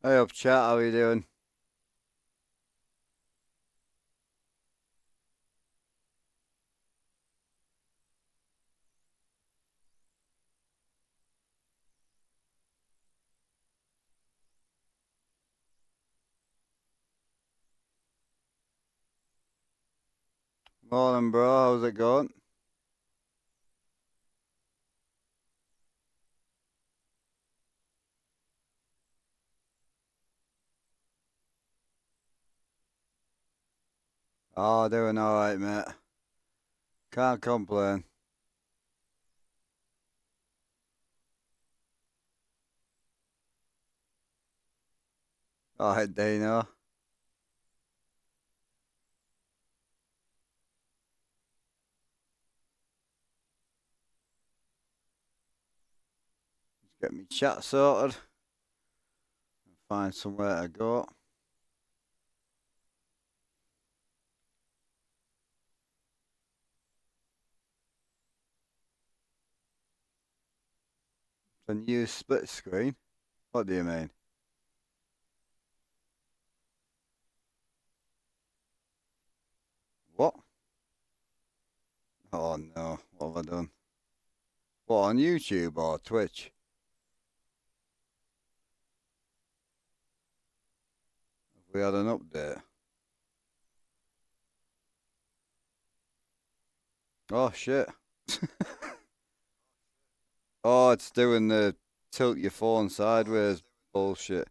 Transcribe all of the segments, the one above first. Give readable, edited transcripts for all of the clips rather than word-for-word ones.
Hey up chat, how you doing? Morning bro, how's it going? Oh, doing alright mate. Can't complain. Alright Dino. Just get me chat sorted. Find somewhere to go. Can you split screen? What do you mean? What? Oh no, what have I done? What, on YouTube or Twitch? Have we had an update? Oh shit. Oh, it's doing the tilt your phone sideways bullshit.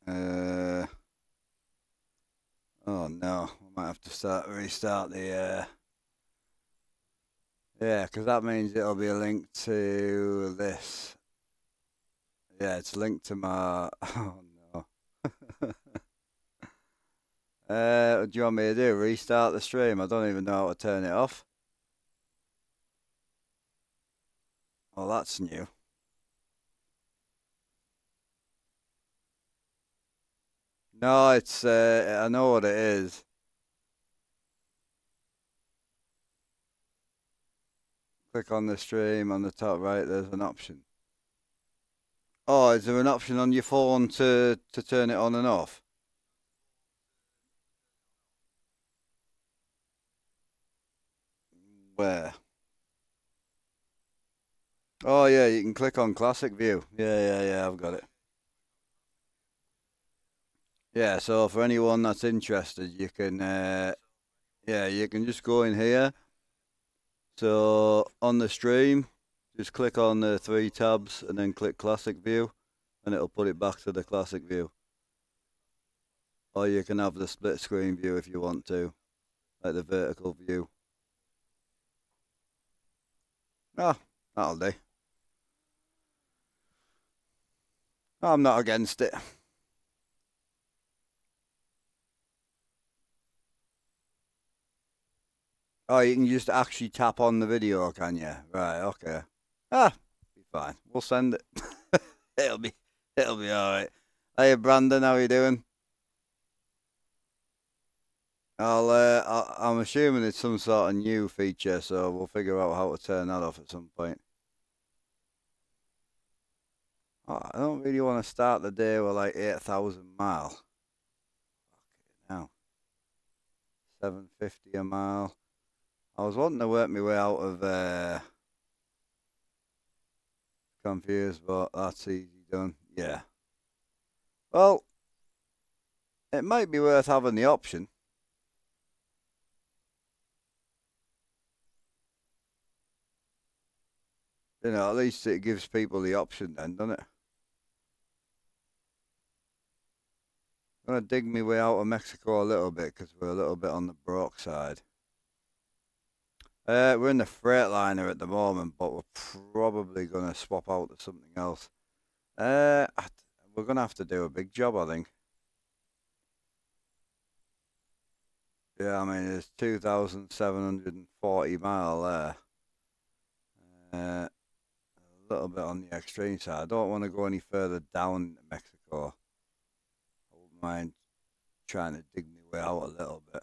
Uh, oh no, I might have to restart the yeah, because that means it'll be linked to this. Yeah, it's linked to my. Oh no. What do you want me to do? Restart the stream? I don't even know how to turn it off. Oh, that's new. No, it's. I know what it is. Click on the stream on the top right. There's an option. Oh, is there an option on your phone to turn it on and off? Where? Oh yeah, you can click on classic view. Yeah, I've got it. Yeah, so for anyone that's interested, you can yeah, you can just go in here. So on the stream, just click on the three tabs and then click classic view and it'll put it back to the classic view. Or you can have the split screen view if you want to, like the vertical view. Ah, that'll do. I'm not against it. Oh, you can just actually tap on the video, can you? Right, okay. Ah, be fine. We'll send it. it'll be it'll be alright. Hey Brandon, how you doing? I'm assuming it's some sort of new feature, so we'll figure out how to turn that off at some point. Oh, I don't really want to start the day with like 8,000 mile. Now, 750 a mile. I was wanting to work my way out of confused, but that's easy done. Yeah. Well, it might be worth having the option. You know, at least it gives people the option then, doesn't it? I'm gonna dig my way out of Mexico a little bit because we're a little bit on the broke side. We're in the Freightliner at the moment, but we're probably gonna swap out to something else. Uh, we're gonna have to do a big job, I think. Yeah, I mean it's 2,740 mile there. A little bit on the extreme side. I don't want to go any further down into Mexico. I wouldn't mind trying to dig my way out a little bit.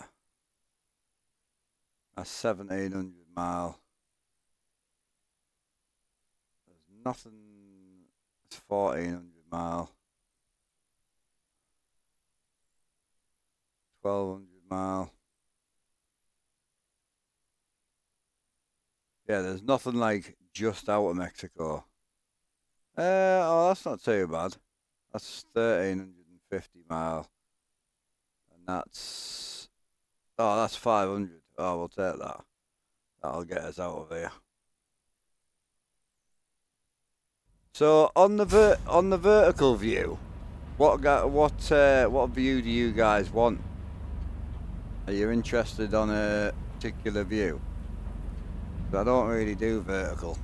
That's 1,700 mile. nothing. It's 1400 mile. 1200 mile. Yeah, there's nothing like just out of Mexico. Oh, that's not too bad. That's 1350 mile. And that's... Oh, that's 500. Oh, we'll take that. That'll get us out of here. So on the vertical view, what view do you guys want? Are you interested on a particular view? I don't really do vertical.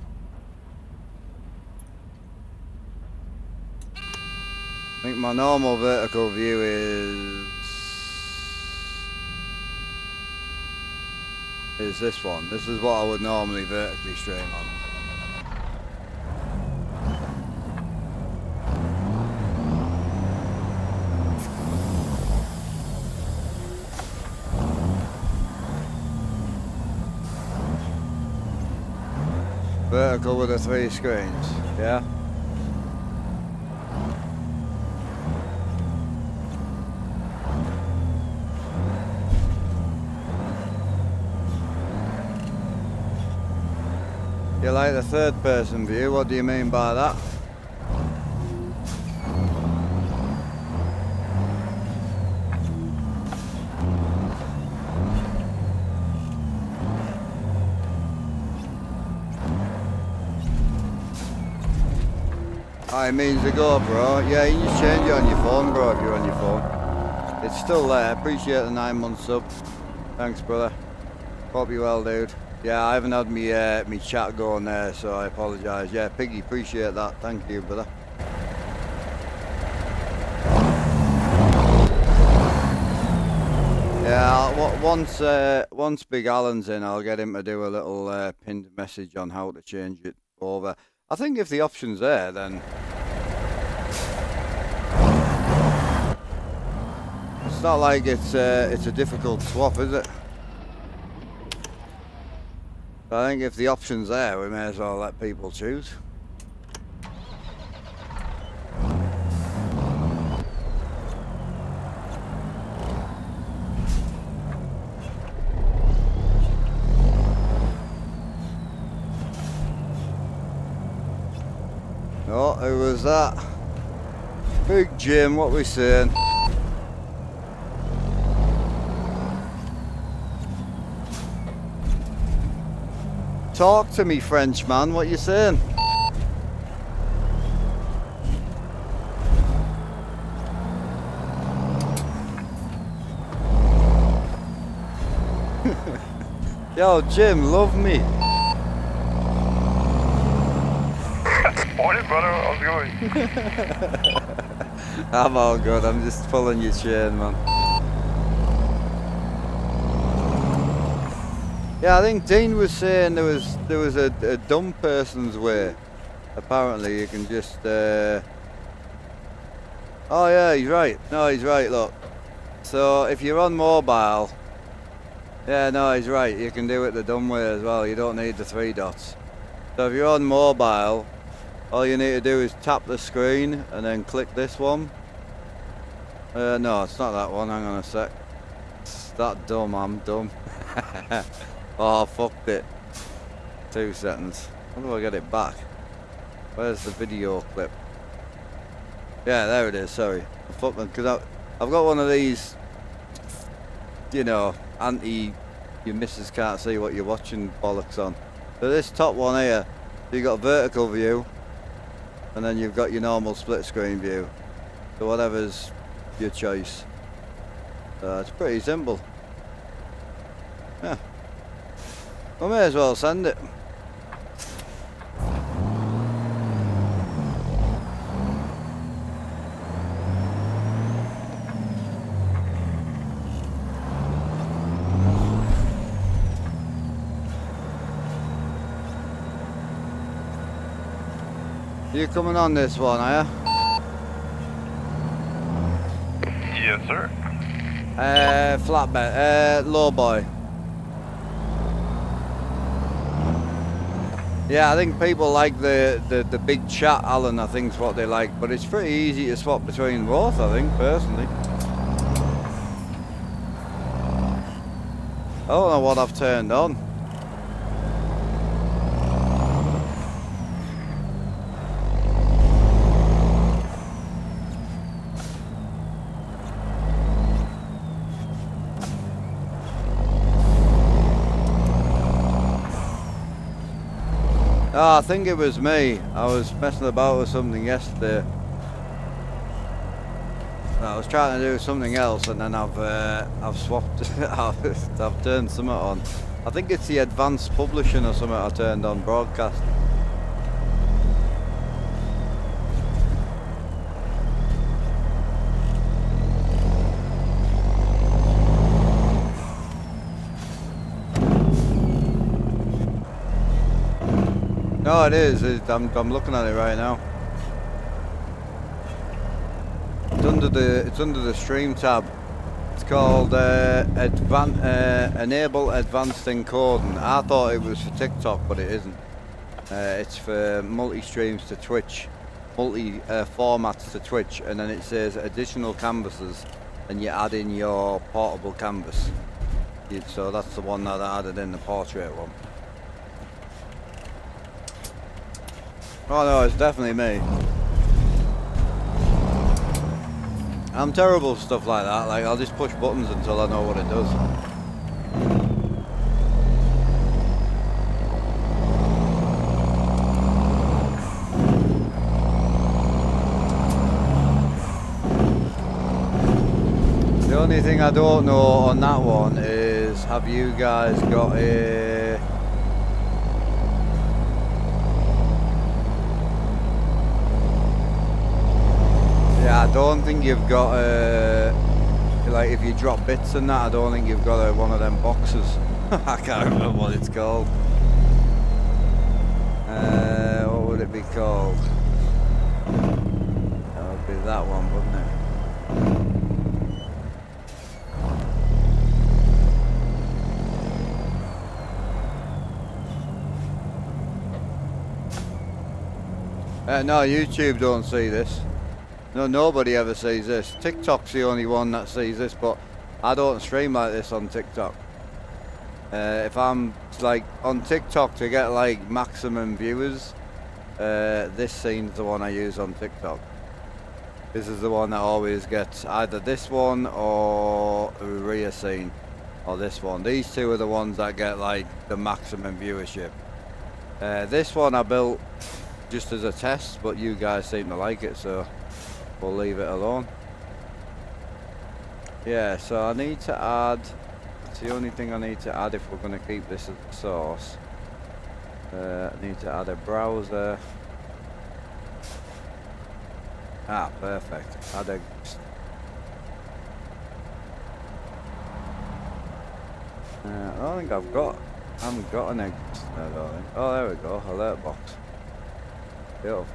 I think my normal vertical view is this one. This is what I would normally vertically stream on. Vertical with the 3 screens, yeah? You like the third person view? What do you mean by that? Oh, it means the GoPro. Yeah, you can just change it on your phone, bro, if you're on your phone. It's still there. Appreciate the 9-month sub. Thanks, brother. Hope you're well, dude. Yeah, I haven't had me chat going there, so I apologise. Yeah, Piggy, appreciate that. Thank you, brother. Yeah, once Big Alan's in, I'll get him to do a little pinned message on how to change it over. I think if the option's there, then it's not like it's a difficult swap, is it? I think if the option's there, we may as well let people choose. Oh, who was that? Big Jim, what we saying? Talk to me, Frenchman, what you saying? Yo, Jim, love me. Morning, brother. How's it going? I'm all good. I'm just pulling your chain, man. Yeah, I think Dean was saying there was a dumb person's way. Apparently, you can just. Oh yeah, he's right. No, he's right. Look. So if you're on mobile, yeah, no, he's right. You can do it the dumb way as well. You don't need the 3 dots. So if you're on mobile, all you need to do is tap the screen and then click this one. No, it's not that one. Hang on a sec. It's that dumb. I'm dumb. Oh, I fucked it. 2 seconds. How do I get it back? Where's the video clip? Yeah, there it is. Sorry. Because I've got one of these, you know, your missus can't see what you're watching bollocks on. So this top one here, you got vertical view, and then you've got your normal split screen view. So whatever's your choice. It's pretty simple. Yeah. I may as well send it. You coming on this one, are you? Yes, sir. Flatbed, low boy. Yeah, I think people like the big chat, Alan, I think is what they like, but it's pretty easy to swap between both, I think, personally. I don't know what I've turned on. Oh, I think it was me. I was messing about with something yesterday. I was trying to do something else, and then I've swapped. I've turned something on. I think it's the advanced publishing or something I turned on broadcast. No, it is. I'm looking at it right now. It's under the stream tab. It's called Enable Advanced Encoding. I thought it was for TikTok, but it isn't. It's for multi-streams to Twitch, multi-formats to Twitch, and then it says additional canvases, and you add in your portable canvas. So that's the one that I added in, the portrait one. Oh no, it's definitely me. I'm terrible at stuff like that. Like, I'll just push buttons until I know what it does. The only thing I don't know on that one is, have you guys got a... Yeah, I don't think you've got like if you drop bits and that, I don't think you've got one of them boxes. I can't remember what it's called. What would it be called? That would be that one, wouldn't it? No, YouTube don't see this. No, nobody ever sees this. TikTok's the only one that sees this, but I don't stream like this on TikTok. If I'm like on TikTok to get like maximum viewers, this scene's the one I use on TikTok. This is the one that always gets either this one or a rear scene, or this one. These two are the ones that get like the maximum viewership. This one I built just as a test, but you guys seem to like it, so we'll leave it alone. Yeah, so I need to add, it's the only thing I need to add if we're going to keep this as a source. I need to add a browser. Ah, perfect. Add a... I don't think I haven't got an egg. I don't think. Oh, there we go, alert box. Beautiful.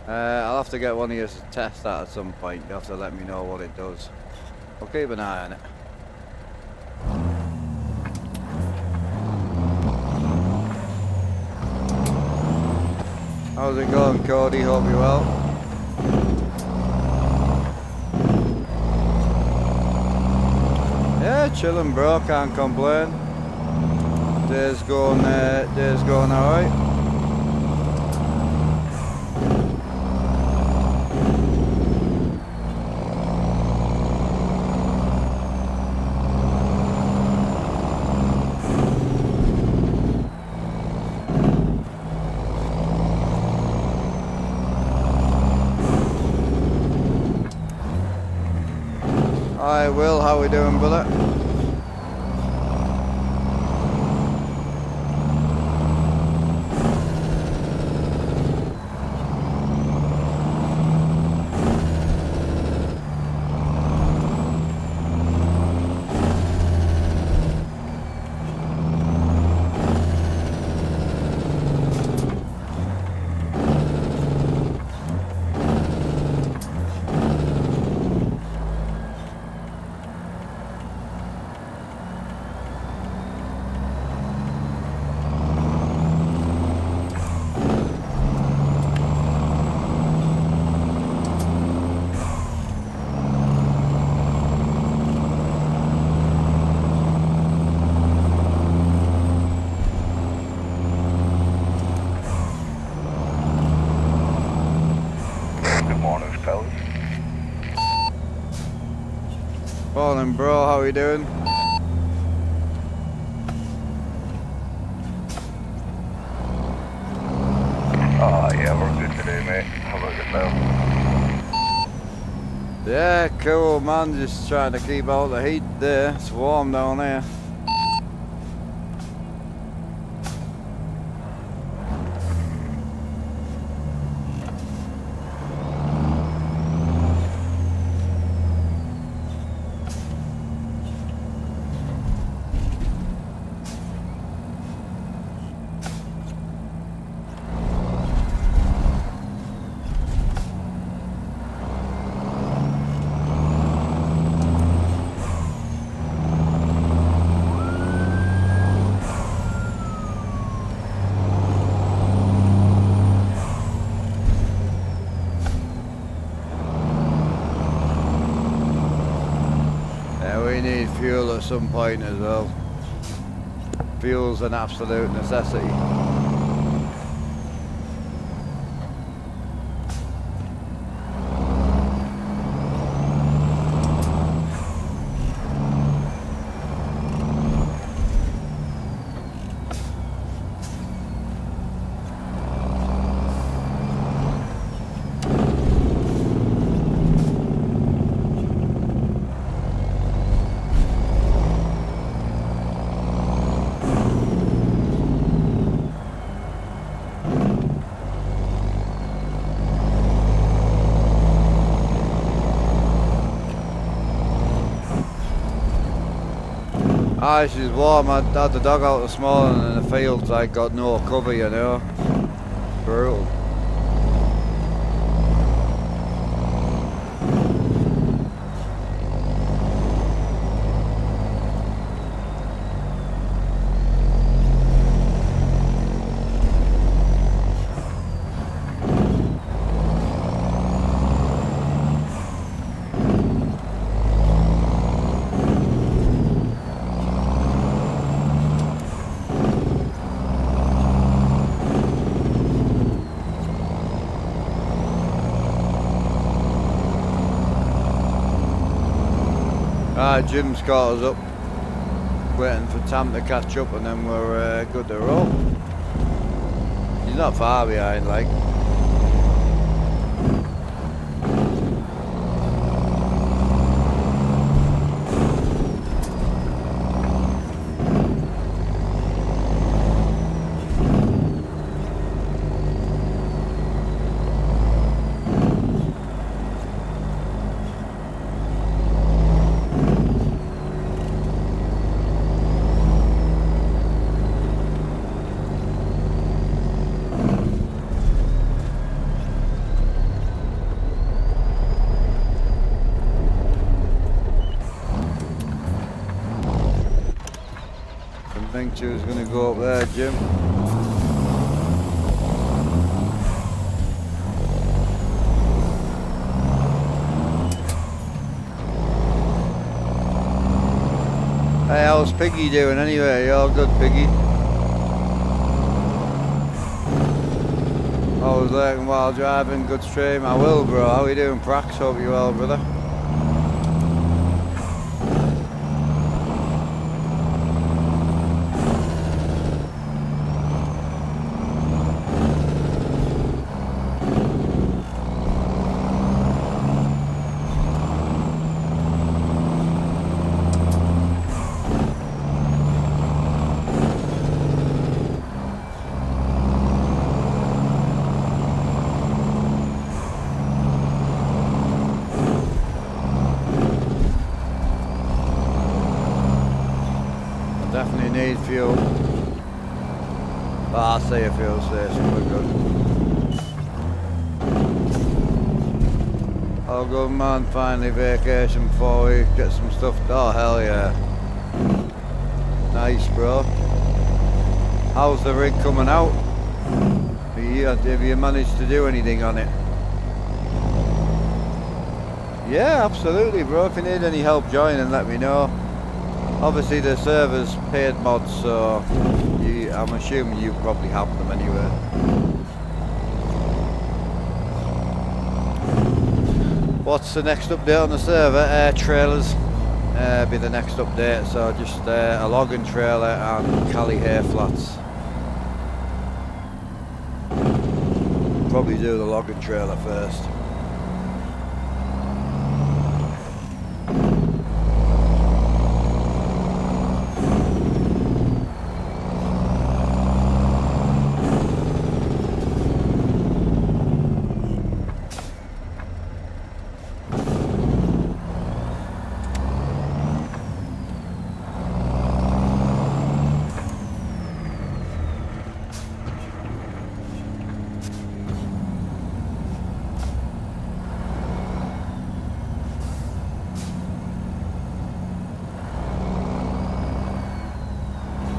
I'll have to get one of you to test that at some point. You have to let me know what it does. I'll keep an eye on it. How's it going, Cody? Hope you're well. Yeah, chilling, bro. Can't complain. Day's going alright. Hi Will, how we doing, brother? fellas. Morning, bro. How are you doing? Oh, yeah, we're good today, mate. How about yourself? Yeah, cool, man. Just trying to keep out the heat there. It's warm down here. We need fuel at some point as well. Fuel's an absolute necessity. Ah, this is warm. I had the dog out this morning and the fields I got no cover, you know. Brutal. Jim's caught us up, waiting for Tam to catch up and then we're good to roll. He's not far behind, like. I think she was going to go up there, Jim. Hey, how's Piggy doing anyway? You all good, Piggy? I was lurking while driving, good stream. I will, bro. How are you doing, Prax? Hope you're well, brother. Definitely need fuel. But I'll see a fuel station, we're good. Oh good man, finally vacation before we get some stuff. Oh hell yeah. Nice bro. How's the rig coming out? Have you managed to do anything on it? Yeah, absolutely bro. If you need any help joining, let me know. Obviously the server's paid mods, so I'm assuming you probably have them anyway. what's the next update on the server? Air trailers be the next update, so just a logging trailer and Cali hay flats. Probably do the logging trailer first.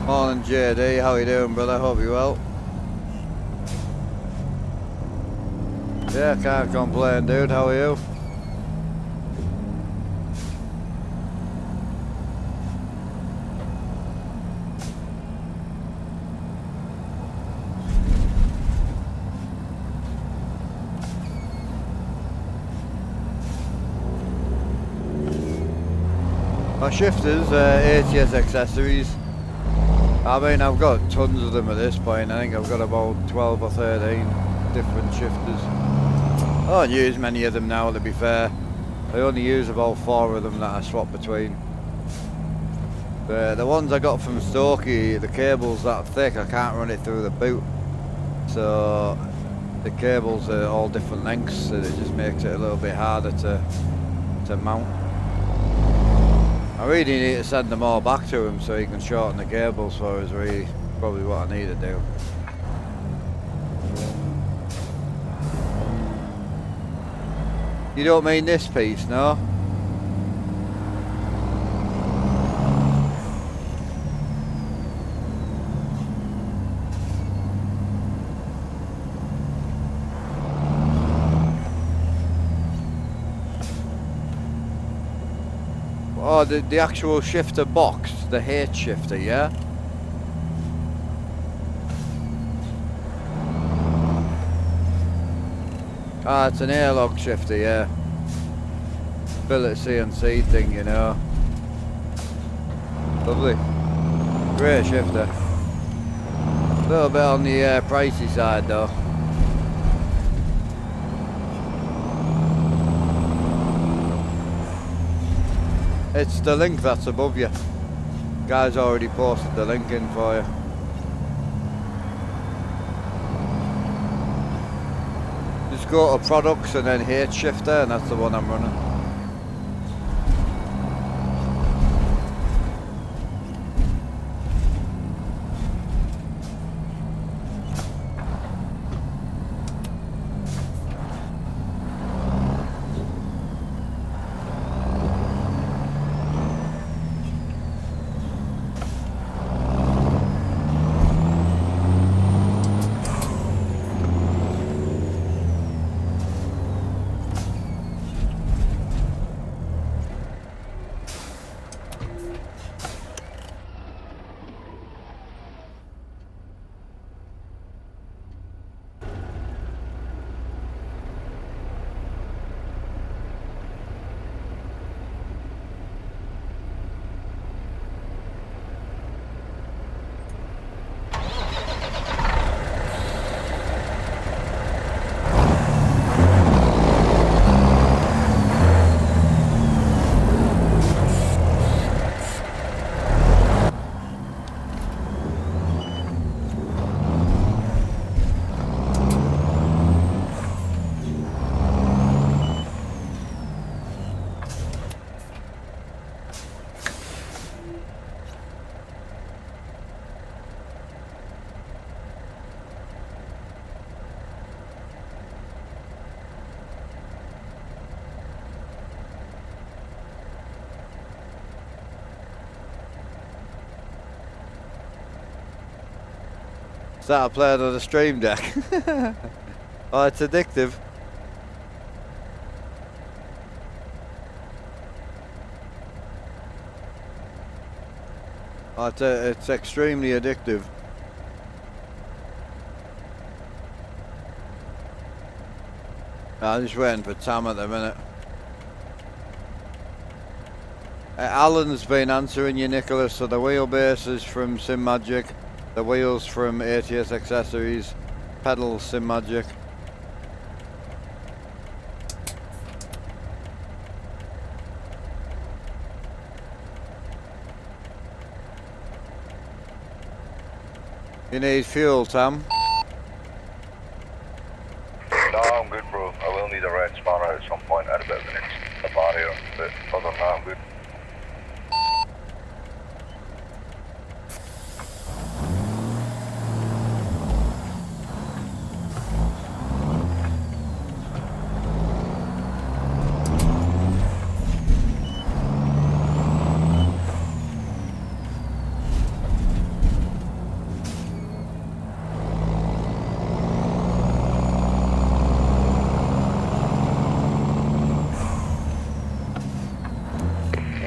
Morning JD, how you doing brother? Hope you're well. Yeah, can't complain dude, how are you? My shifters, ATS accessories. I mean, I've got tons of them at this point. I think I've got about 12 or 13 different shifters. I don't use many of them now, to be fair. I only use about 4 of them that I swap between. The ones I got from Stokey, the cable's that thick, I can't run it through the boot. So the cables are all different lengths, so it just makes it a little bit harder to mount. I really need to send them all back to him so he can shorten the cables for us, really. Probably what I need to do. You don't mean this piece, no? Oh, the actual shifter box, the H shifter, yeah? Ah, it's an airlock shifter, yeah. Billet CNC thing, you know. Lovely. Great shifter. A little bit on the pricey side though. It's the link that's above you. Guys already posted the link in for you. Just go to products and then H shifter, and that's the one I'm running. Start playing on the stream deck. Oh, it's addictive. Oh, it's extremely addictive. I'm just waiting for Tam at the minute. Alan's been answering you, Nicholas. So the wheelbase is from Sim Magic, the wheels from ATS Accessories, pedals Sim Magic. You need fuel, Tam? No, I'm good, bro. I will need a red spawner at some point at about the next barrier, but other than that, I'm good.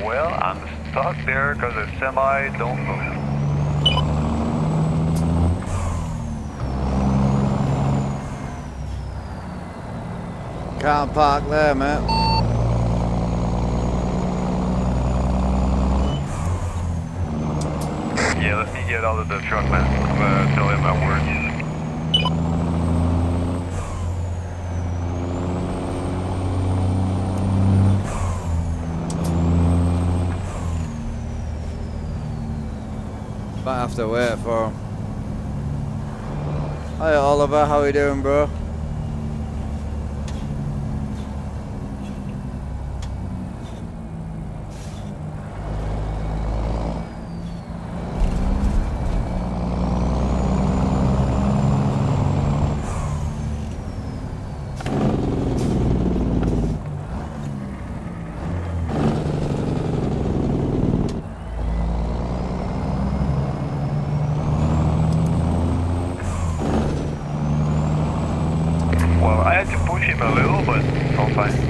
Well, I'm stuck there because the semi don't move. Can't park there, mate. Yeah, let me get out of the truck, man. I'm gonna tell him at work. Might have to wait for him. Hi Oliver, how you doing, bro? Well, I had to push him a little, but all fine.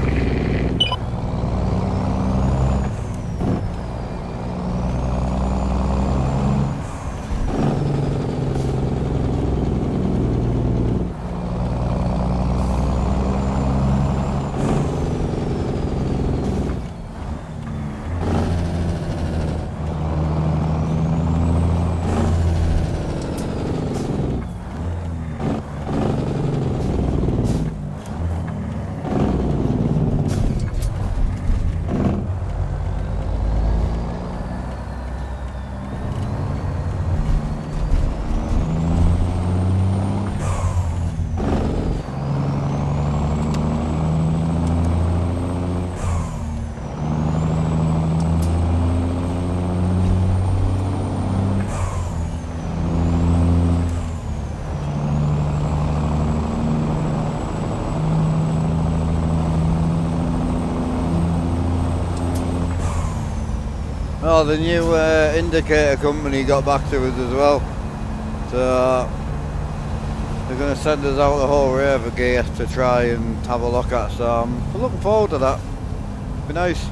Oh, the new indicator company got back to us as well. So they're going to send us out the whole Raver gear to try and have a look at. So I'm looking forward to that. Be nice.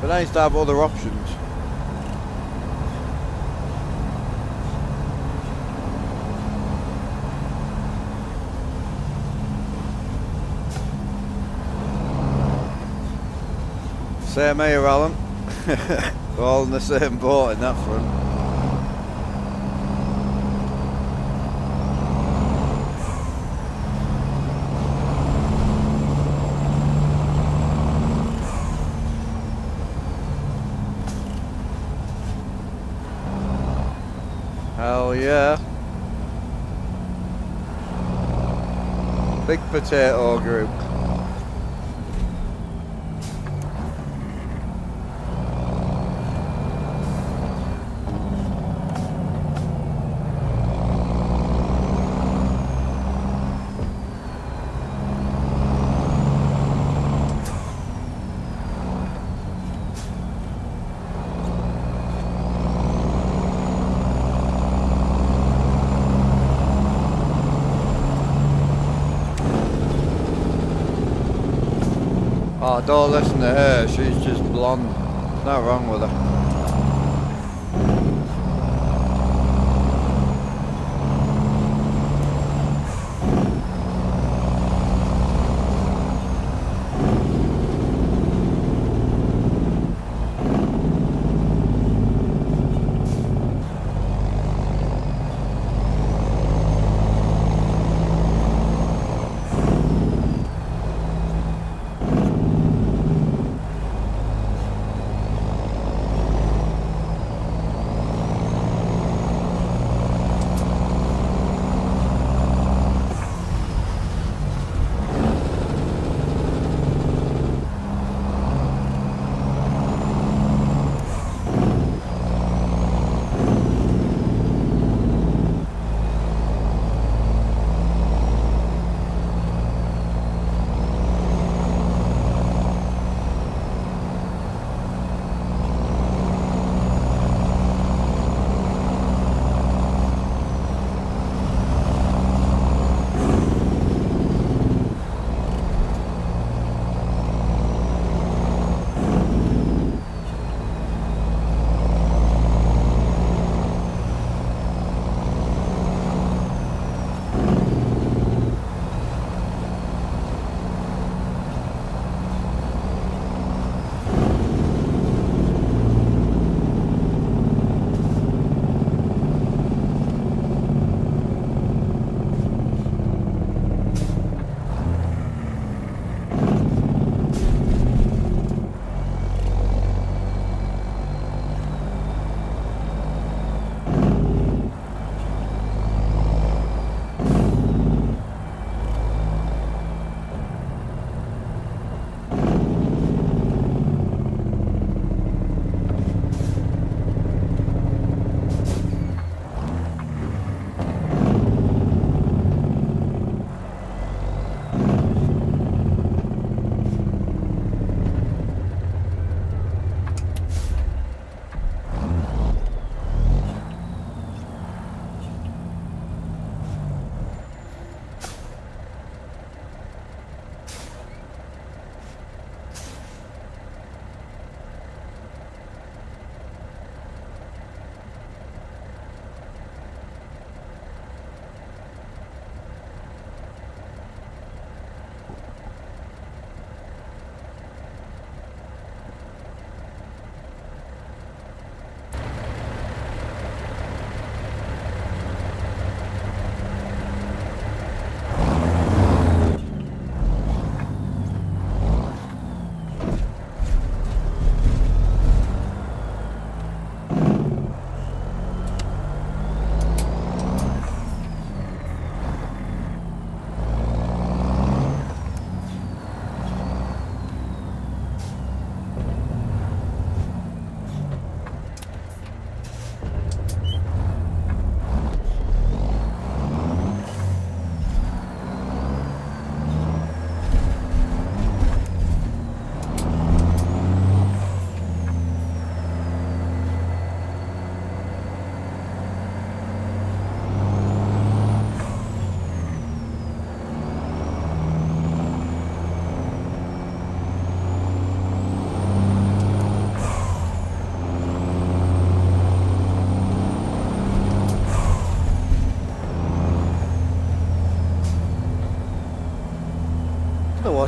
Be nice to have other options. Same here, Alan. We're all in the same boat in that front. Hell yeah. Big potato group. Oh, don't listen to her, she's just blonde. There's nothing wrong with her.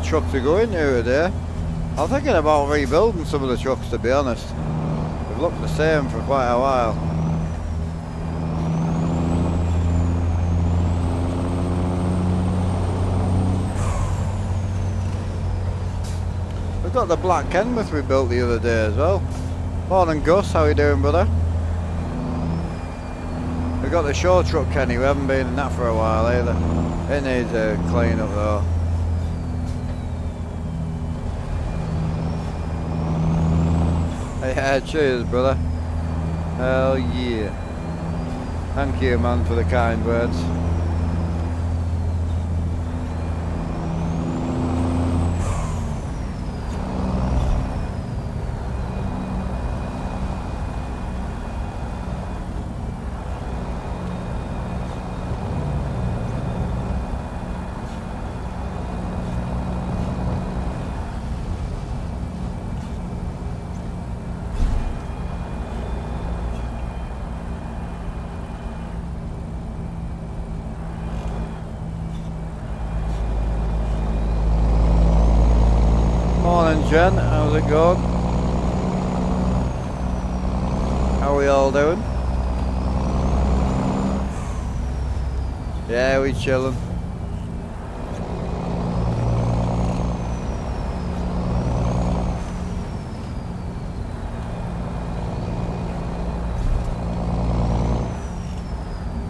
of truck to go into today. I'm thinking about rebuilding some of the trucks, to be honest. They've looked the same for quite a while. We've got the black Kenworth we built the other day as well. Morning Gus, how you doing, brother? We've got the show truck Kenny, we haven't been in that for a while either. It needs a clean up though. Yeah, cheers brother. Hell yeah. Thank you man for the kind words. Morning Jen, how's it going? How are we all doing? Yeah, we chilling.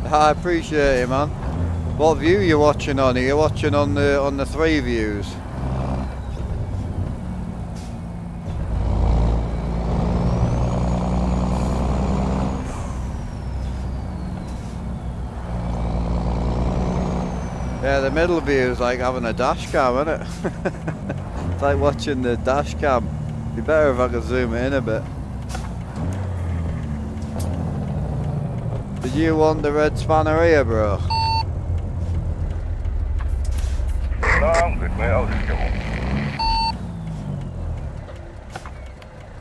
I appreciate it man. What view are you watching on? Are you watching on the 3 views? Yeah, the middle view is like having a dash cam, isn't it? It's like watching the dash cam. It'd be better if I could zoom it in a bit. Did you want the red spanner here, bro? No, I'm good, mate. I'll just get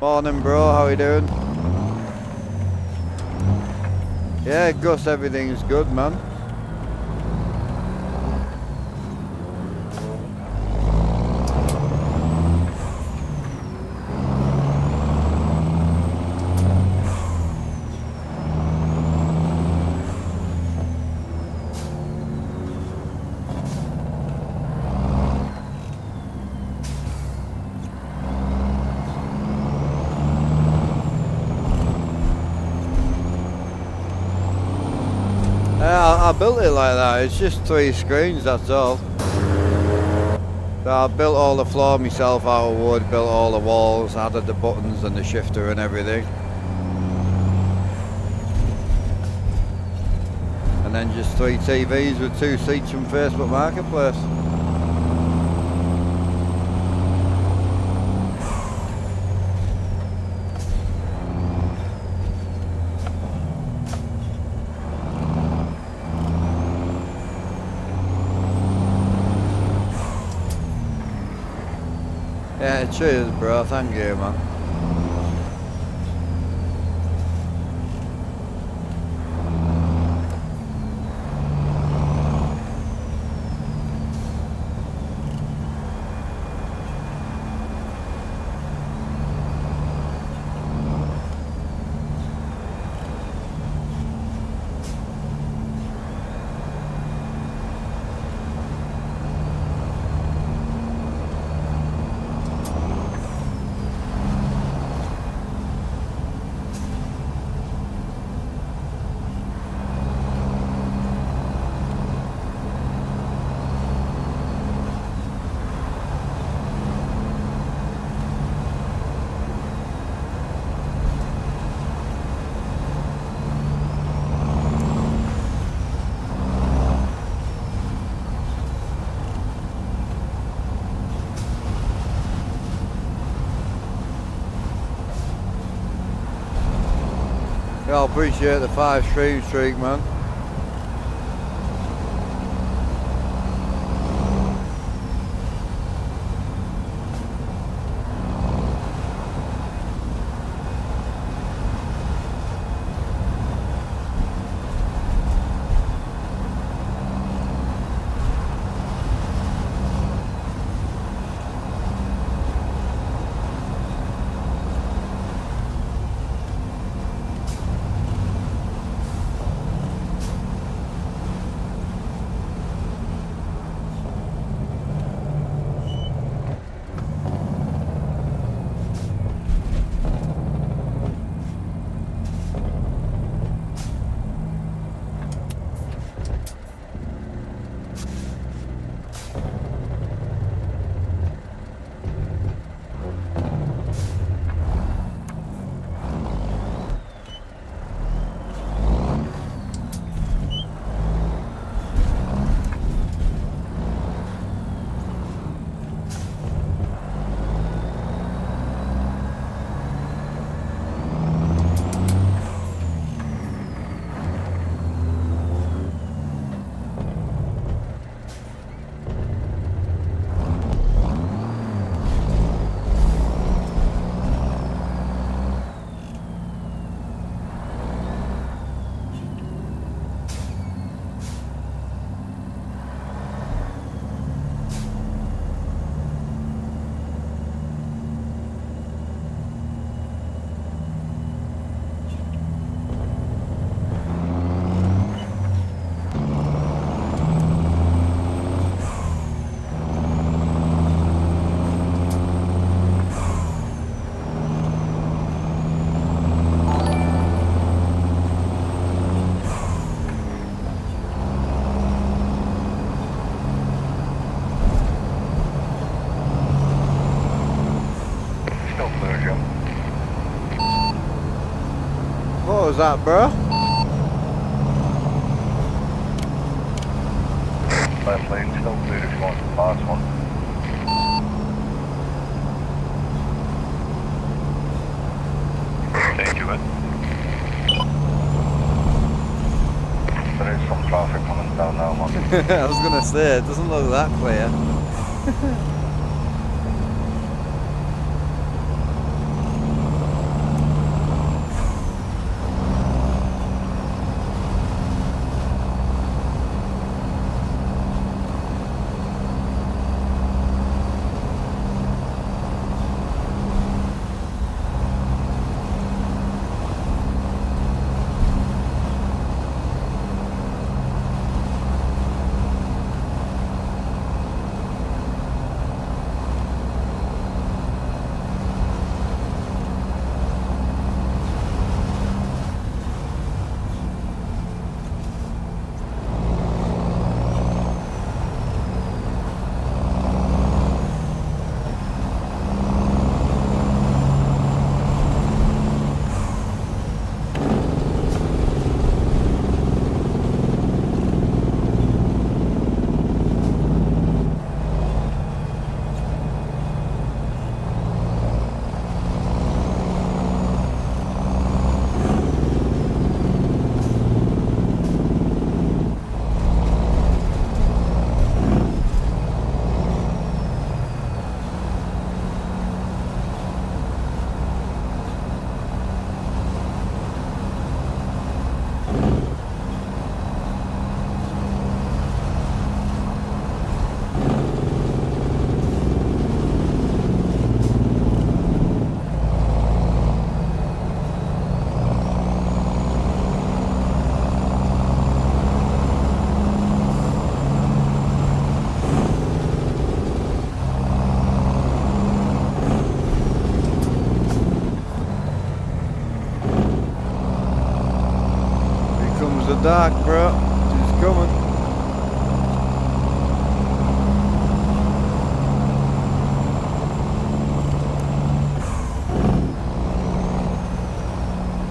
one. Morning, bro. How you doing? Yeah, Gus, everything's good, man. I built it like that, it's just 3 screens, that's all. So I built all the floor myself out of wood, built all the walls, added the buttons and the shifter and everything. And then just 3 TVs with 2 seats from Facebook Marketplace. Yeah, cheers bro, thank you man. Yeah, I appreciate the 5 stream streak, man. that, bro? Left lane still clear if you want to pass one. Thank you, Ed. There is some traffic coming down now, man. I was gonna say, it doesn't look that clear. Dark, bro. He's coming.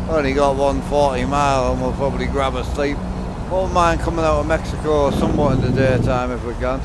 Only got 140 mile and we'll probably grab a sleep. Won't mind coming out of Mexico somewhat in the daytime if we can.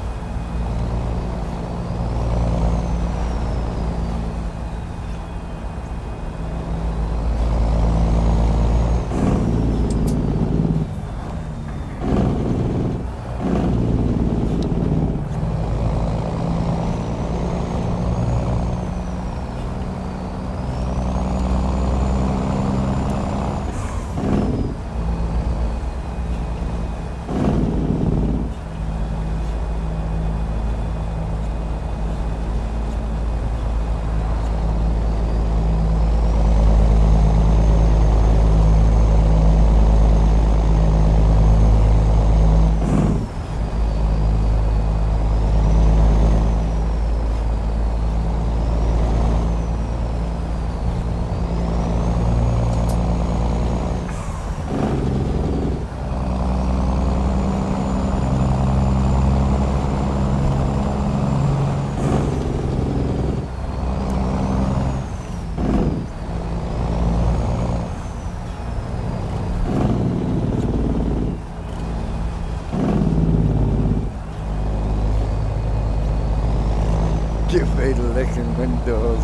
Give me the licking windows.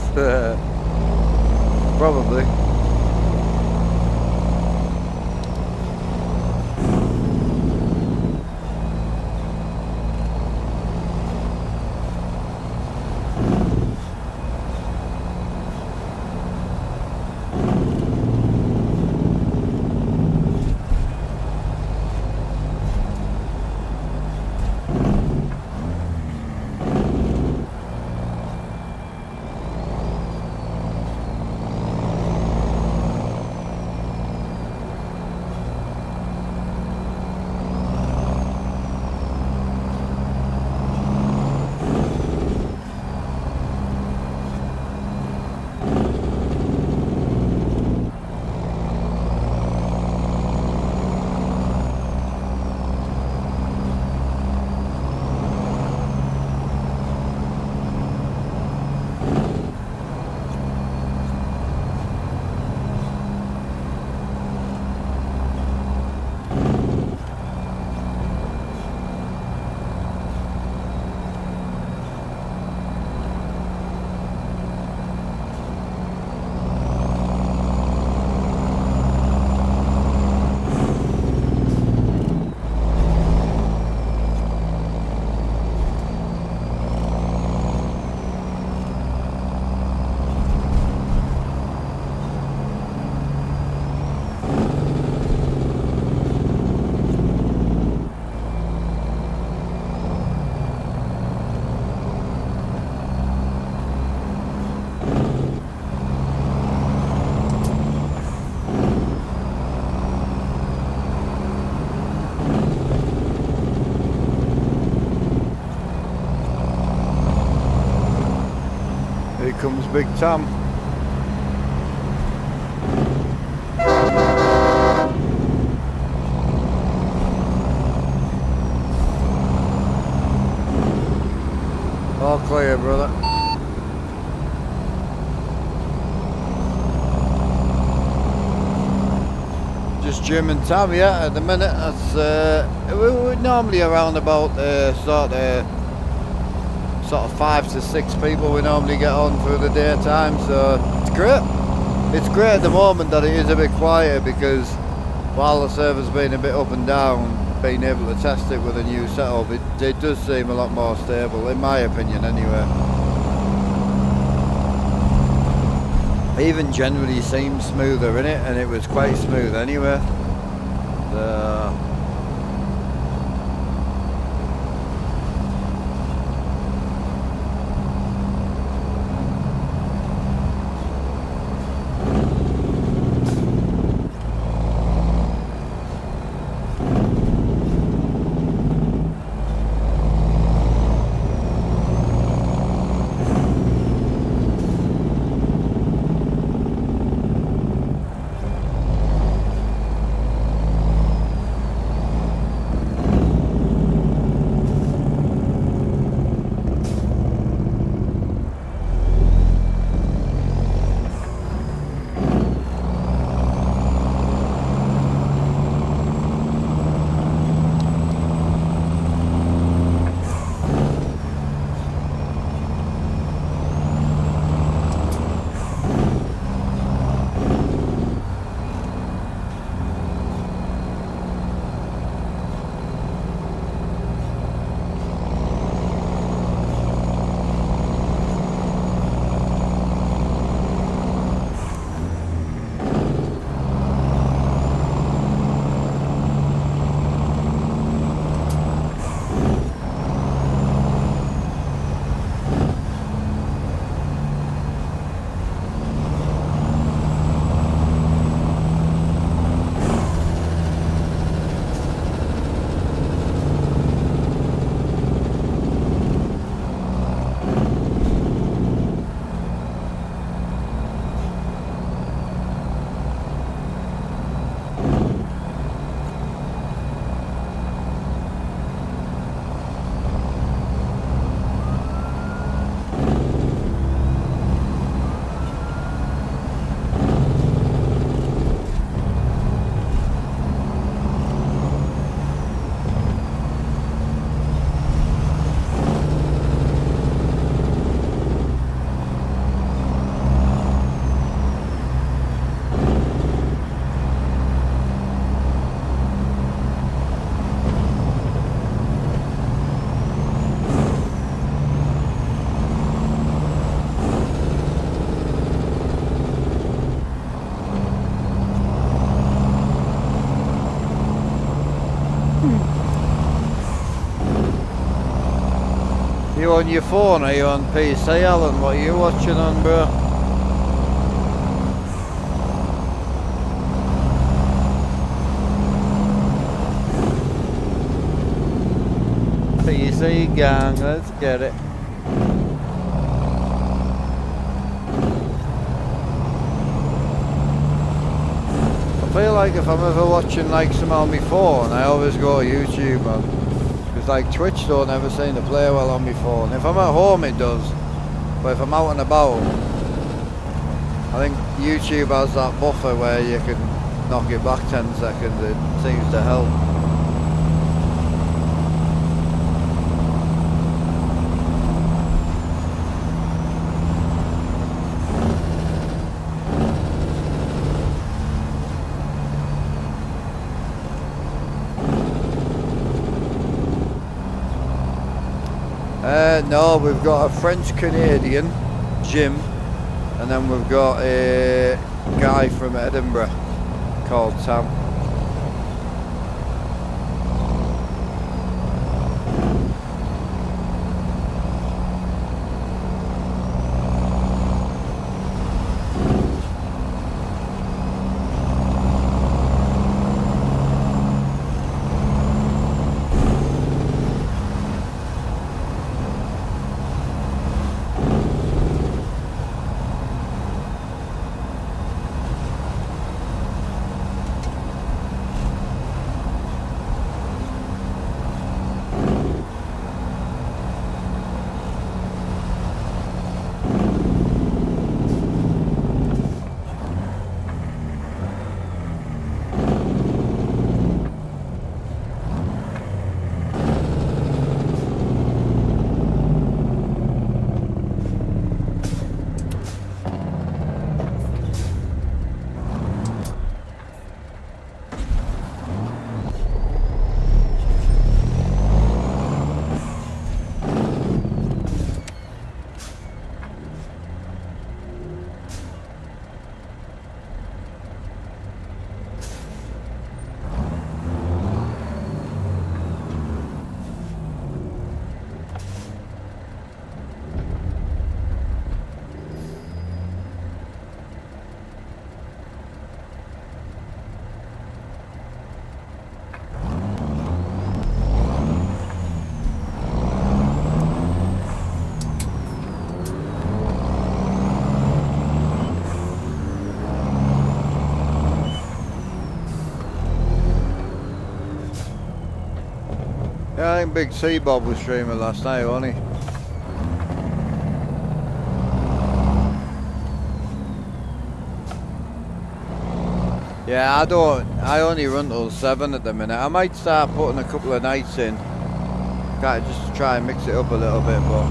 Probably. comes Big Tam. All clear, brother. Just Jim and Tam, yeah, at the minute. That's we're normally around about sort of 5 to 6 people we normally get on through the daytime, so it's great. It's great at the moment that it is a bit quieter, because while the server's been a bit up and down, being able to test it with a new setup, it does seem a lot more stable, in my opinion anyway. Even generally seems smoother in it, and it was quite smooth anyway. You on your phone, are you on PC, Alan? What are you watching on, bro? PC gang, let's get it. I feel like if I'm ever watching like some on my phone, I always go to YouTube, man. Because like Twitch don't ever seem to play well on my phone. If I'm at home it does, but if I'm out and about, I think YouTube has that buffer where you can knock it back 10 seconds. It seems to help. No, we've got a French Canadian, Jim, and then we've got a guy from Edinburgh called Tam. Yeah, I think Big T Bob was streaming last night, wasn't he? Yeah, I only run till 7 at the minute. I might start putting a couple of nights in. Kind of just to try and mix it up a little bit, but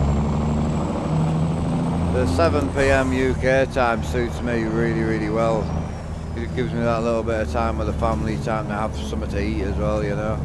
the 7 PM UK time suits me really, really well. It gives me that little bit of time with the family, time to have something to eat as well, you know.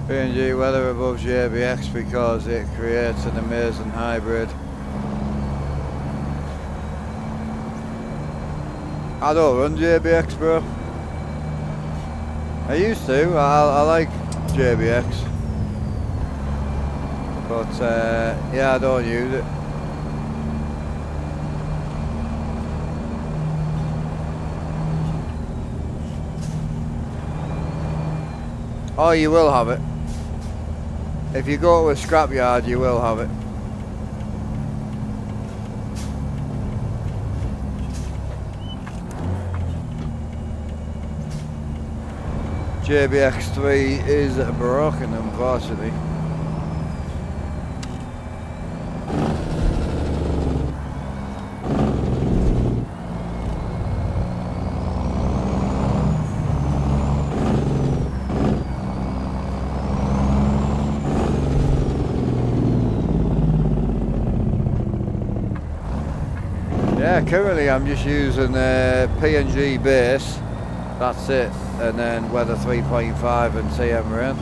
P&G weather above JBX because it creates an amazing hybrid. I don't run JBX, bro. I used to. I like JBX, but yeah, I don't use it. Oh, you will have it. If you go to a scrapyard, you will have it. JBX3 is broken, unfortunately. Yeah, currently I'm just using P&G base, that's it, and then weather 3.5 and TM rain.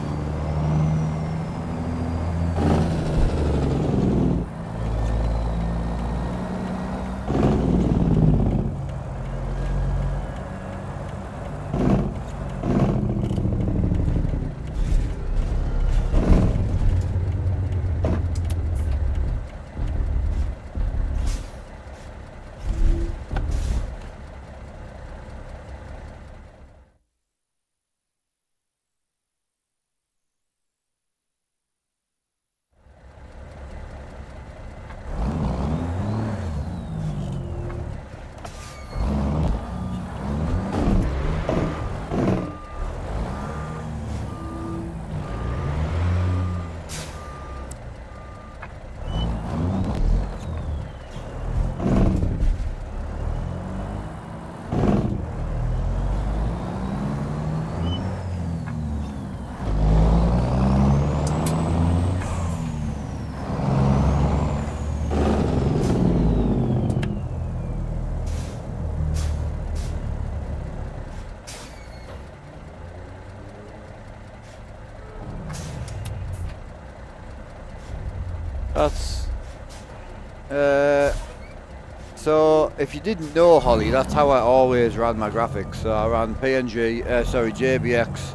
That's so if you didn't know, Holly, that's how I always ran my graphics. So I ran JBX,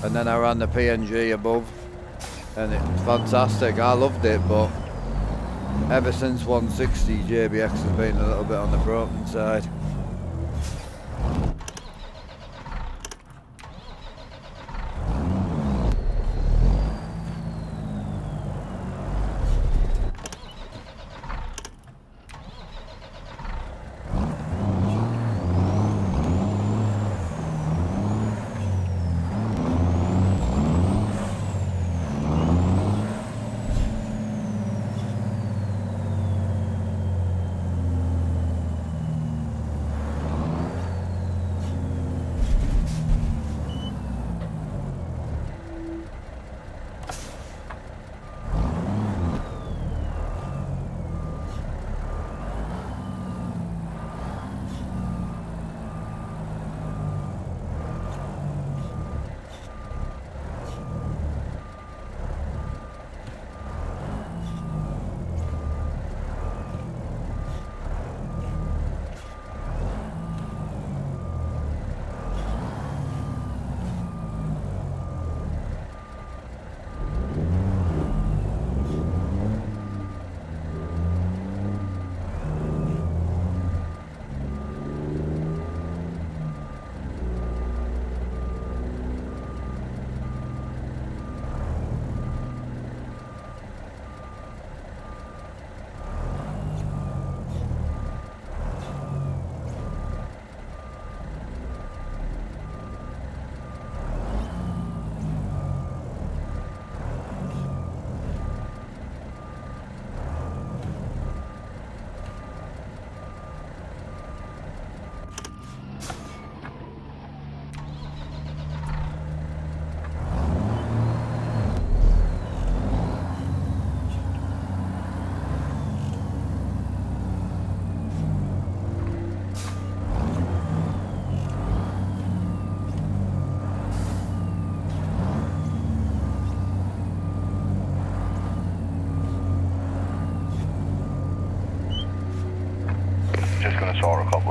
and then I ran the PNG above, and it's fantastic. I loved it, but ever since 160, JBX has been a little bit on the broken side.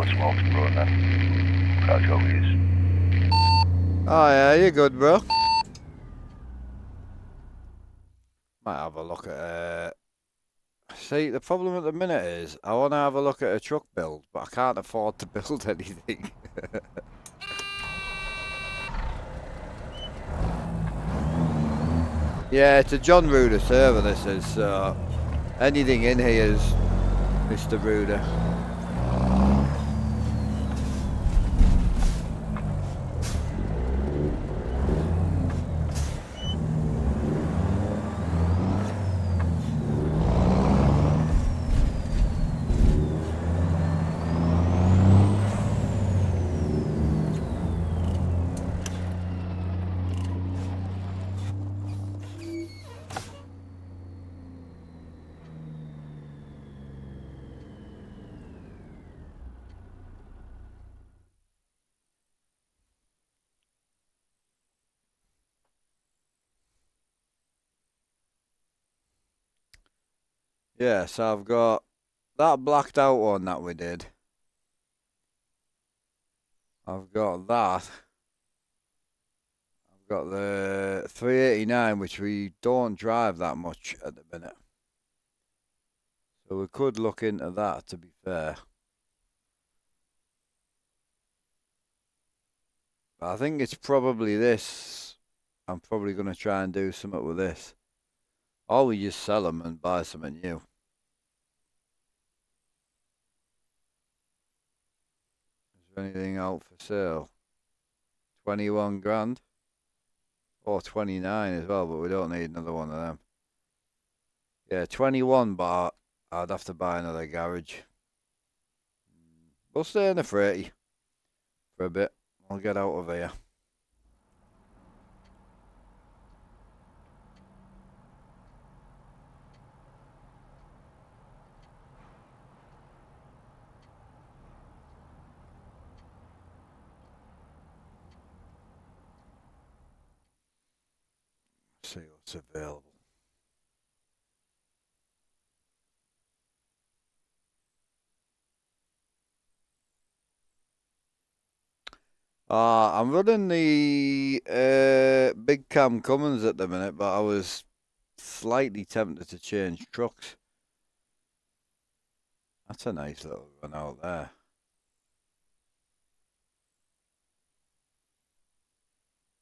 on smoking, bro, and then catch up with you. Oh yeah, you're good, bro. Might have a look at. See, the problem at the minute is I want to have a look at a truck build, but I can't afford to build anything. Yeah, it's a John Ruder server. This is so anything in here is Mr. Ruder. Yeah, so I've got that blacked out one that we did. I've got that. I've got the 389, which we don't drive that much at the minute. So we could look into that, to be fair. But I think it's probably this. I'm probably going to try and do something with this. Or we just sell them and buy something new. Is there anything out for sale? 21 grand. Or 29 as well, but we don't need another one of them. Yeah, 21, but I'd have to buy another garage. We'll stay in the freighty for a bit. I'll get out of here. See what's available. I'm running the big cam Cummins at the minute, but I was slightly tempted to change trucks. That's a nice little run out there.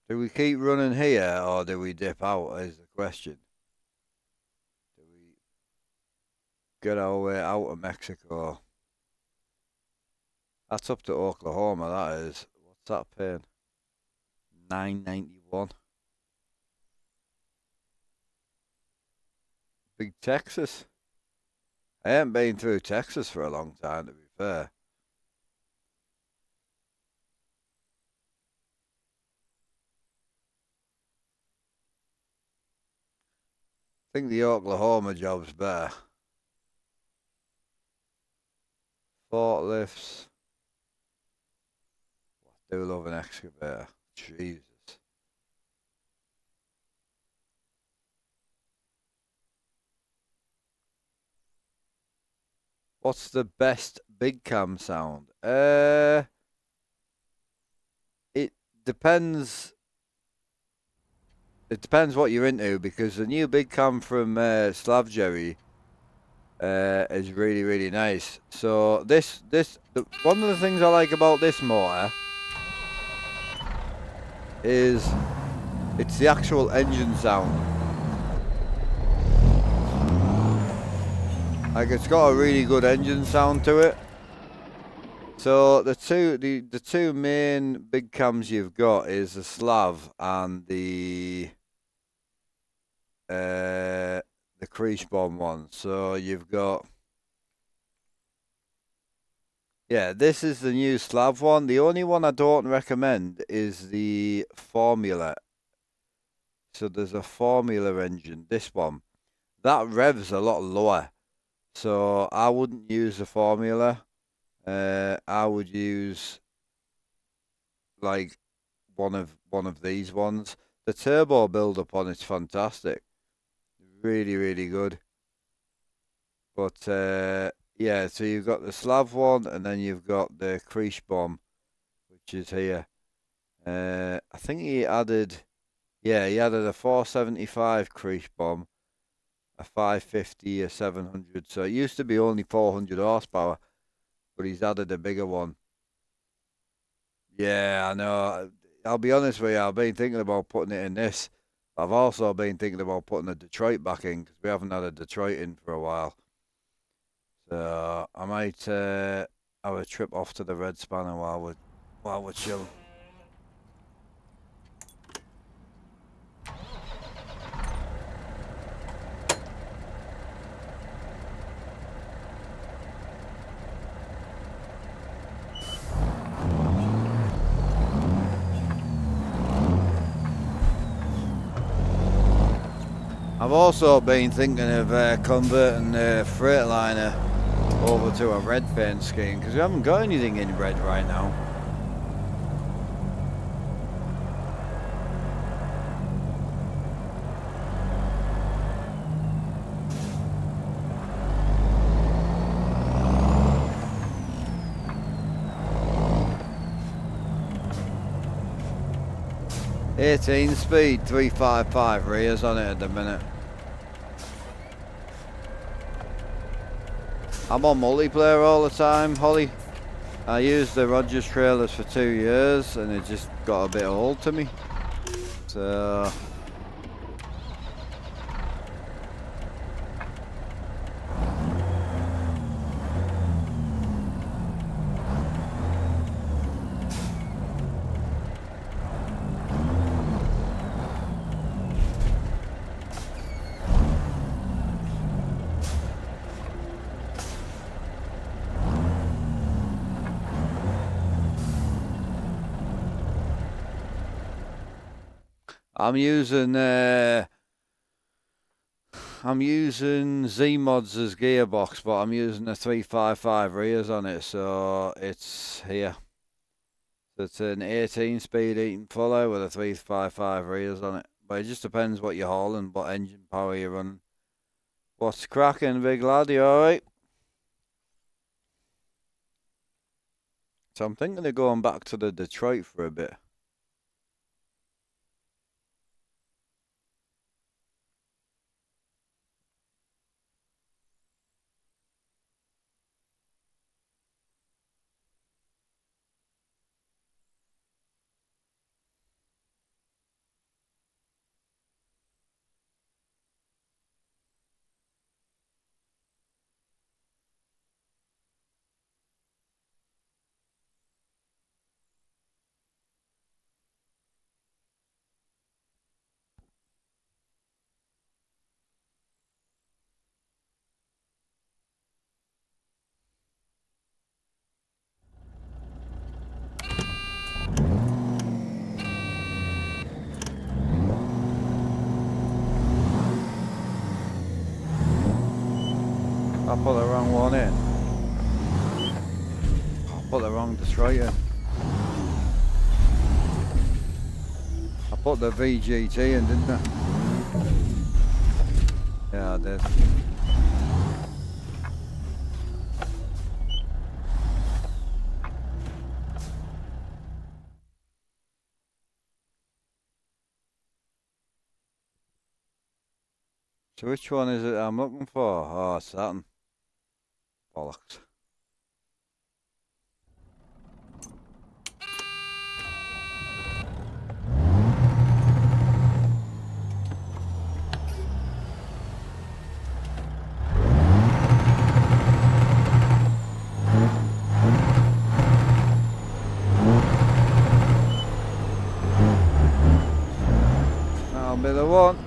Do we keep running here or do we dip out is the question. Do we get our way out of Mexico? That's up to Oklahoma, that is. What's that paying? $9.91. Big Texas. I haven't been through Texas for a long time, to be fair. I think the Oklahoma job's better. Forklifts. I do love an excavator. Jesus. What's the best big cam sound? It depends. It depends what you're into, because the new big cam from Slav Jerry is really, really nice. So one of the things I like about this motor is it's the actual engine sound. Like, it's got a really good engine sound to it. So the two main big cams you've got is the Slav and the Creech Bomb one. So you've got, yeah, this is the new Slav one. The only one I don't recommend is the Formula. So there's a Formula engine, this one. That revs a lot lower. So I wouldn't use the Formula. I would use like one of these ones. The turbo build up on it's fantastic. Really, really good. But Yeah, so you've got the Slav one, and then you've got the Krish bomb, which is here. I think he added, yeah, he added a 475 Krish bomb, a 550, a 700. So it used to be only 400 horsepower, but he's added a bigger one. Yeah, I know. I'll be honest with you, I've been thinking about putting it in this. I've also been thinking about putting a Detroit back in, because we haven't had a Detroit in for a while. So I might have a trip off to the Red Spanner while we're chilling. I've also been thinking of converting the Freightliner over to a red paint scheme, because we haven't got anything in red right now. '18 speed, 355 rears on it at the minute. I'm on multiplayer all the time, Holly. I used the Rogers trailers for 2 years and it just got a bit old to me. So I'm using Z mods as gearbox, but I'm using a 355 rears on it, so it's here. So it's an 18 speed eating fuller with a 355 rears on it. But it just depends what you're hauling, what engine power you're running. What's cracking, big lad? You alright? So I'm thinking of going back to the Detroit for a bit. I put the wrong one in. I put the wrong Detroit in. I put the VGT in, didn't I? Yeah, I did. So which one is it I'm looking for? Oh, it's that one. Bollocks. That'll be the one.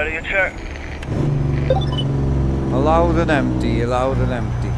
ready to check? Allowed and empty, allowed and empty.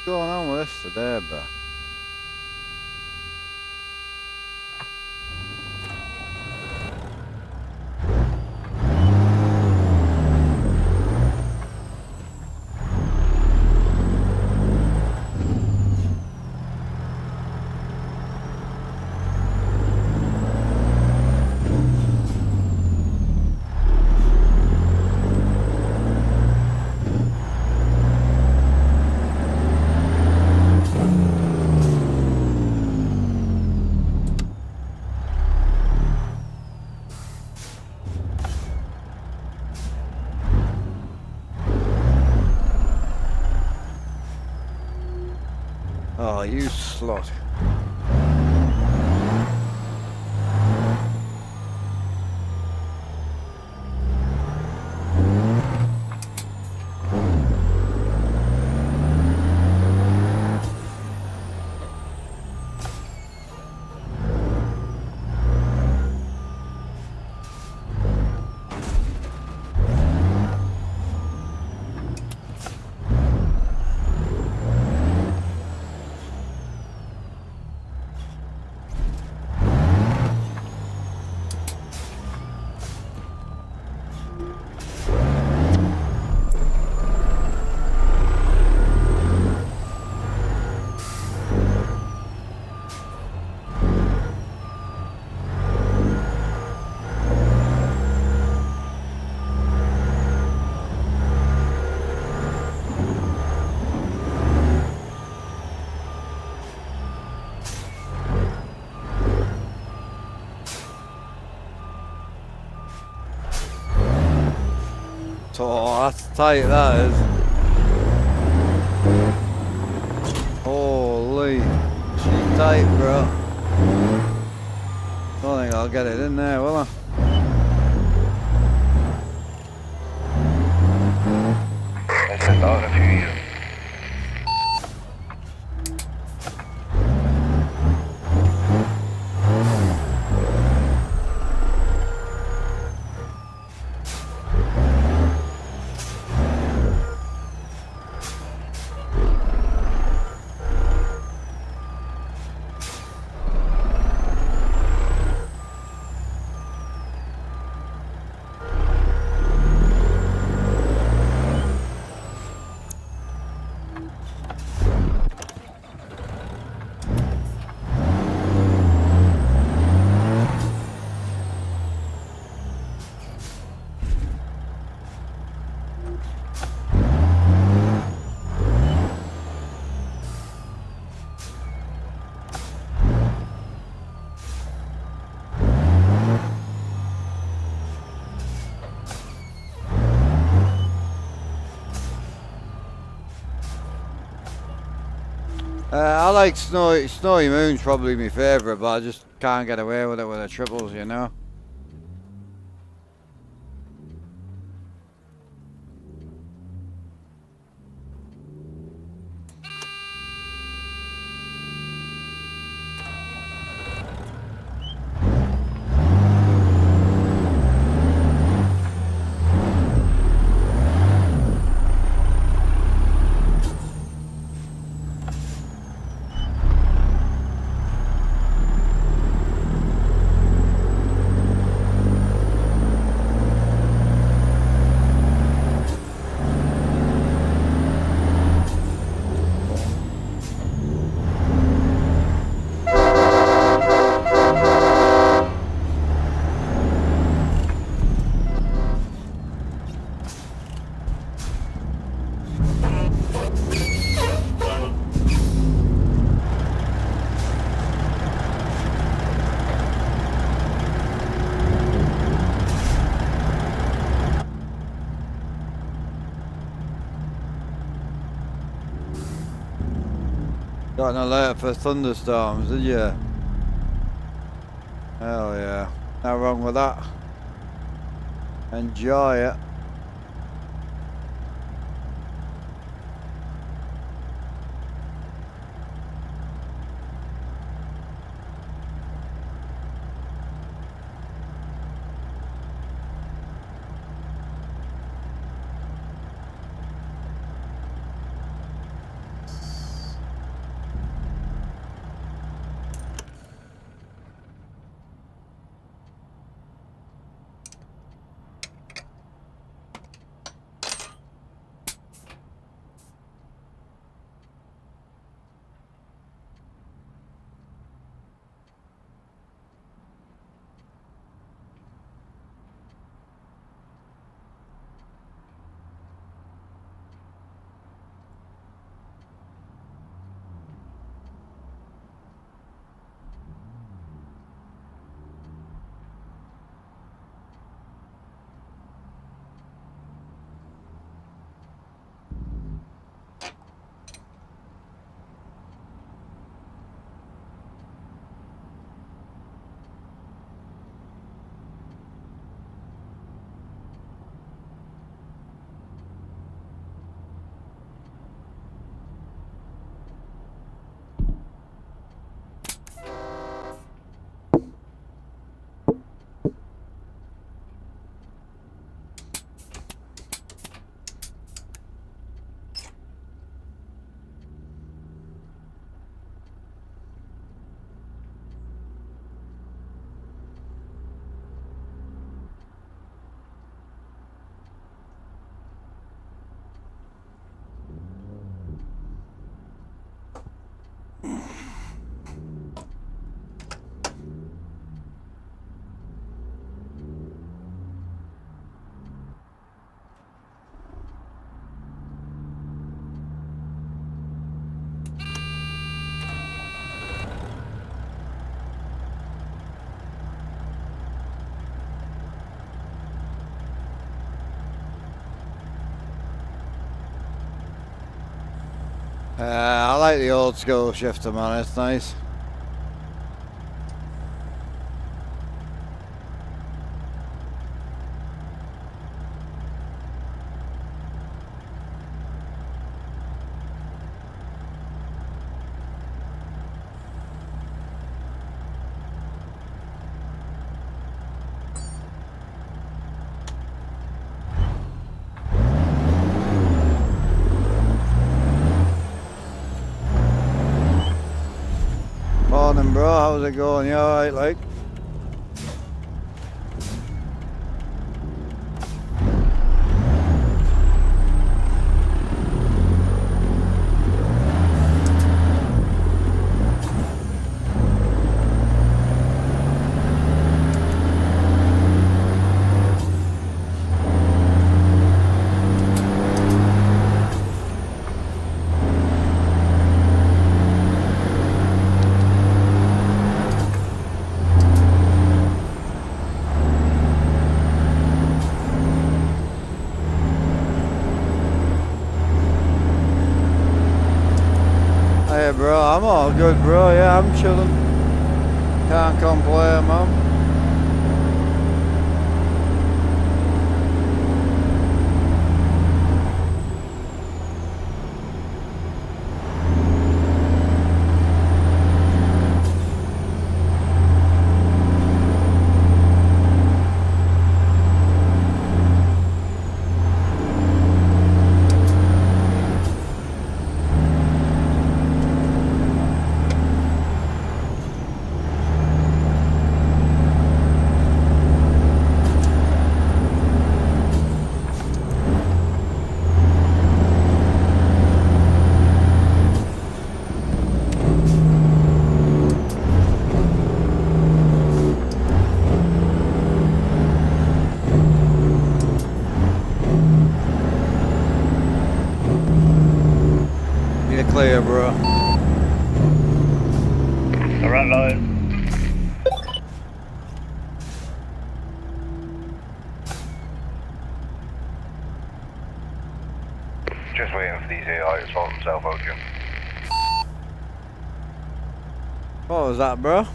What's going on with this today, bro? Oh, you slut. Oh, that's tight, that is. Holy, she tight, bro. Don't think I'll get it in there, will I? I'll send out in a few years. I like Snowy Moon's probably my favourite, but I just can't get away with it with the triples, you know. Got an alert for thunderstorms, did you? Hell yeah. No wrong with that. Enjoy it. I like the old school shifter, man, it's nice. Morning, bro, how's it going? You alright, like? bro. I'm all good, bro. Yeah, I'm chilling. Can't complain, man. You're clear, bro. Alright, line. Just waiting for these AI to sort themselves out, Jim. What was that, bro?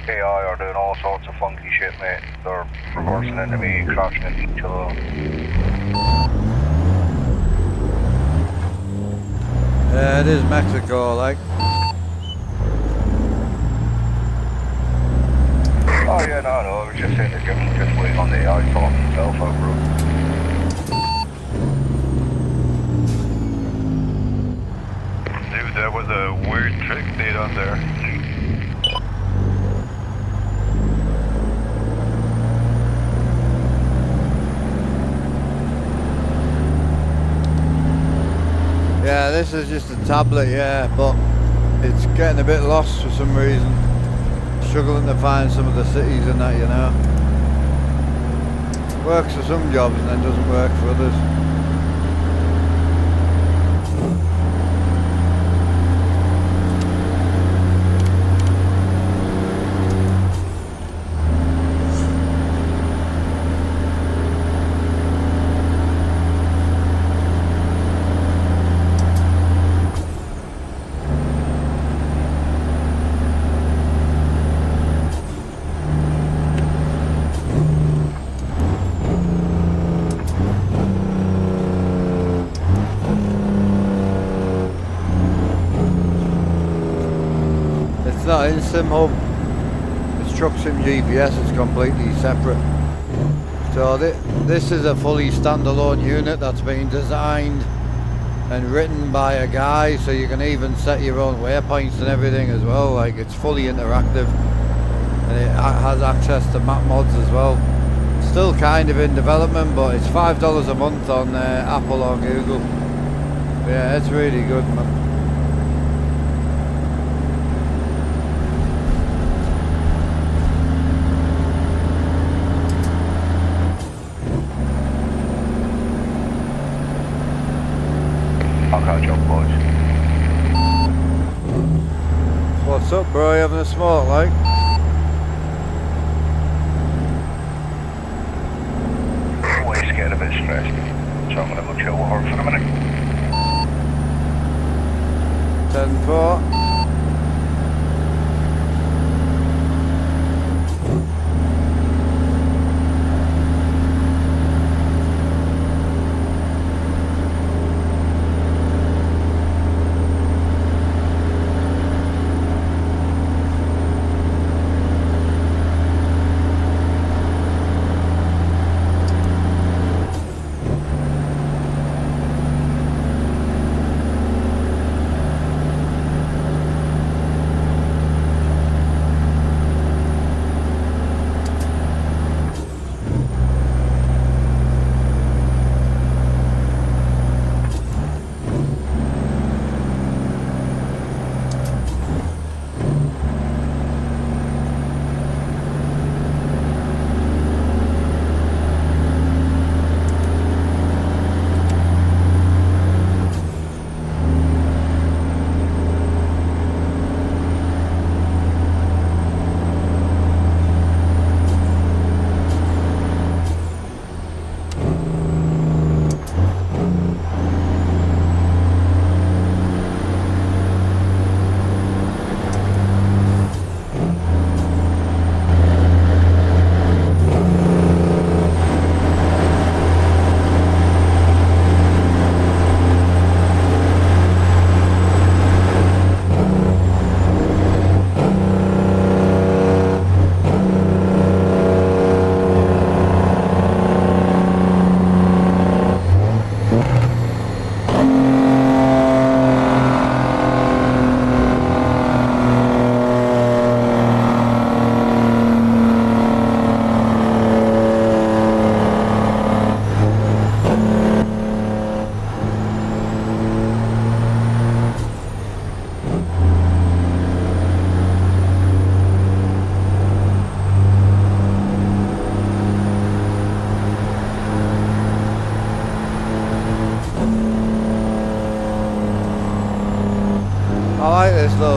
AI are doing all sorts of funky shit, mate. They're reversing into me, crashing into each other. Yeah, it is Mexico, like. Oh yeah, no, I was just saying that Jim, just waiting on the AI to sort himself out, bro. Dude, that was a weird trick they done there. Yeah, this is just a tablet, yeah, but it's getting a bit lost for some reason. Struggling to find some of the cities and that, you know. Works for some jobs and then doesn't work for others. It's not in SimHub, it's Truck Sim GPS, it's completely separate. So this is a fully standalone unit that's been designed and written by a guy, so you can even set your own waypoints and everything as well. Like, it's fully interactive and it has access to map mods as well. Still kind of in development, but it's $5 a month on Apple or Google. Yeah, it's really good, man. I'll catch up, boys. What's up, bro? You having a smoke, like? Always get a bit stressed, so I'm gonna go chill with her for a minute. 10-4.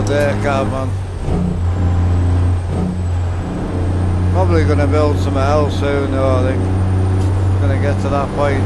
old day cab, man. Probably gonna build something else soon though, I think. Gonna get to that point.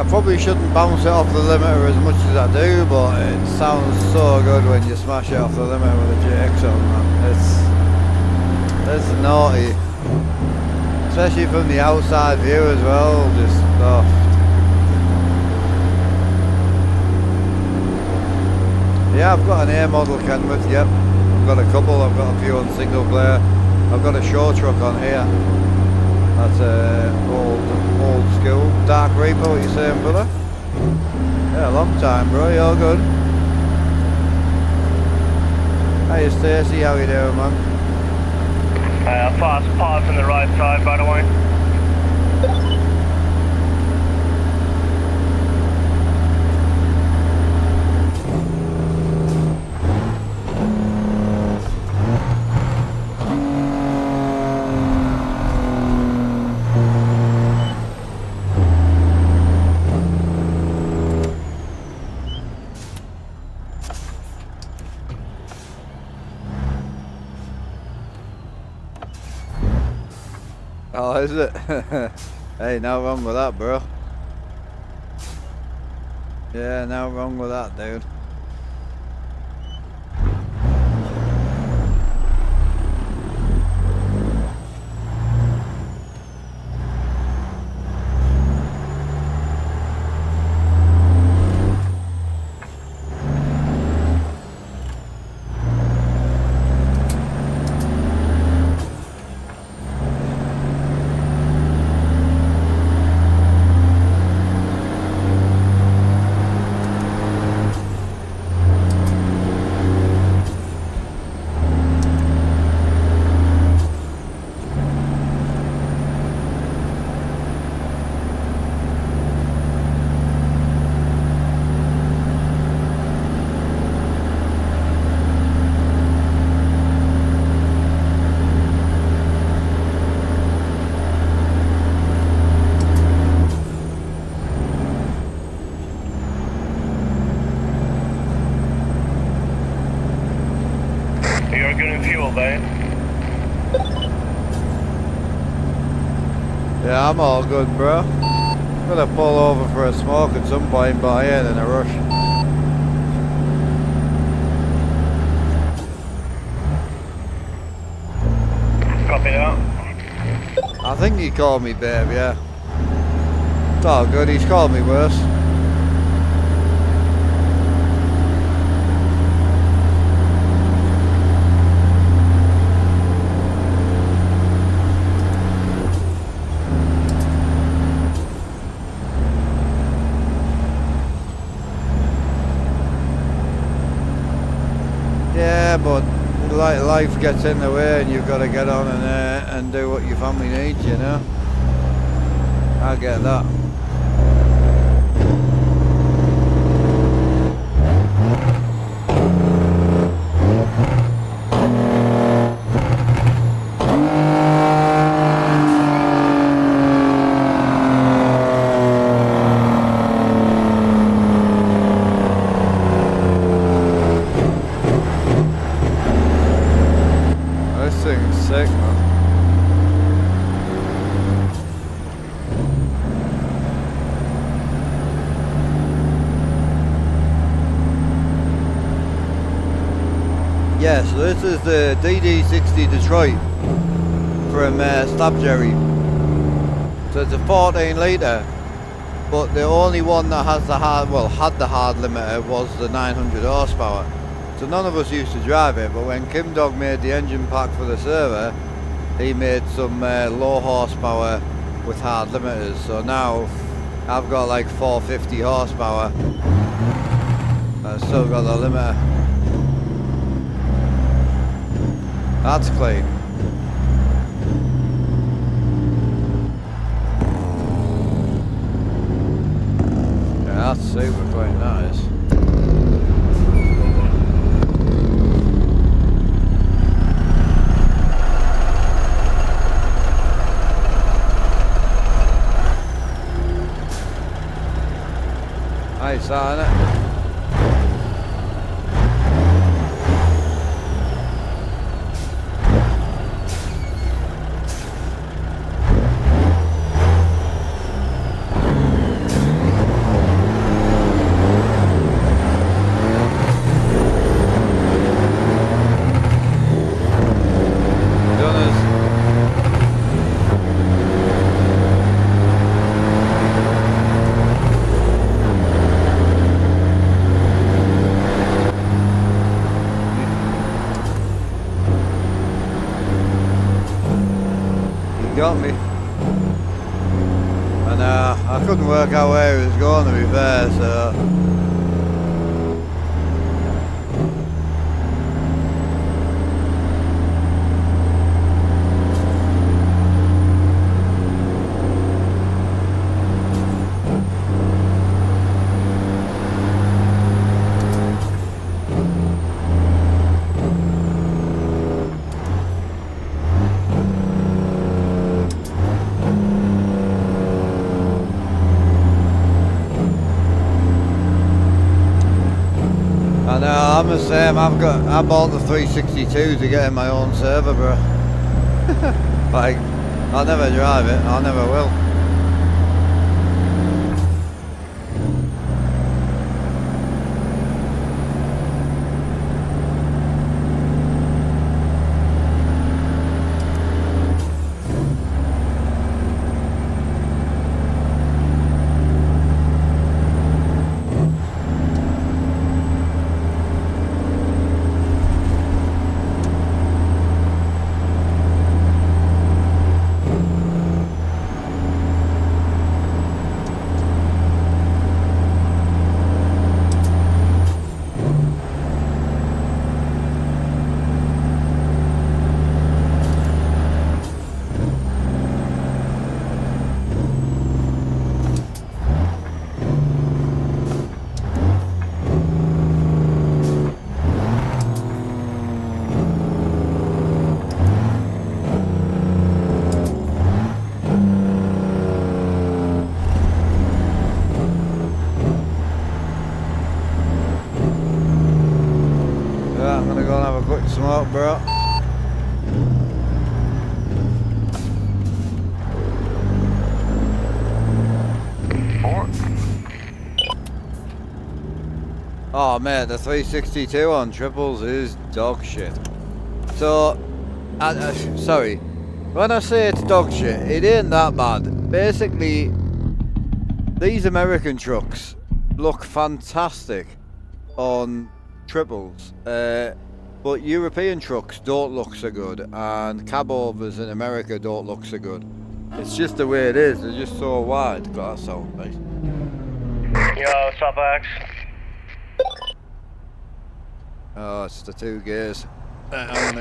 Probably shouldn't bounce it off the limiter as much as I do, but it sounds so good when you smash it off the limiter with a GX on, man. It's naughty. Especially from the outside view as well, just soft. Yeah, I've got an A model Kenworth, yep. I've got a couple, I've got a few on single player. I've got a show truck on here. That's old school. Dark Reaper, what you saying, brother? Yeah, long time, bro. You're good. Hey, Stacey, how you doing, man? Fast pause on the right side, by the way. Oh, is it? Hey, no wrong with that, bro. Yeah, no wrong with that, dude. You're good in fuel, babe. Yeah, I'm all good, bro. Gonna pull over for a smoke at some point, but I ain't in a rush. Copy that. I think he called me babe, yeah. It's all good, he's called me worse. Yeah, but life gets in the way and you've got to get on and do what your family needs, you know. I get that. This thing's sick, man. Yeah, so this is the DD60 Detroit from Stab Jerry. So it's a 14 litre, but the only one that has the hard, well, had the hard limiter was the 900 horsepower. So none of us used to drive it, but when Kim Dog made the engine pack for the server, he made some low horsepower with hard limiters. So now I've got like 450 horsepower. I've still got the limiter. That's clean. Yeah, that's super clean, that is. Nice, that, innit? Got me, and I couldn't work out where he was going, to be fair, so I'm the same. I bought the 362 to get in my own server, bro. Like, I'll never drive it. I never will. I'm gonna go and have a quick smoke, bro. Oh mate, the 362 on triples is dog shit. So, sorry, when I say it's dog shit, it ain't that bad. Basically, these American trucks look fantastic on triples, but European trucks don't look so good, and cab overs in America don't look so good. It's just the way it is, they're just so wide. God, that sounds nice. Yo, stop X. Oh, it's the 2 gears. I'm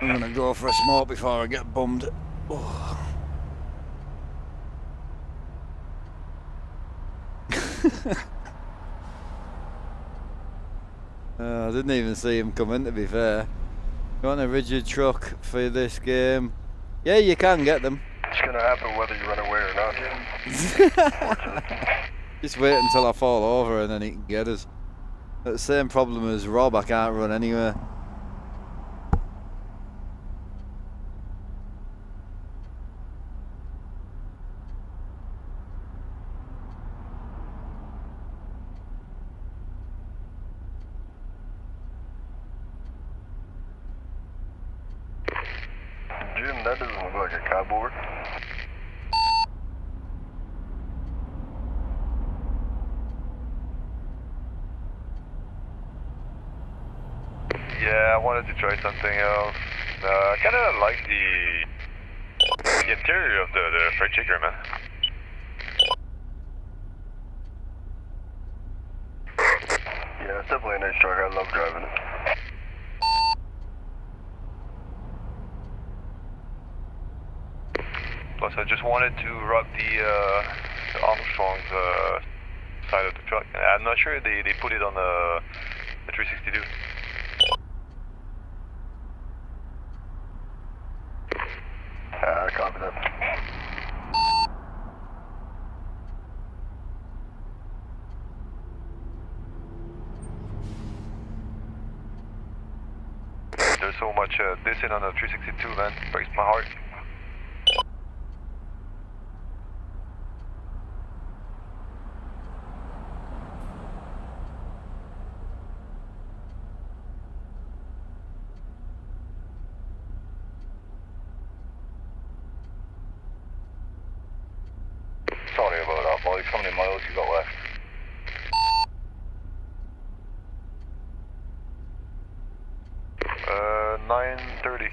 gonna go for a smoke before I get bummed. Oh. I didn't even see him come in, to be fair. You want a rigid truck for this game? Yeah, you can get them. It's gonna happen whether you run away or not. Just wait until I fall over and then he can get us. But the same problem as Rob, I can't run anywhere. Jim, that doesn't look like a cowboy. Yeah, I wanted to try something else. I kind of like the interior of the freight shaker, man. Yeah, it's definitely a nice truck. I love driving it. Plus, I just wanted to rock the Armstrong's side of the truck. I'm not sure they put it on the 362. Copy that. There's so much dissing on the 362, man. Breaks my heart. Sorry about that, boys. How many miles you got left? Uh, 9:30.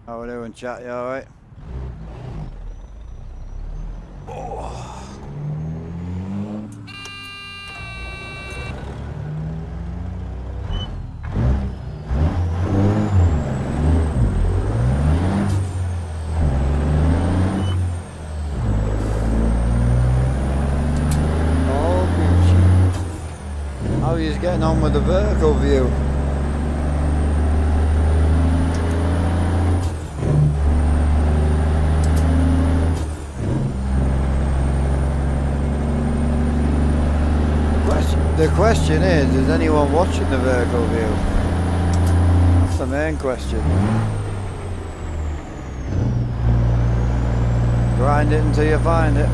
How we doing, chat? You alright? How are you getting on with the vertical view? The question is anyone watching the vertical view? That's the main question. Grind it until you find it.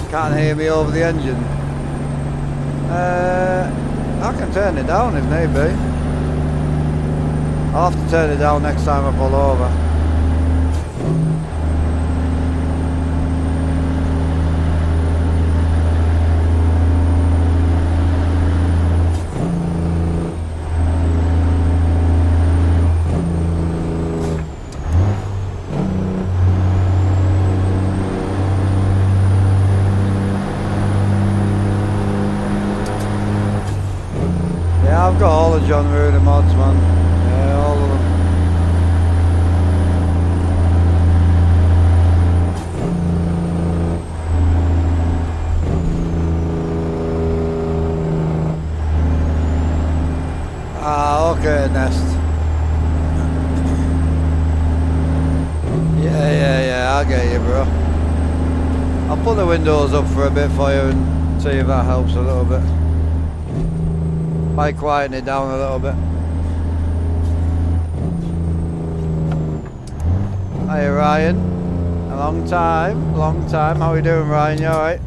Can't hear me over the engine. I can turn it down if need be. I'll have to turn it down next time I pull over. I've got all the John Ruder mods, man. Yeah, all of them. Ah, okay, Nest. Yeah, I get you, bro. I'll put the windows up for a bit for you and see if that helps a little bit. Might quieten it down a little bit. Hiya, Ryan. A long time. How are you doing, Ryan? You alright?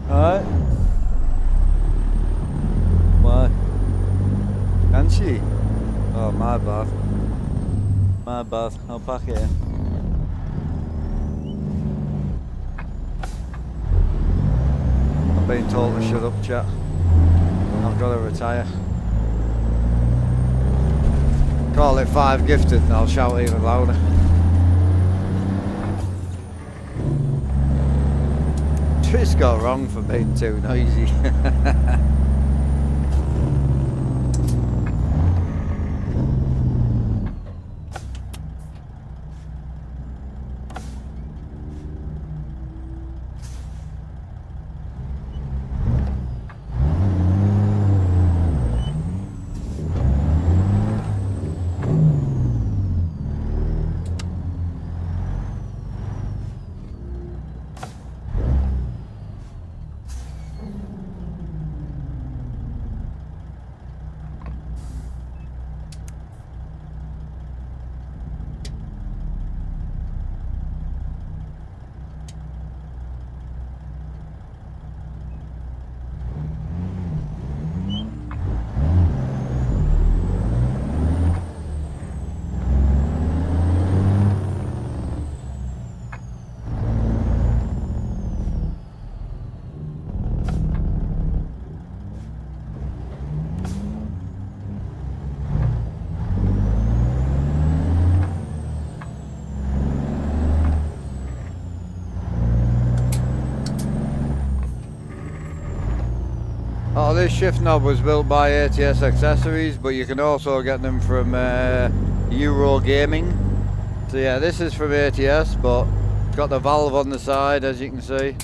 Alright. Why? Can she? Oh, my bad. My bad. I'll pack it in. I'm being told to shut up, chat. I've got to retire. Call it 5 gifted and I'll shout even louder. Tris got wrong for being too noisy. Oh, this shift knob was built by ATS Accessories, but you can also get them from Euro Gaming. So yeah, this is from ATS, but it's got the valve on the side, as you can see.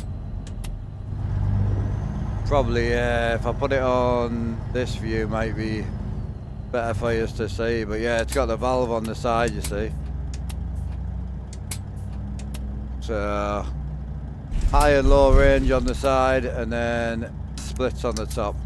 Probably, if I put it on this view, might be better for you to see. But yeah, it's got the valve on the side, you see. So high and low range on the side, and then splits on the top.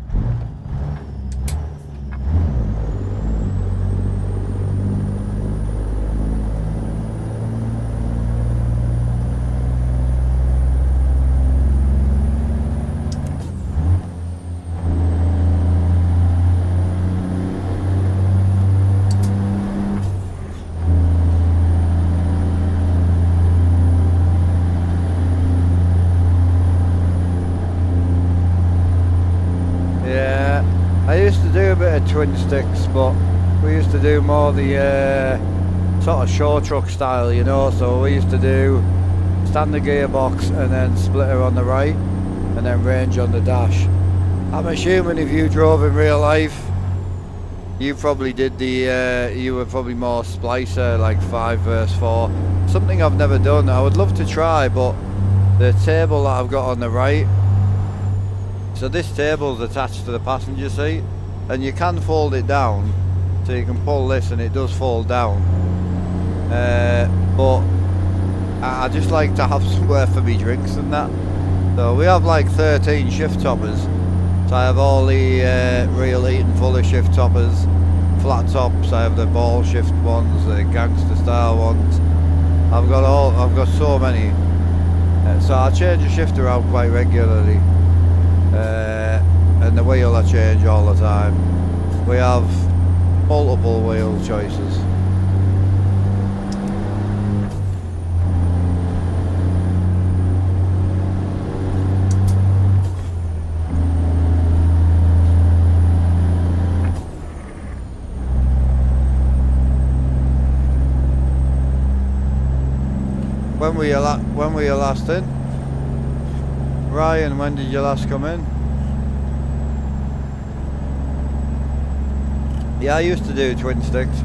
twin sticks, but we used to do more the sort of show truck style, you know. So we used to do standard gearbox and then splitter on the right, and then range on the dash. I'm assuming if you drove in real life, you probably did the, you were probably more splicer, like 5 versus 4. Something I've never done. I would love to try, but the table that I've got on the right, so this table's attached to the passenger seat, and you can fold it down, so you can pull this and it does fold down. But I just like to have somewhere for me drinks and that. So we have like 13 shift toppers. So I have all the real Eaton Fuller shift toppers, flat tops. I have the ball shift ones, the gangster style ones. I've got so many. So I change the shift around quite regularly, and the wheel I change all the time. We have multiple wheel choices. When were you last in? Ryan, when did you last come in? Yeah, I used to do twin sticks.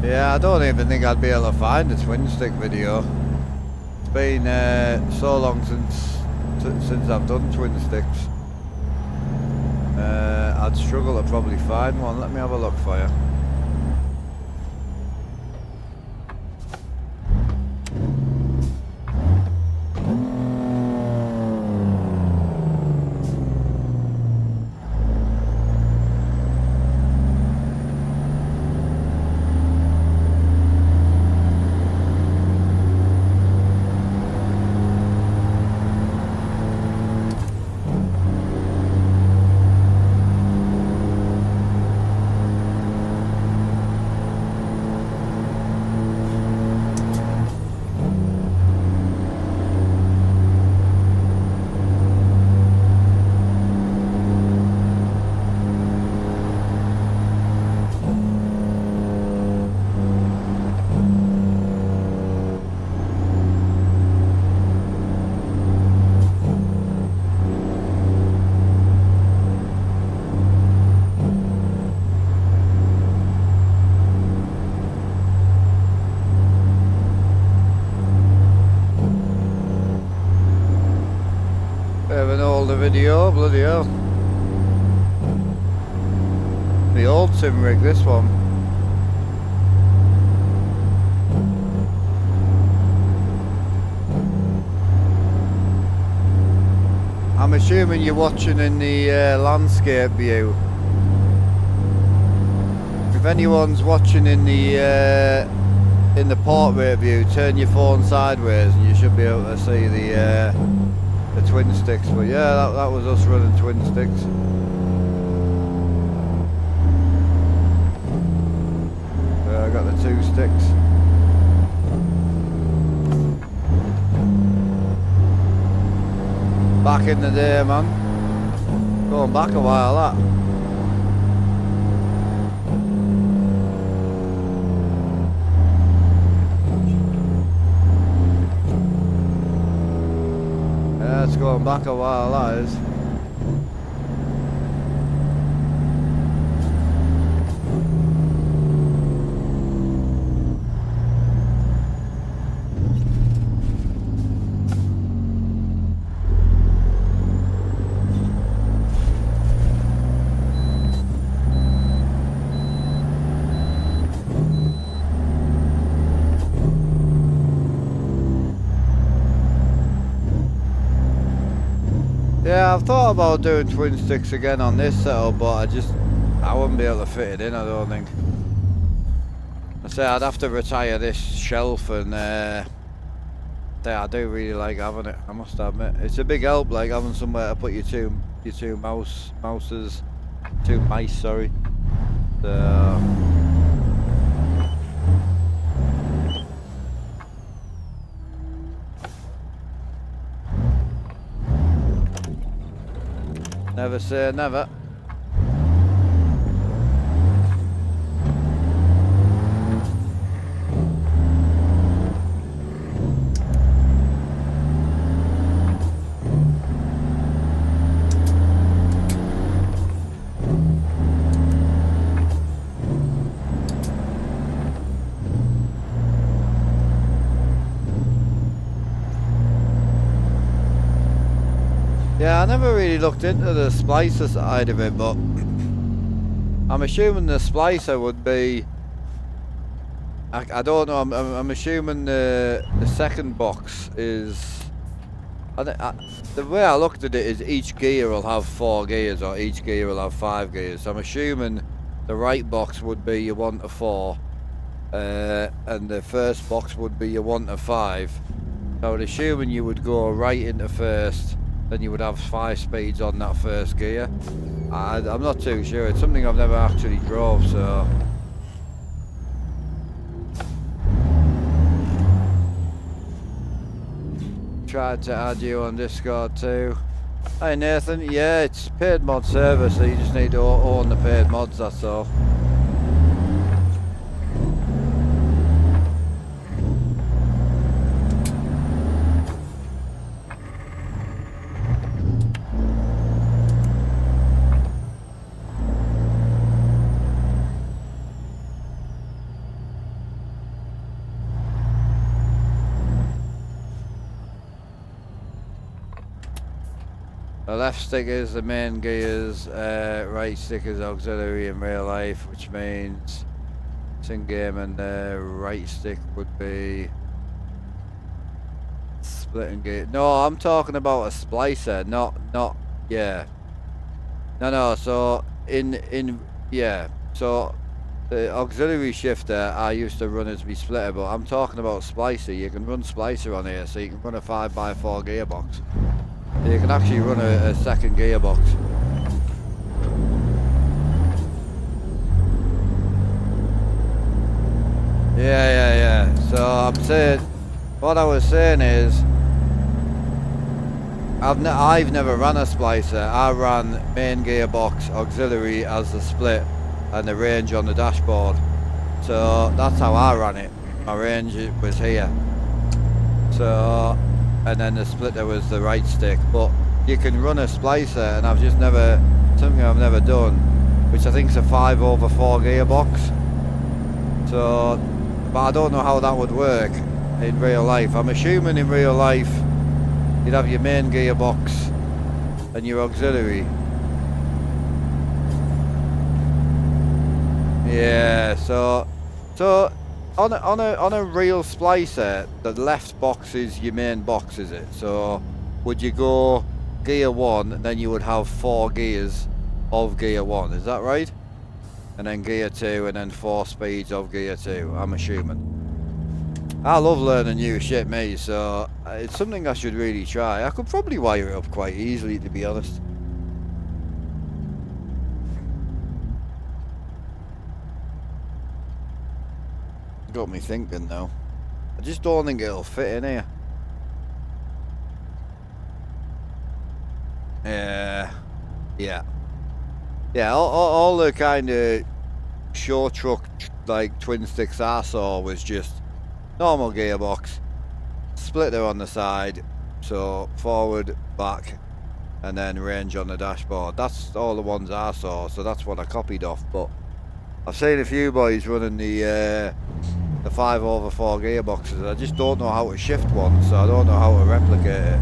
Yeah, I don't even think I'd be able to find a twin stick video. It's been so long since I've done twin sticks. I'd struggle to probably find one. Let me have a look for you. Video, bloody hell. The old sim rig, this one. I'm assuming you're watching in the landscape view. If anyone's watching in the portrait view, turn your phone sideways and you should be able to see the twin sticks. But yeah, that was us running twin sticks. I got the 2 sticks. Back in the day, man. Going back a while, that. It's going back a while, that is. Yeah, I've thought about doing twin sticks again on this setup, but I wouldn't be able to fit it in, I don't think. I say I'd have to retire this shelf, and I do really like having it, I must admit. It's a big help, like having somewhere to put your two mice, sorry. So never say never. Yeah, I never really looked into the splicer side of it, but I'm assuming the splicer would be. I don't know. I'm assuming the second box is. The way I looked at it is each gear will have 4 gears, or each gear will have 5 gears. So I'm assuming the right box would be your 1 to 4, and the first box would be your 1 to 5. So I would assuming you would go right into first. Then you would have 5 speeds on that first gear. I'm not too sure. It's something I've never actually drove, so. Tried to add you on Discord too. Hi Nathan. Yeah, it's paid mod server, so you just need to own the paid mods, that's all. The left stick is the main gears, right stick is auxiliary in real life, which means it's in game, and the right stick would be splitting gear. No, I'm talking about a splicer, not yeah. No, so yeah, so the auxiliary shifter I used to run as my splitter, but I'm talking about splicer. You can run splicer on here, so you can run a 5x4 gearbox. You can actually run a second gearbox. Yeah. So I'm saying, what I was saying is, I've never ran a splicer. I ran main gearbox, auxiliary as the split, and the range on the dashboard. So that's how I ran it. My range was here. So. And then the splitter was the right stick, but you can run a splicer, and I've just never, something I've never done, which I think is a 5/4 gearbox. So, but I don't know how that would work in real life. I'm assuming in real life you'd have your main gearbox and your auxiliary. Yeah, so on a real splicer, the left box is your main box, is it? So would you go gear 1, and then you would have 4 gears of gear 1, is that right? And then gear 2, and then 4 speeds of gear 2, I'm assuming. I love learning new shit, me, so it's something I should really try. I could probably wire it up quite easily, to be honest. Got me thinking though. I just don't think it'll fit in here. Yeah, all the kind of show truck like twin sticks I saw was just normal gearbox, splitter on the side, so forward, back, and then range on the dashboard. That's all the ones I saw, so that's what I copied off. But I've seen a few boys running the 5/4 gearboxes. I just don't know how to shift one, so I don't know how to replicate it.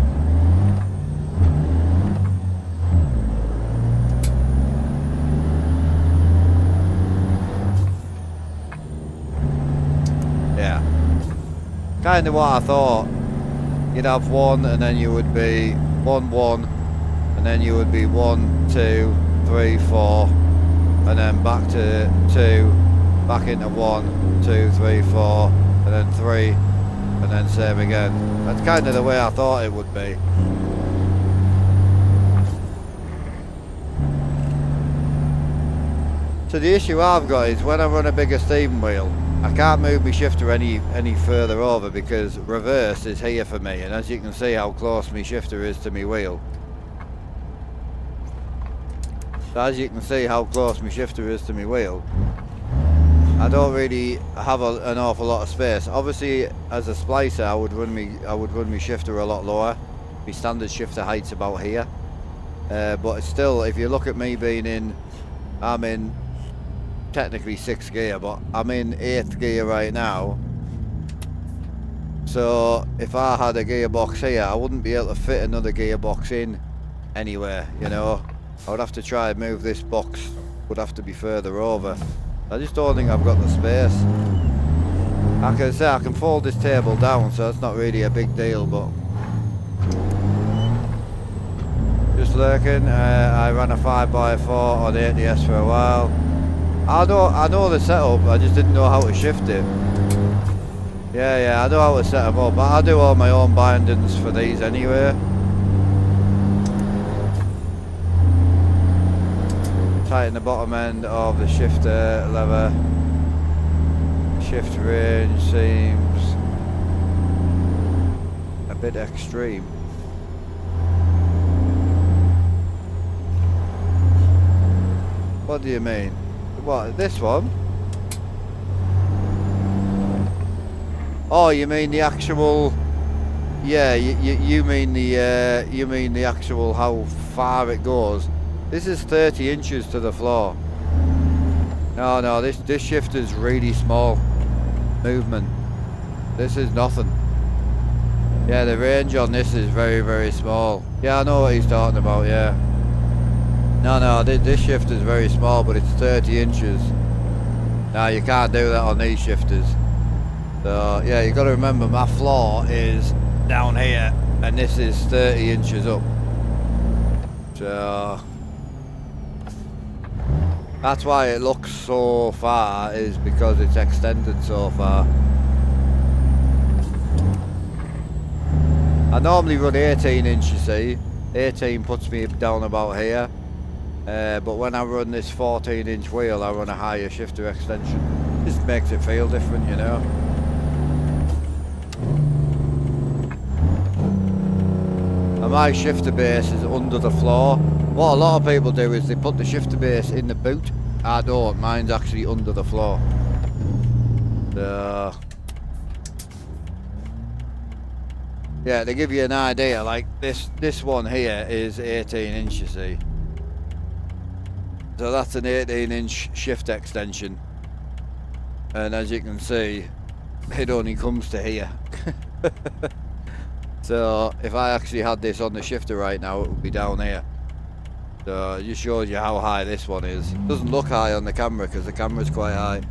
Yeah, kind of what I thought. You'd have 1, and then you would be 1-1, and then you would be 1, 2, 3, 4, and then back to 2, back into 1, 2, 3, 4, and then 3, and then same again. That's kind of the way I thought it would be. So the issue I've got is when I run a bigger steering wheel, I can't move my shifter any further over because reverse is here for me, and as you can see how close my shifter is to my wheel. So as you can see how close my shifter is to my wheel, I don't really have an awful lot of space. Obviously, as a splicer, I would run my shifter a lot lower. My standard shifter height's about here, but still, if you look at me being in, I'm in technically 6th gear, but I'm in 8th gear right now. So if I had a gearbox here, I wouldn't be able to fit another gearbox in anywhere, you know. I would have to try and move this box, would have to be further over. I just don't think I've got the space. I can say I can fold this table down, so that's not really a big deal, but just lurking. I ran a 5x4 on ATS for a while. I know the setup, I just didn't know how to shift it. Yeah, I know how to set them up, but I do all my own bindings for these anyway. Tighten the bottom end of the shifter lever. Shift range seems a bit extreme. What do you mean? What, this one? Oh, you mean the actual? Yeah, you mean the actual how far it goes. This is 30 inches to the floor. No, this shifter's really small movement. This is nothing. Yeah, the range on this is very, very small. Yeah, I know what he's talking about, yeah. No, this shifter's very small, but it's 30 inches. Now, you can't do that on these shifters. So, yeah, you got to remember my floor is down here, and this is 30 inches up. So, that's why it looks so far, is because it's extended so far. I normally run 18 inch, you see. 18 puts me down about here. But when I run this 14 inch wheel, I run a higher shifter extension. Just makes it feel different, you know. And my shifter base is under the floor. What a lot of people do is they put the shifter base in the boot. I don't, mine's actually under the floor. So, yeah, to give you an idea, like this one here is 18 inch, you see. So that's an 18 inch shift extension. And as you can see, it only comes to here. So if I actually had this on the shifter right now, it would be down here. So it just shows you how high this one is. It doesn't look high on the camera because the camera's quite high.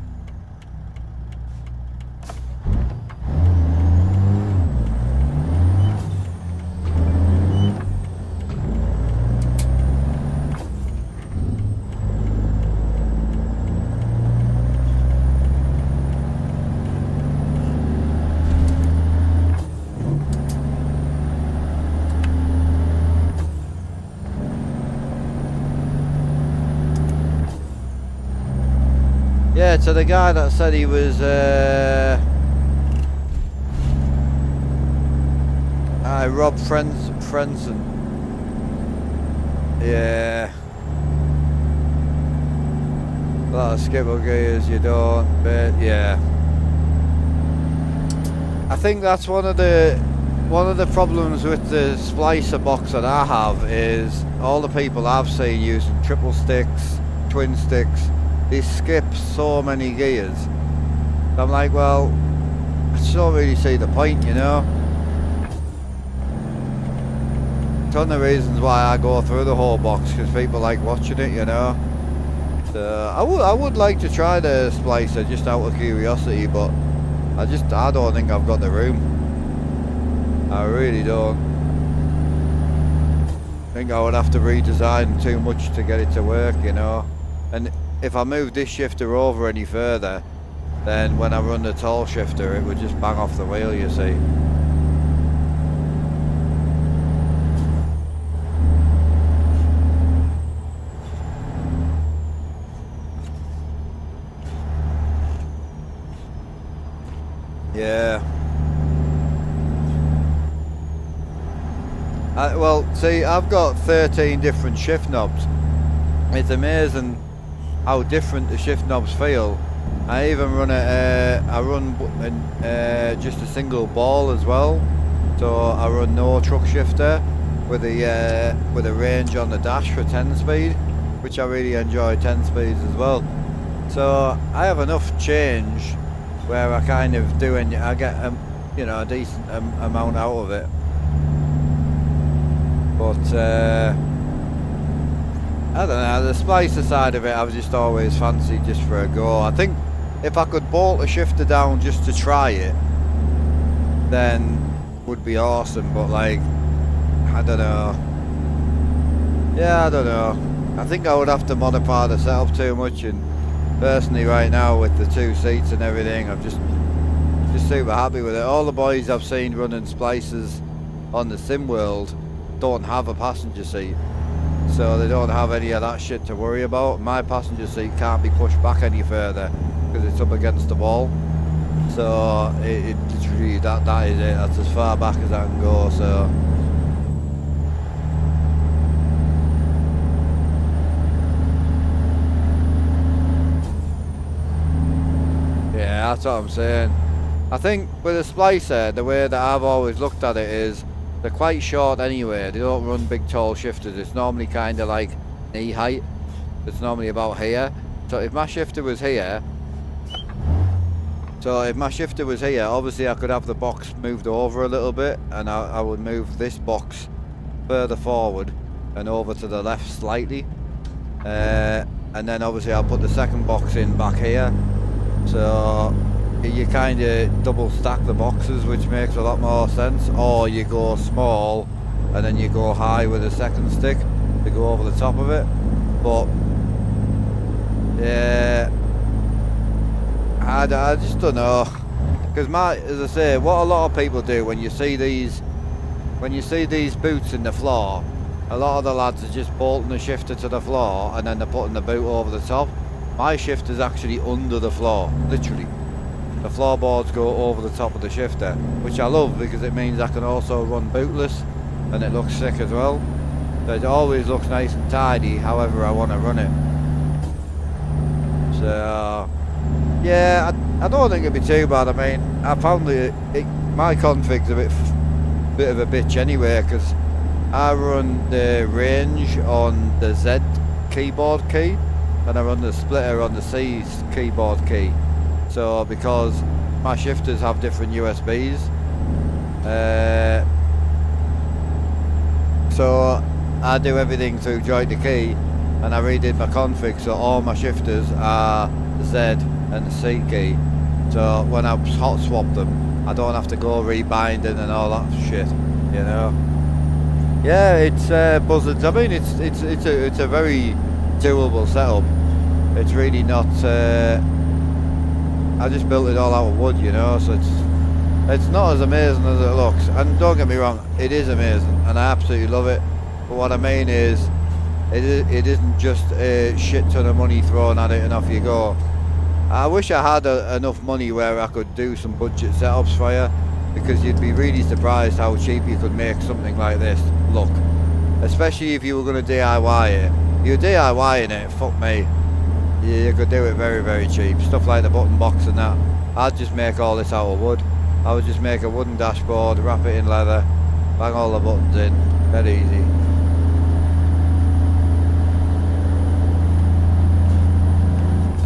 Yeah, to the guy that said he was Rob Frenson. Yeah. A lot of skipper gears you don't, but yeah. I think that's one of the problems with the splicer box that I have is all the people I've seen using triple sticks, twin sticks, they skip so many gears. I'm like, well, I just don't really see the point, you know. It's one of the reasons why I go through the whole box, because people like watching it, you know. So I would like to try the splicer just out of curiosity, but I don't think I've got the room. I really don't. I think I would have to redesign too much to get it to work, you know. And if I move this shifter over any further, then when I run the tall shifter, it would just bang off the wheel, you see. See, I've got 13 different shift knobs. It's amazing how different the shift knobs feel. I even run just a single ball as well. So I run no truck shifter with a range on the dash for 10 speed, which I really enjoy 10 speeds as well. So I have enough change where I kind of I get a decent amount out of it. But I don't know, the splicer side of it I've just always fancied just for a go. I think if I could bolt a shifter down just to try it, then would be awesome. But like, I don't know. Yeah, I don't know. I think I would have to modify the setup too much, and personally right now with the 2 seats and everything, I'm just super happy with it. All the boys I've seen running splicers on the sim world don't have a passenger seat, so they don't have any of that shit to worry about. My passenger seat can't be pushed back any further because it's up against the wall. So it literally, that is it. That's as far back as I can go. So yeah, that's what I'm saying. I think with a splicer, the way that I've always looked at it is they're quite short anyway. They don't run big tall shifters. It's normally kind of like knee height. It's normally about here. So if my shifter was here, obviously I could have the box moved over a little bit, and I would move this box further forward and over to the left slightly. And then obviously I'll put the second box in back here. So you kind of double stack the boxes, which makes a lot more sense. Or you go small and then you go high with a second stick to go over the top of it. But yeah, I just don't know, because as I say, what a lot of people do when you see these boots in the floor, a lot of the lads are just bolting the shifter to the floor and then they're putting the boot over the top. My shifter's actually under the floor, literally. The floorboards go over the top of the shifter, which I love because it means I can also run bootless and it looks sick as well. So it always looks nice and tidy however I want to run it. So yeah, I don't think it'd be too bad. I mean, I found my config's a bit of a bitch anyway, because I run the range on the Z keyboard key and I run the splitter on the C keyboard key. So because my shifters have different USBs, so I do everything through joint to key, and I redid my config so all my shifters are Z and the C key. So when I hot swap them, I don't have to go rebinding and all that shit, you know. Yeah, it's buzzards. I mean, it's a very doable setup. It's really not. I just built it all out of wood, you know, so it's not as amazing as it looks. And don't get me wrong, it is amazing, and I absolutely love it. But what I mean is, it isn't just a shit ton of money thrown at it and off you go. I wish I had enough money where I could do some budget setups for you, because you'd be really surprised how cheap you could make something like this look. Especially if you were going to DIY it. You're DIYing it, fuck me. You could do it very, very cheap. Stuff like the button box and that. I'd just make all this out of wood. I would just make a wooden dashboard, wrap it in leather, bang all the buttons in. Dead easy.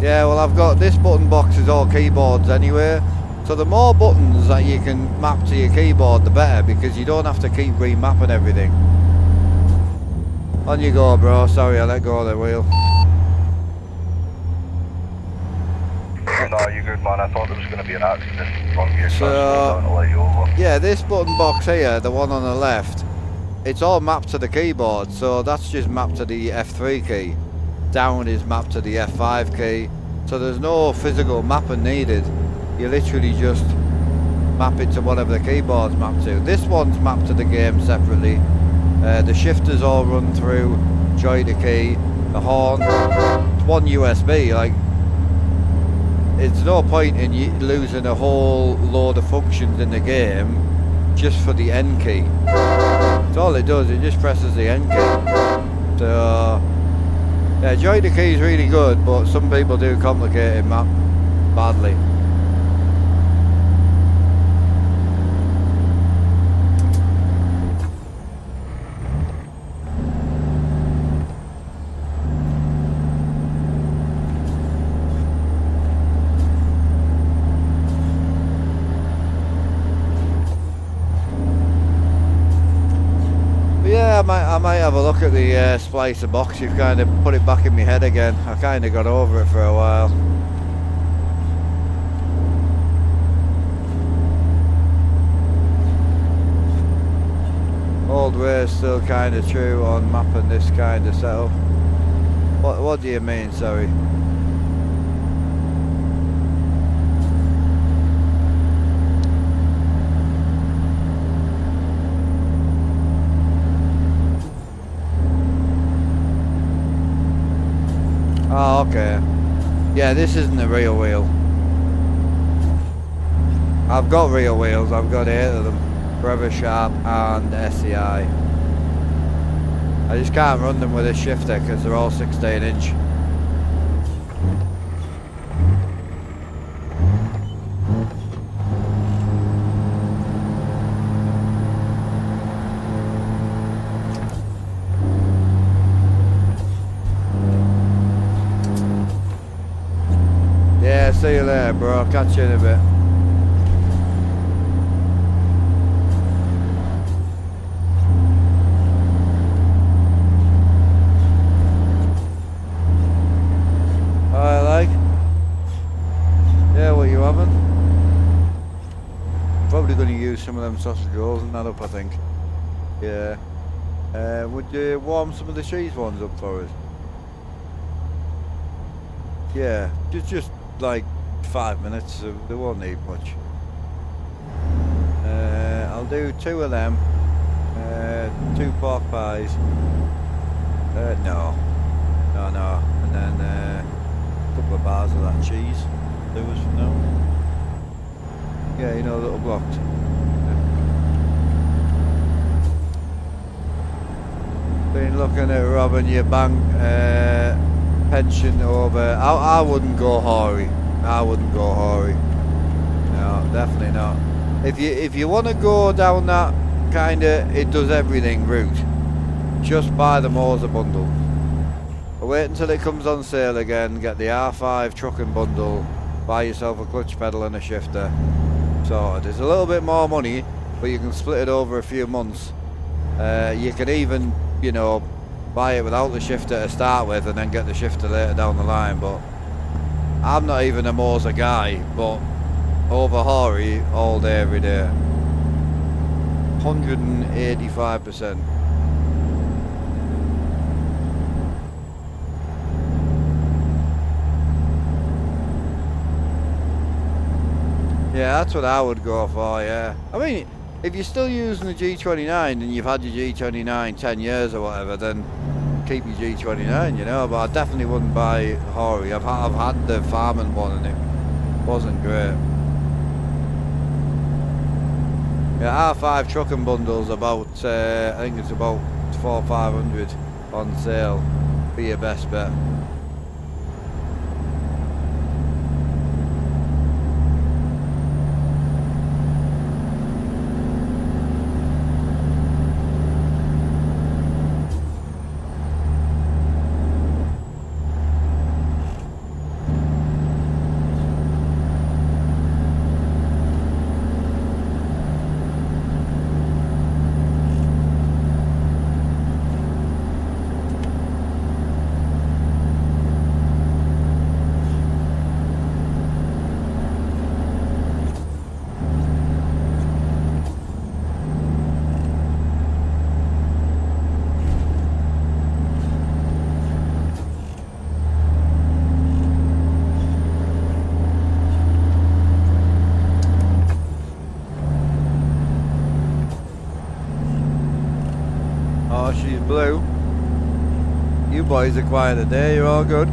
Yeah, well, I've got this button box is all keyboards anyway. So the more buttons that you can map to your keyboard, the better, because you don't have to keep remapping everything. On you go, bro. Sorry, I let go of the wheel. No, you're good, man. I thought there was going to be an accident from you, so I was going to let you over. Yeah, this button box here, the one on the left, it's all mapped to the keyboard, so that's just mapped to the F3 key. Down is mapped to the F5 key, so there's no physical mapping needed. You literally just map it to whatever the keyboard's mapped to. This one's mapped to the game separately. The shifters all run through joy to key, the horn, it's one USB. Like, it's no point in you losing a whole load of functions in the game just for the N key. That's all it does, it just presses the end key. So, yeah, join the key is really good, but some people do complicate it badly. Yeah, I might have a look at the splicer box. You've kind of put it back in my head again. I kind of got over it for a while. Old ways still kind of true on mapping this kind of setup. What do you mean, sorry? Oh, okay. Yeah, this isn't a real wheel. I've got real wheels, I've got 8 of them. Forever Sharp and SCI. I just can't run them with a shifter because they're all 16-inch. Yeah, see you later, bro. Catch you in a bit. Alright, like? Yeah, what you having? Probably going to use some of them sausage rolls and that up, I think. Yeah. Would you warm some of the cheese ones up for us? Yeah, just like 5 minutes, so they won't need much. I'll do 2 of them, 2 pork pies, no, and then a couple of bars of that cheese, do us for now. Yeah, you know, little blocks. Been looking at robbing your bank pension over. I wouldn't go hoary. I wouldn't go hoary. No, definitely not. If you want to go down that kind of it does everything route, just buy the Moser bundle. Wait until it comes on sale again. Get the R5 trucking bundle. Buy yourself a clutch pedal and a shifter. Sorted. It's a little bit more money, but you can split it over a few months. You can even, you know, buy it without the shifter to start with and then get the shifter later down the line. But I'm not even a Moser guy, but over hoary all day every day. 185%. Yeah, that's what I would go for, yeah. I mean, if you're still using the G29 and you've had your G29 10 years or whatever, then keep your G29, you know, but I definitely wouldn't buy hoary. I've had the farming one and it wasn't great. Yeah, R5 trucking bundles about, I think it's about 400 or 500 on sale. Be your best bet. Oh, she's blue. You boys are quiet today, you're all good.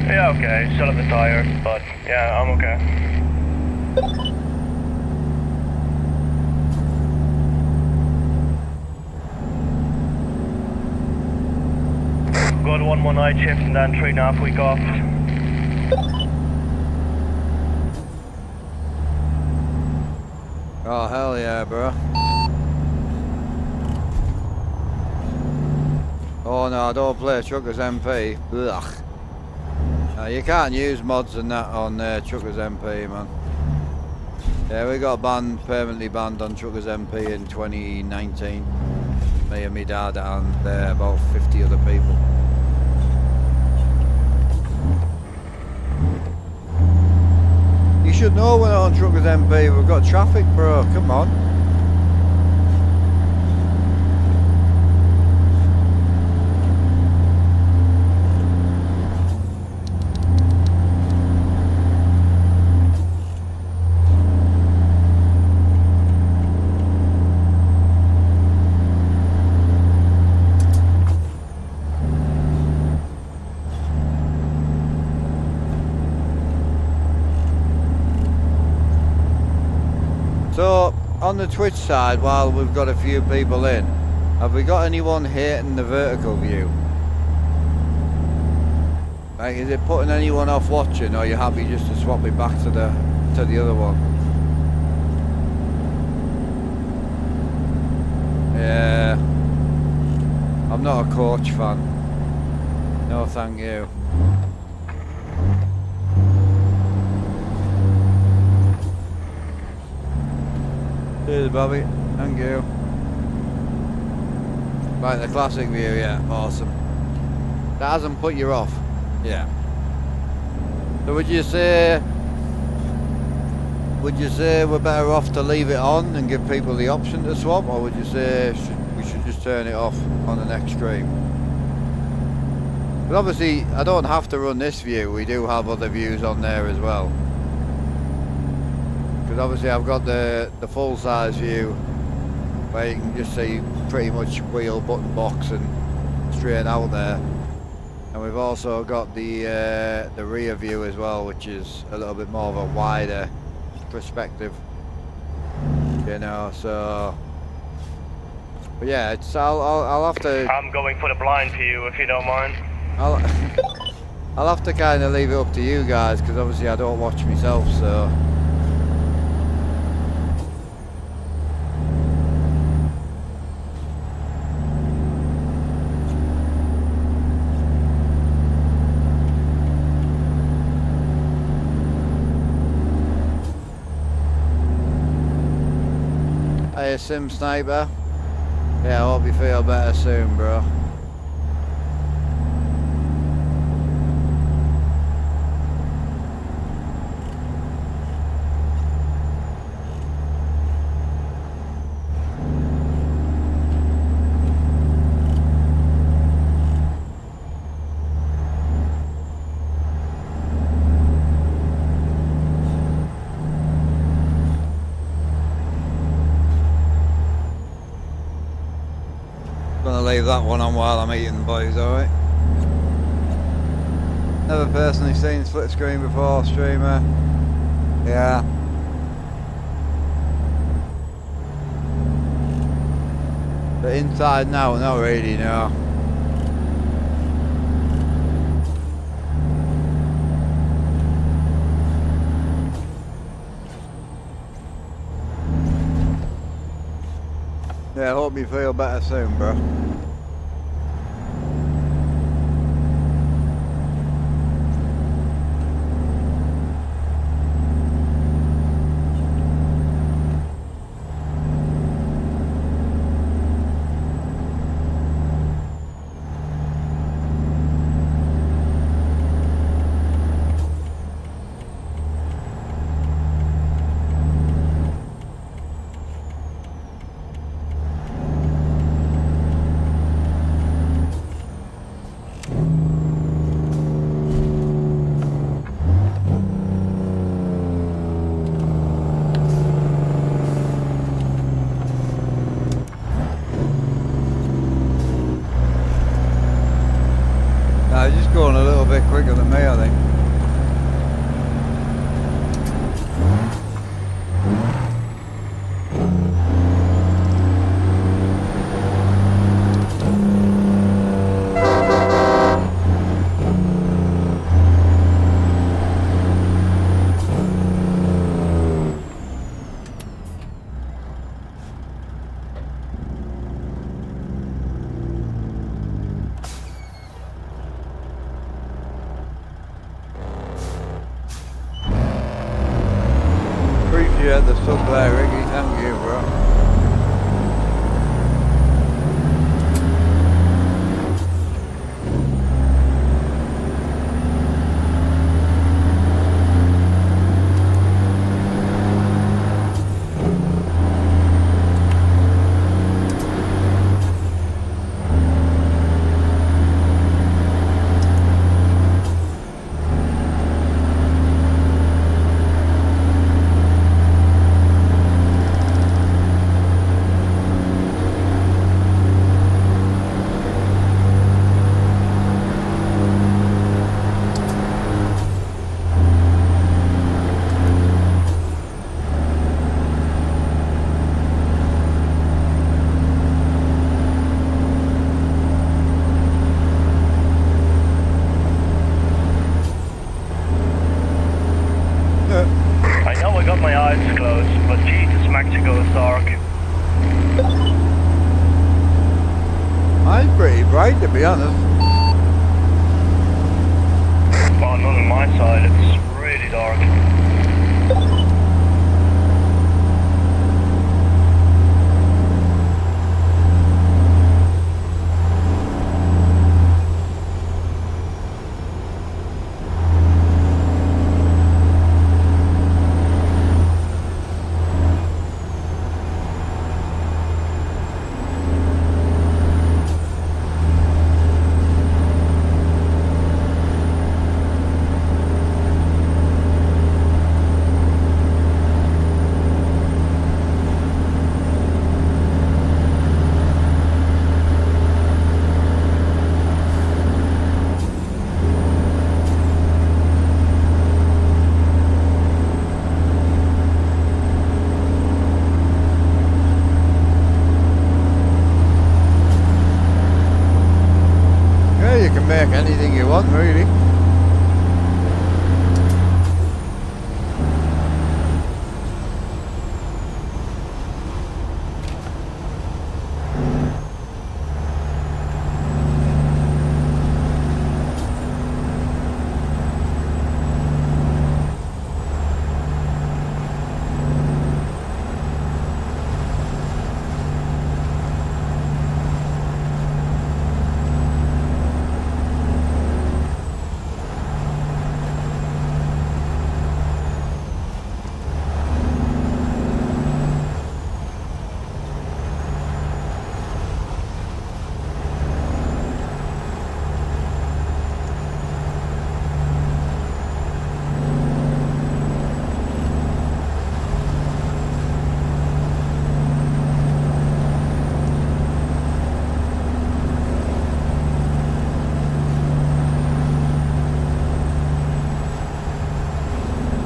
Yeah, okay. Still a bit tired, but yeah, I'm okay. Good 1 1 night shift and then 3.5 week off. Oh, hell yeah, bro. Oh no, don't play Truckers MP. Ugh. No, you can't use mods and that on Truckers MP, man. Yeah, we got banned, permanently banned on Truckers MP in 2019. Me and my dad and about 50 other people. You should know we're not on Truckers MP, we've got traffic, bro, come on. So, on the Twitch side, while we've got a few people in, have we got anyone hating the vertical view? Like, is it putting anyone off watching, or are you happy just to swap it back to the other one? Yeah, I'm not a coach fan. No, thank you. Cheers, Bobby. Thank you. Right, the classic view, yeah, awesome. That hasn't put you off? Yeah. So would you say we're better off to leave it on and give people the option to swap, or would you say we should just turn it off on the next stream? But obviously, I don't have to run this view. We do have other views on there as well. Because obviously I've got the full size view where you can just see pretty much wheel, button box and straight out there. And we've also got the rear view as well, which is a little bit more of a wider perspective. You know, so... But yeah, it's I'll have to... I'm going for the blind view if you don't mind. I'll have to kind of leave it up to you guys, because obviously I don't watch myself, so... Hey, Sim Sniper. Yeah, I hope you feel better soon, bro. Gonna leave that one on while I'm eating, boys, alright? Never personally seen split screen before, streamer. Yeah. But inside now, not really, no. Yeah, I hope you feel better soon, bro. Just going a little bit quicker than me, I think. dark. Mine's pretty bright, to be honest. Oh, not on my side, it's really dark. Yeah, you can make anything you want, really.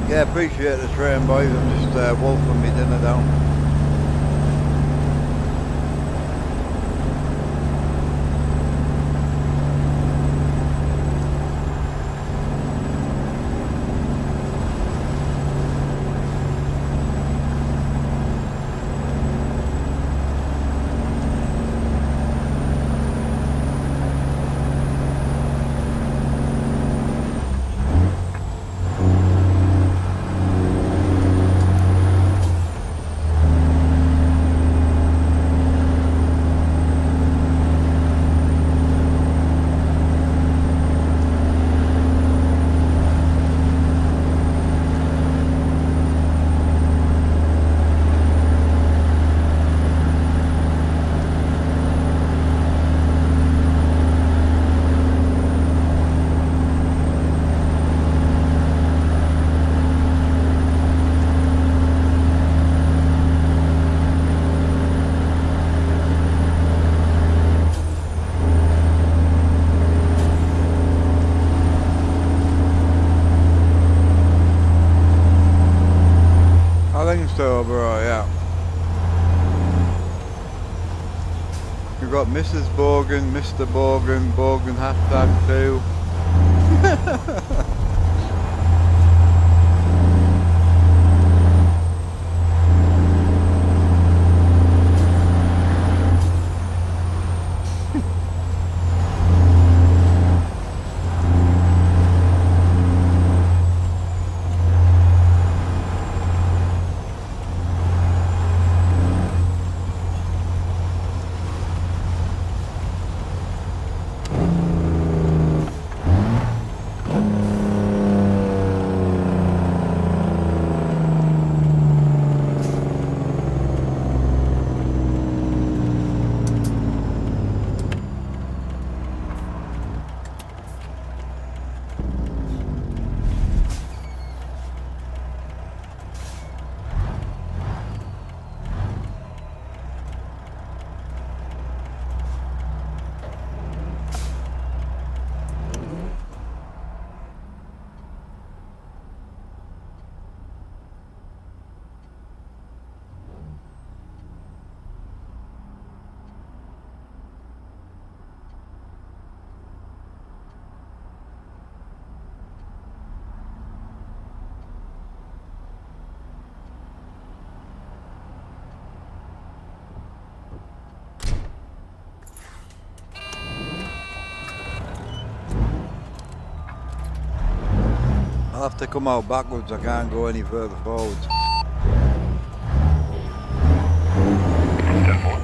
Yeah, appreciate the train, boys. I'm just wolfing me dinner down. I think so, bro, yeah. We've got Mrs. Bogan, Mr. Bogan, Bogan #2. I'll have to come out backwards, I can't go any further forwards. 10-4.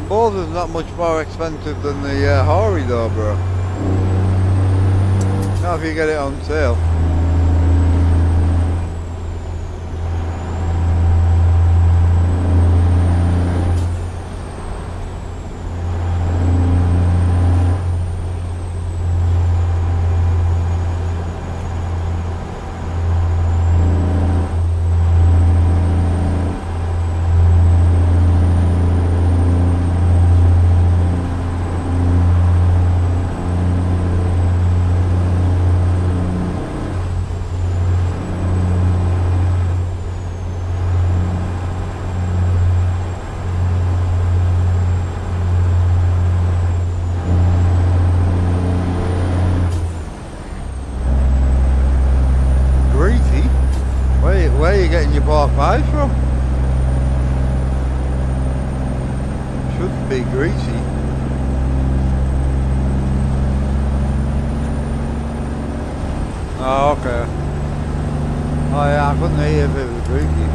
Boulder's not much more expensive than the Hori though, bro. Not if you get it on sale. Where are you getting your pork pies from? Shouldn't be greasy. Oh, okay. Oh yeah, I couldn't hear if it was greasy.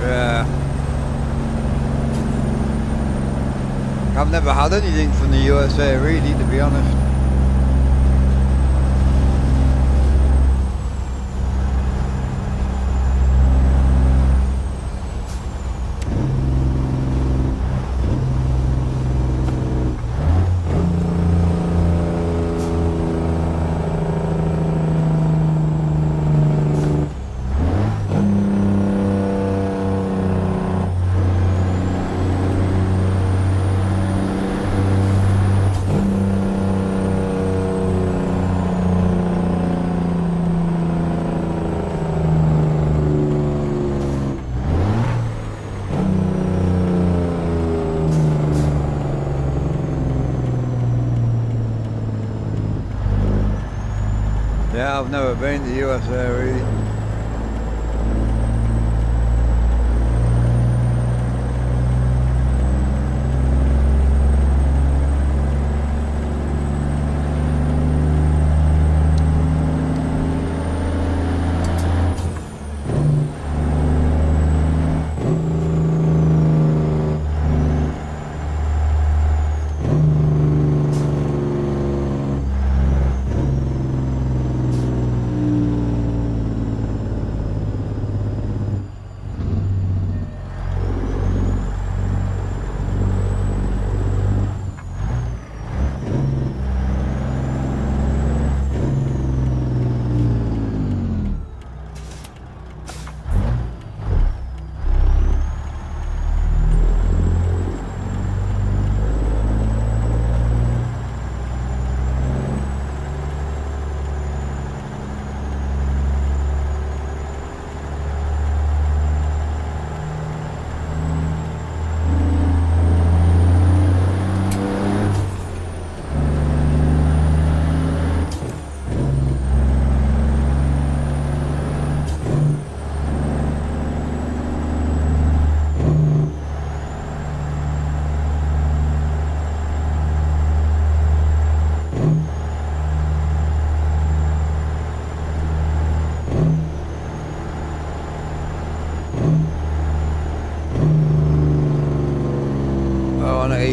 Yeah. I've never had anything from the USA really, to be honest. Yeah, I've never been to the USA really.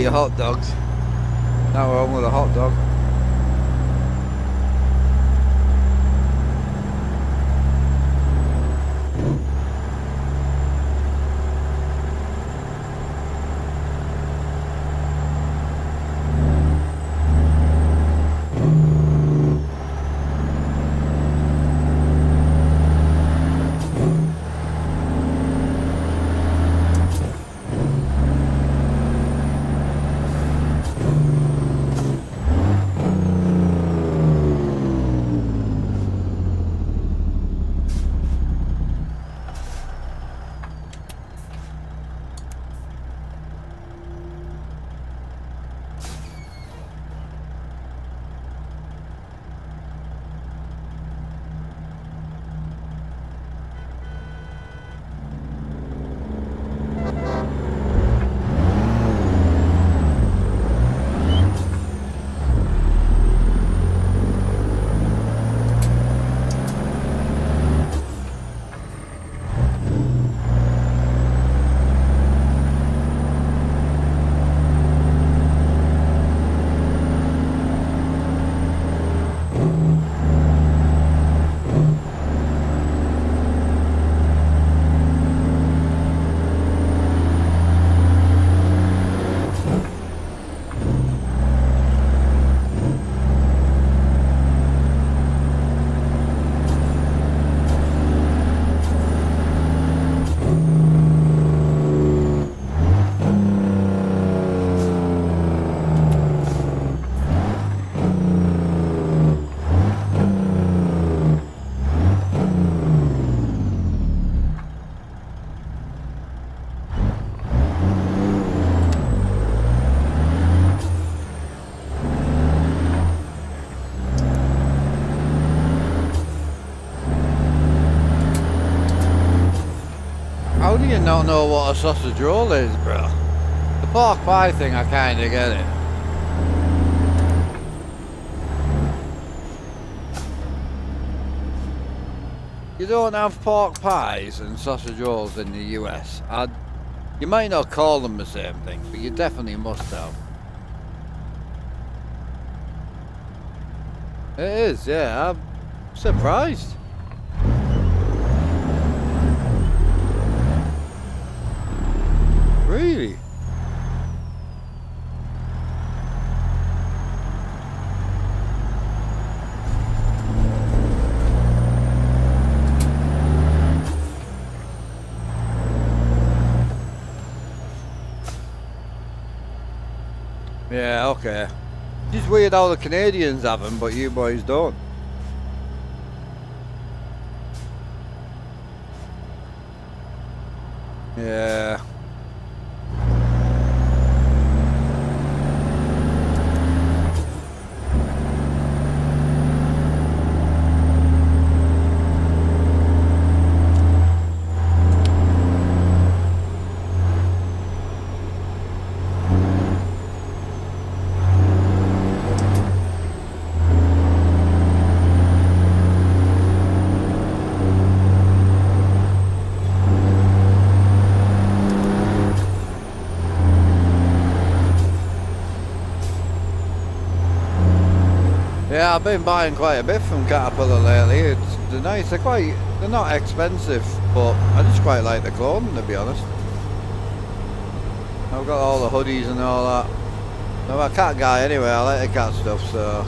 your hot dogs. Now we're on with a hot dog. How do you not know what a sausage roll is, bro? The pork pie thing, I kinda get it. You don't have pork pies and sausage rolls in the US. You might not call them the same thing, but you definitely must have. It is, yeah. I'm surprised. Really? Yeah, okay. It's weird how the Canadians have them, but you boys don't. Yeah. Yeah, I've been buying quite a bit from Caterpillar lately. They're nice. They're not expensive, but I just quite like the clothing, to be honest. I've got all the hoodies and all that. I'm a cat guy anyway. I like the cat stuff, so.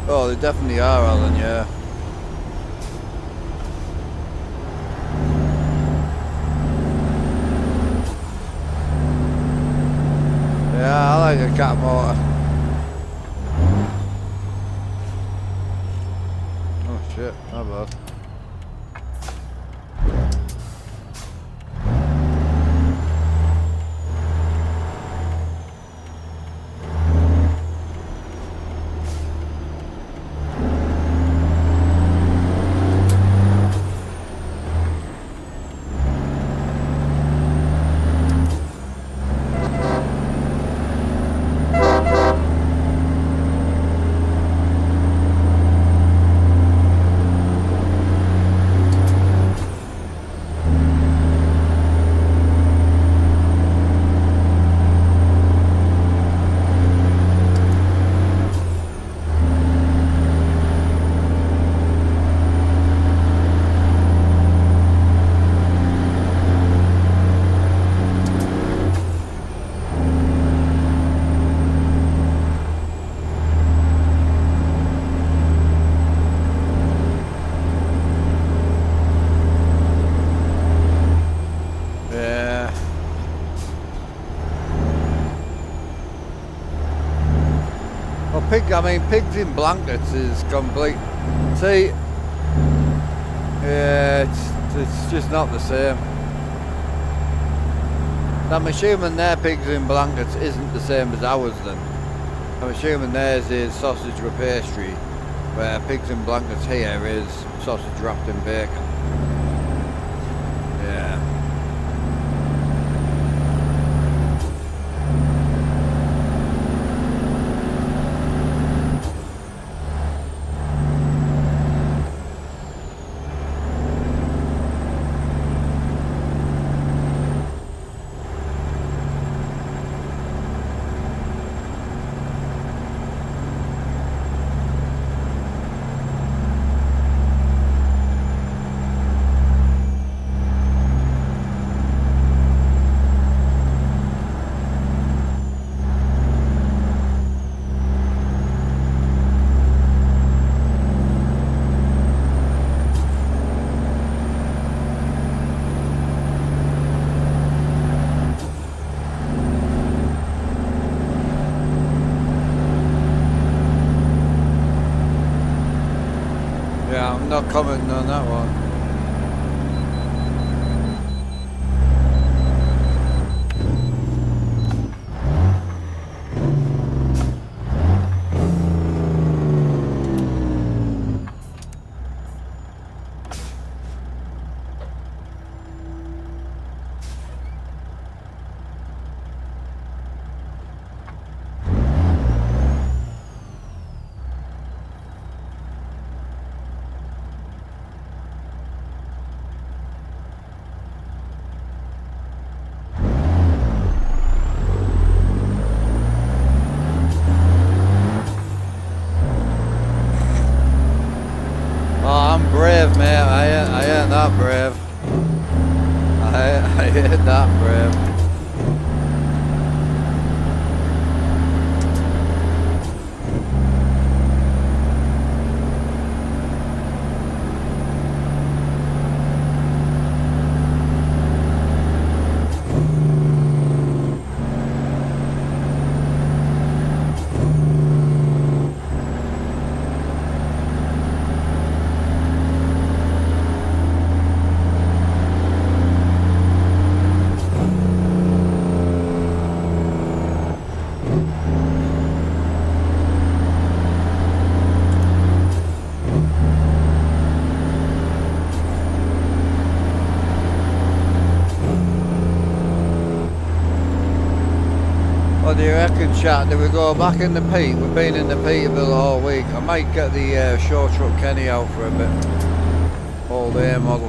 Oh, they definitely are, Alan. Yeah. Yeah, I like a cat motor. Oh shit, my bad. Well, pigs in blankets is complete. See, yeah, it's just not the same. I'm assuming their pigs in blankets isn't the same as ours then. I'm assuming theirs is sausage with pastry, where pigs in blankets here is sausage wrapped in bacon. Yeah. Yeah, I'm not commenting on that one. Oh, I'm brave, mate. I ain't that brave. I ain't that brave. What do you reckon, chat? Do we go back in the Pete? We've been in the Peterbilt all week. I might get the show truck Kenny out for a bit. All day model.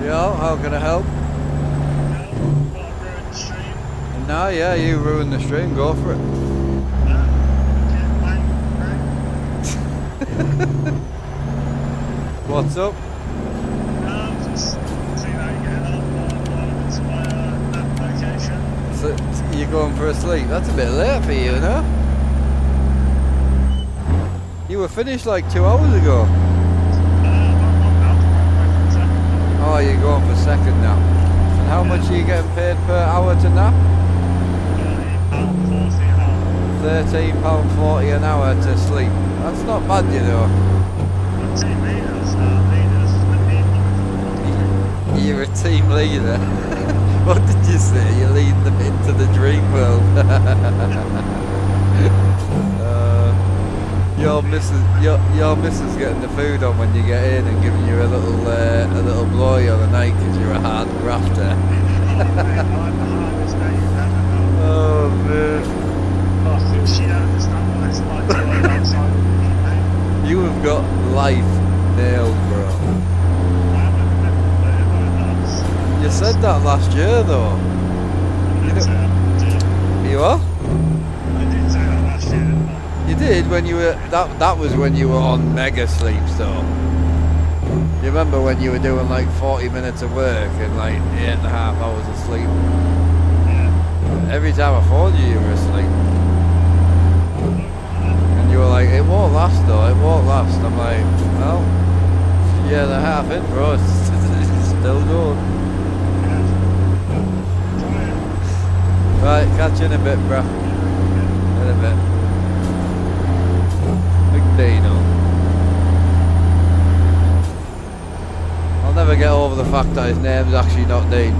Yo, how can I help? No, yeah, you ruined the stream, go for it. What's up? Just seeing how you get on that location. So, you're going for a sleep? That's a bit late for you, no? You were finished like 2 hours ago. Oh, you're going for second now. And how much are you getting paid per hour to nap? £13.40 an hour to sleep. That's not bad, you know. You're a team leader. What did you say? You're leading them into the dream world. Your missus getting the food on when you get in and giving you a little blowy on the night because you're a hard grafter. Oh man. You have got life nailed, bro. You said that last year, though. You what? I did say that last year. You did when you were. That was when you were on mega sleep, though. You remember when you were doing like 40 minutes of work and like 8.5 hours of sleep? Yeah. Every time I phoned you, you were asleep. I think, bro. It's still going. Right, catch you in a bit, bro. In a bit. Big Dino. I'll never get over the fact that his name's actually not Dean.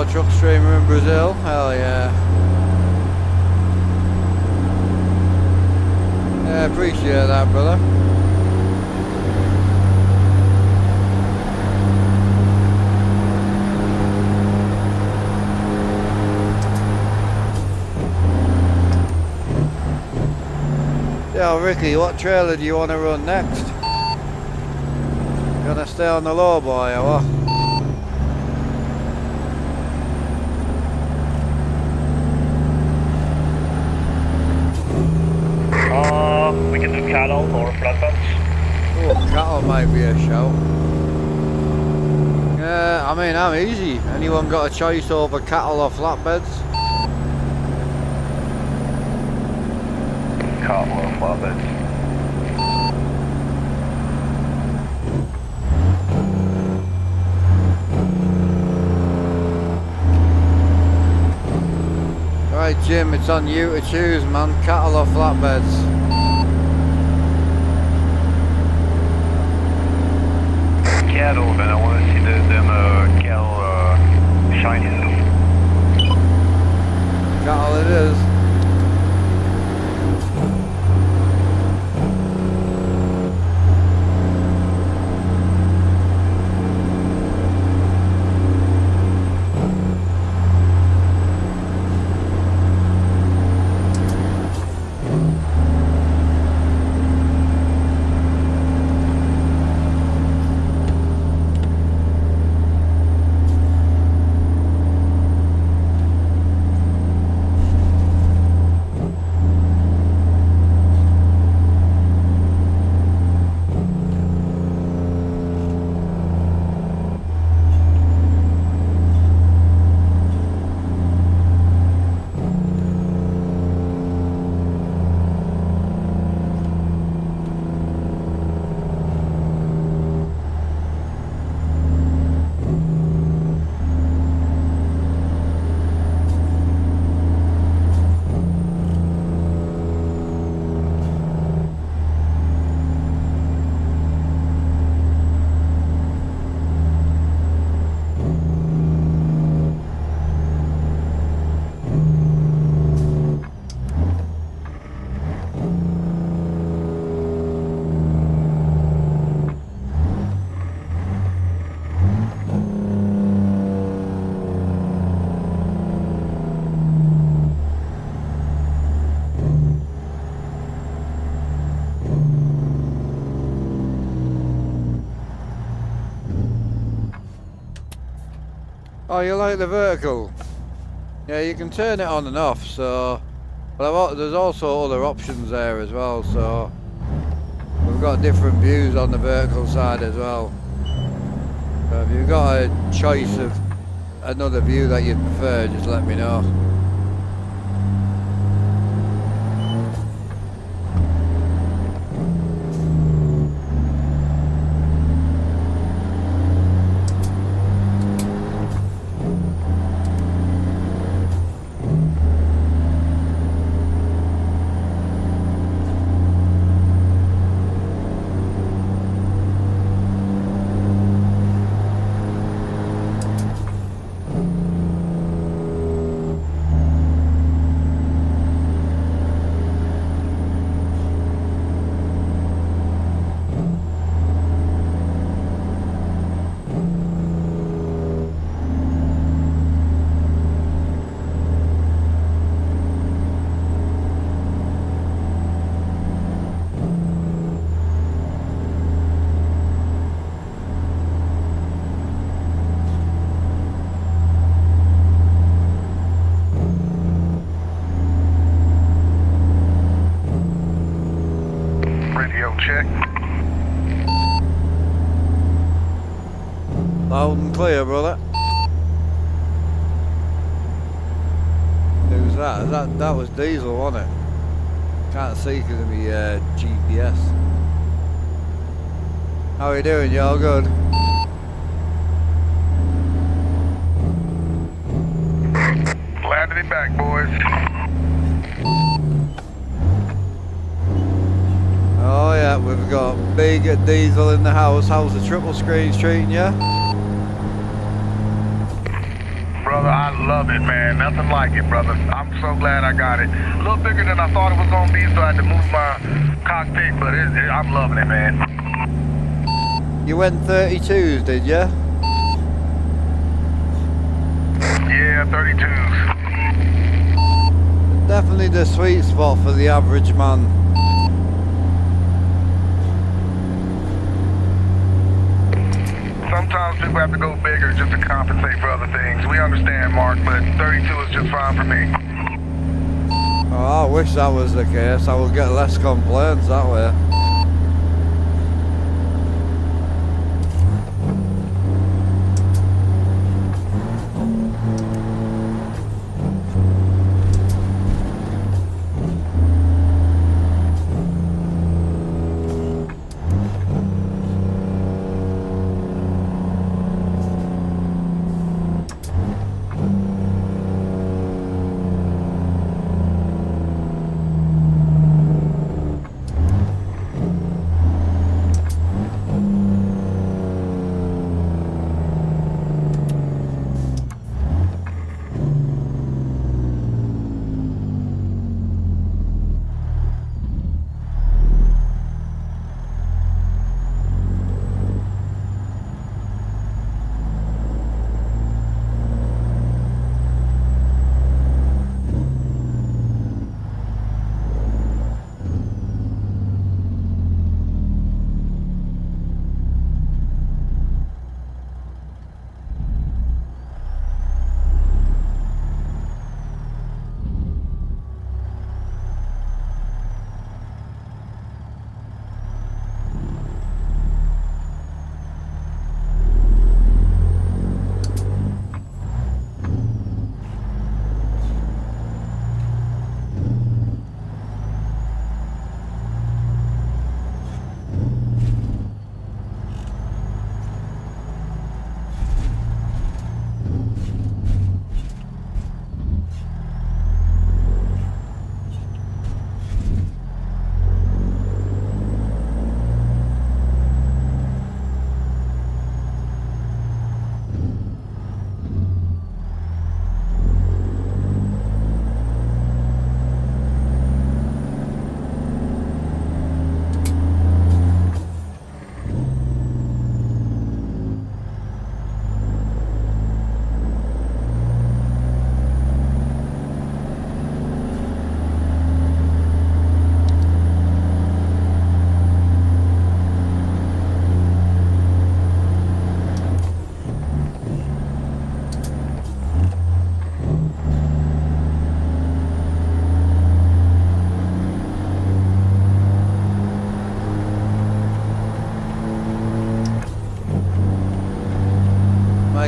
Truck streamer in Brazil, hell yeah. Yeah, appreciate that, brother. Yeah, Ricky, what trailer do you want to run next? You gonna stay on the low boy or what? We can do cattle or flatbeds. Oh, cattle might be a shout. Yeah, I mean, I'm easy. Anyone got a choice over cattle or flatbeds? Cattle or flatbeds. Right, Jim, it's on you to choose, man. Cattle or flatbeds? Cattle, man. I want to see them cattle shining. Cattle it is. Oh, you like the vertical? Yeah, you can turn it on and off, so... But there's also other options there as well, so... We've got different views on the vertical side as well. So if you've got a choice of another view that you'd prefer, just let me know. Radio check. Loud and clear, brother. Who's that? That was Diesel, wasn't it? Can't see because of my GPS. How are you doing? You all good? Glad to be back, boys. Oh yeah, we've got big Diesel in the house. How's the triple screens treating you? Brother, I love it, man. Nothing like it, brother. I'm so glad I got it. A little bigger than I thought it was going to be, so I had to move my cockpit, but I'm loving it, man. You went 32s, did you? Yeah, 32s. Definitely the sweet spot for the average man. Sometimes people have to go bigger just to compensate for other things. We understand, Mark, but 32 is just fine for me. Oh, I wish that was the case. I would get less complaints that way.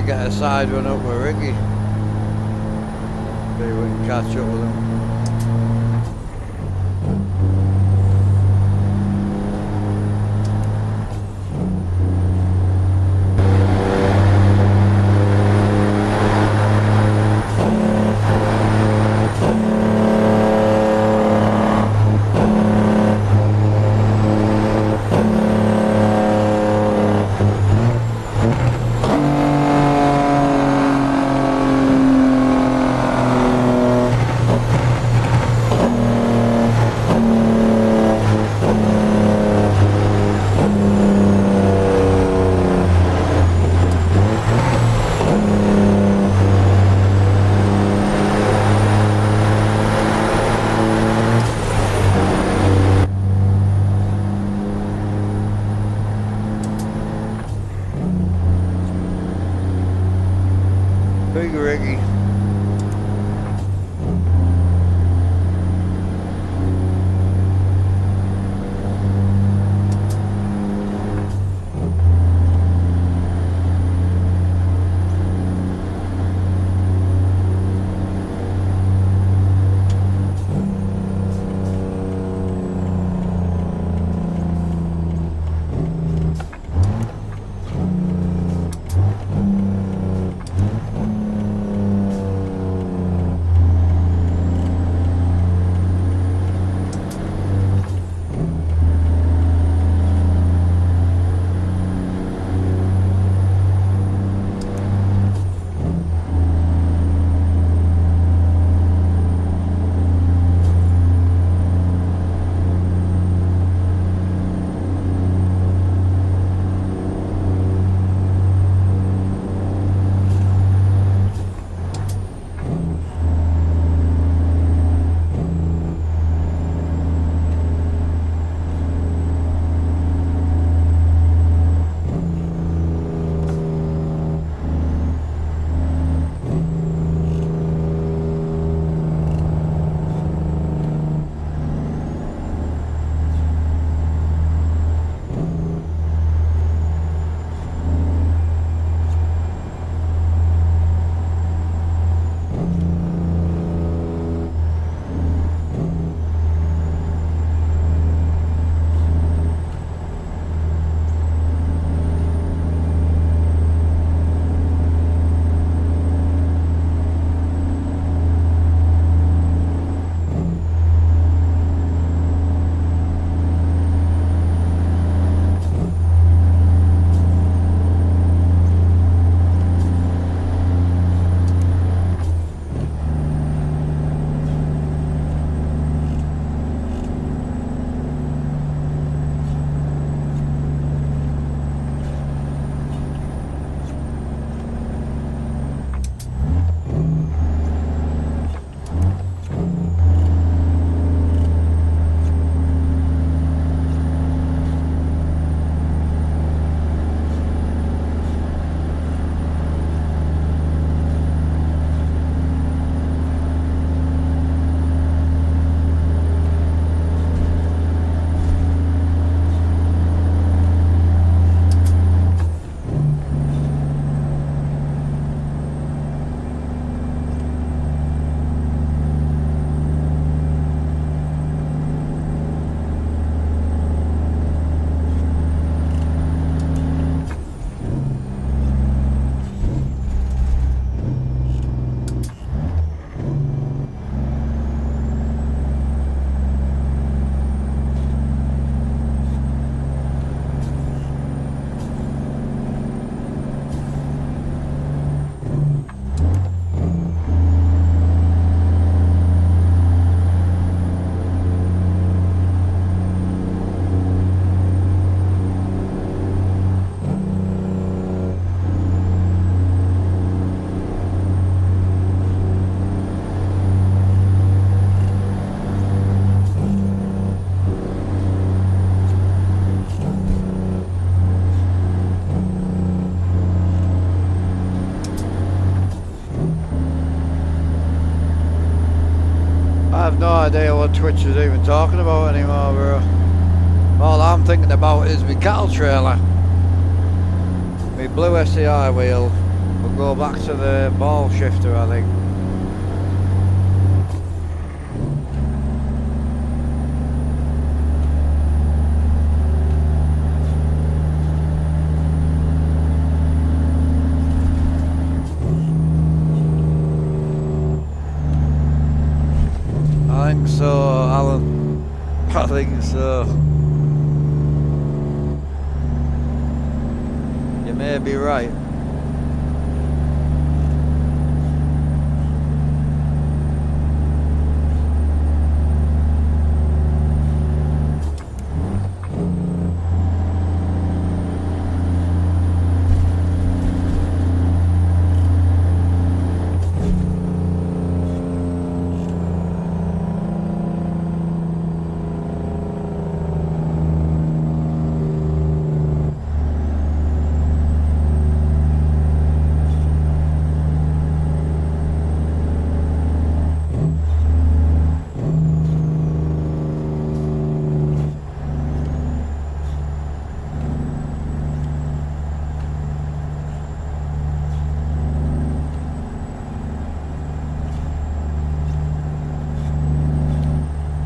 might get a side run up with Ricky. See if we can catch up with him. Big Ricky. I have no idea what Twitch is even talking about anymore, bro. All I'm thinking about is my cattle trailer, my blue SCI wheel, We'll go back to the ball shifter, I think. I think so, Alan. I think so. You may be right.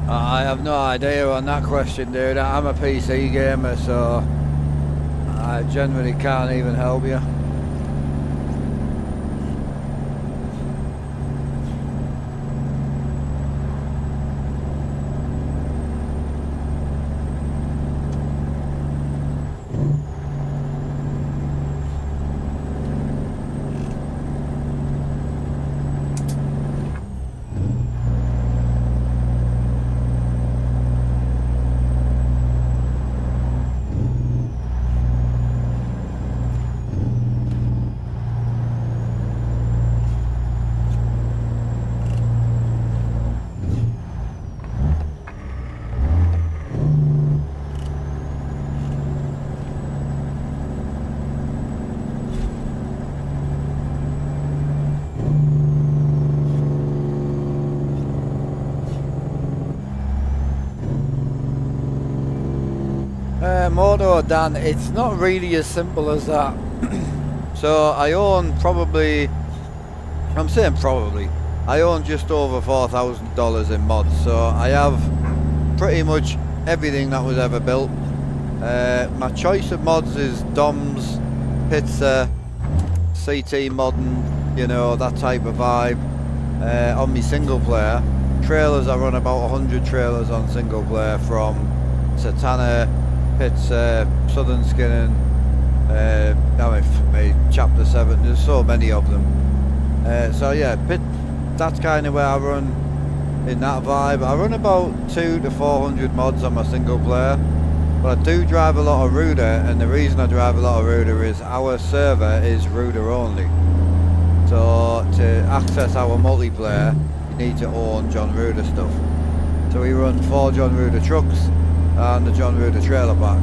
I have no idea on that question, dude. I'm a PC gamer, so I genuinely can't even help you. Moto, Dan, it's not really as simple as that. So I own probably, I'm saying probably, I own just over $4,000 in mods, so I have pretty much everything that was ever built. My choice of mods is DOMs, Pizza, CT Modern, you know, that type of vibe. On my single player, trailers, I run about 100 trailers on single player, from Satana, Pizza, Southern Skinning, Chapter 7, there's so many of them. So yeah, that's kind of where I run in that vibe. I run about 200 to 400 mods on my single player, but I do drive a lot of Ruder, and the reason I drive a lot of Ruder is our server is Ruder only. So to access our multiplayer, you need to own John Ruder stuff. So we run 4 John Ruder trucks and the John Ruder trailer park.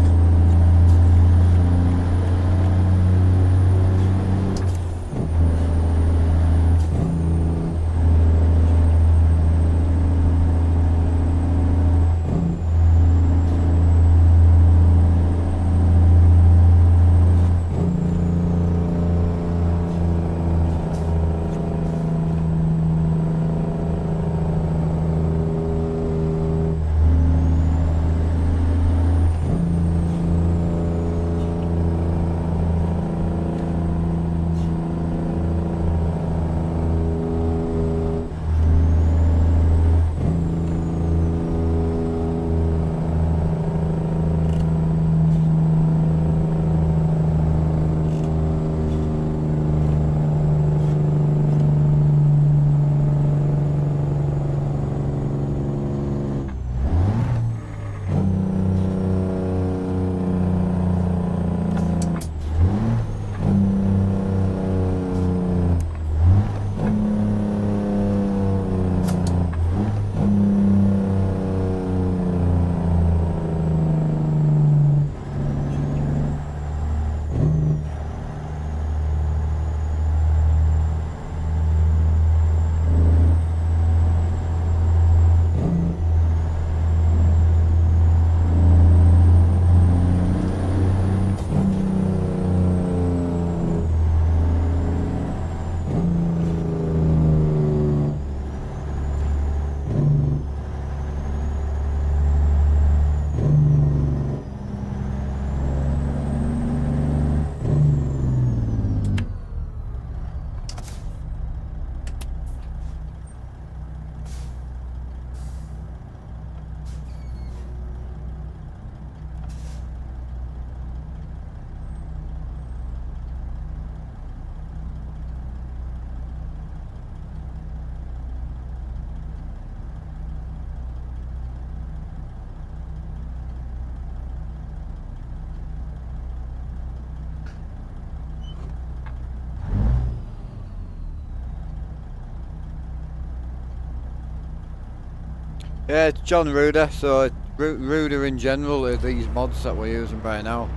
Yeah, it's John Ruder, so Ruder in general are these mods that we're using right now.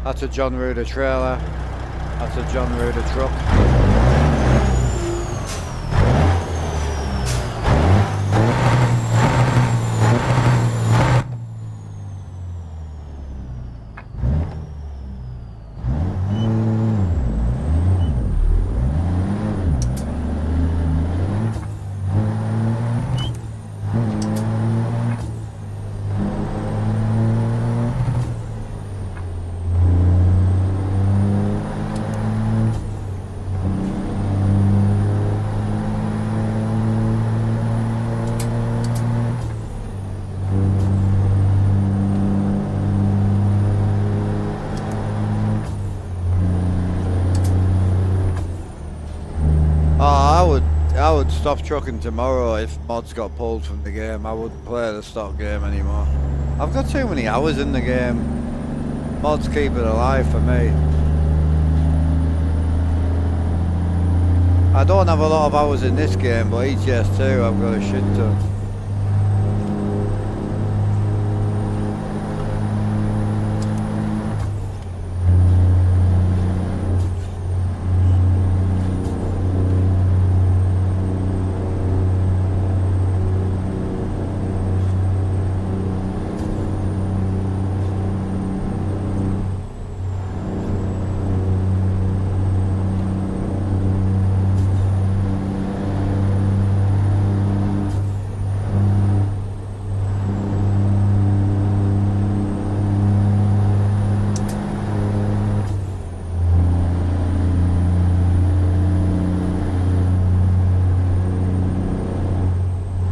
That's a John Ruder trailer, that's a John Ruder truck. I would stop trucking tomorrow if mods got pulled from the game. I wouldn't play the stock game anymore. I've got too many hours in the game. Mods keep it alive for me. I don't have a lot of hours in this game, but ATS 2 I've got a shit ton.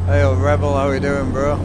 Hey up, Rebel, how we doing, bro?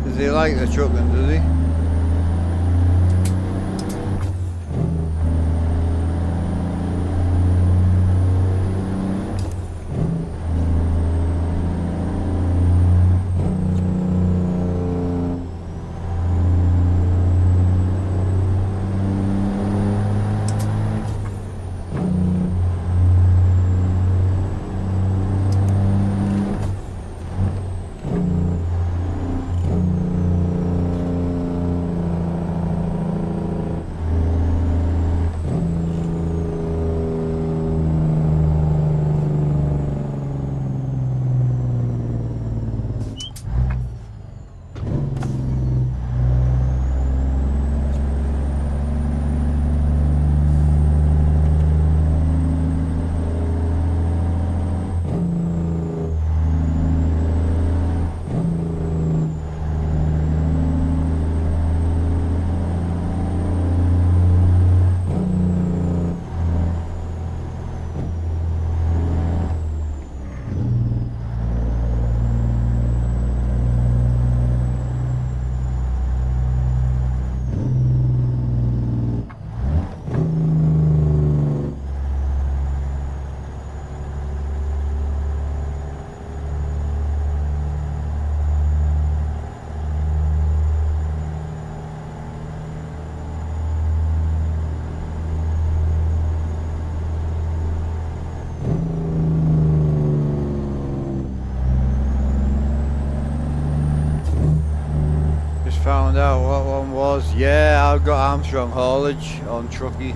Does he like the trucking, does he? found out what one was. Yeah, I've got Armstrong haulage on Truckee.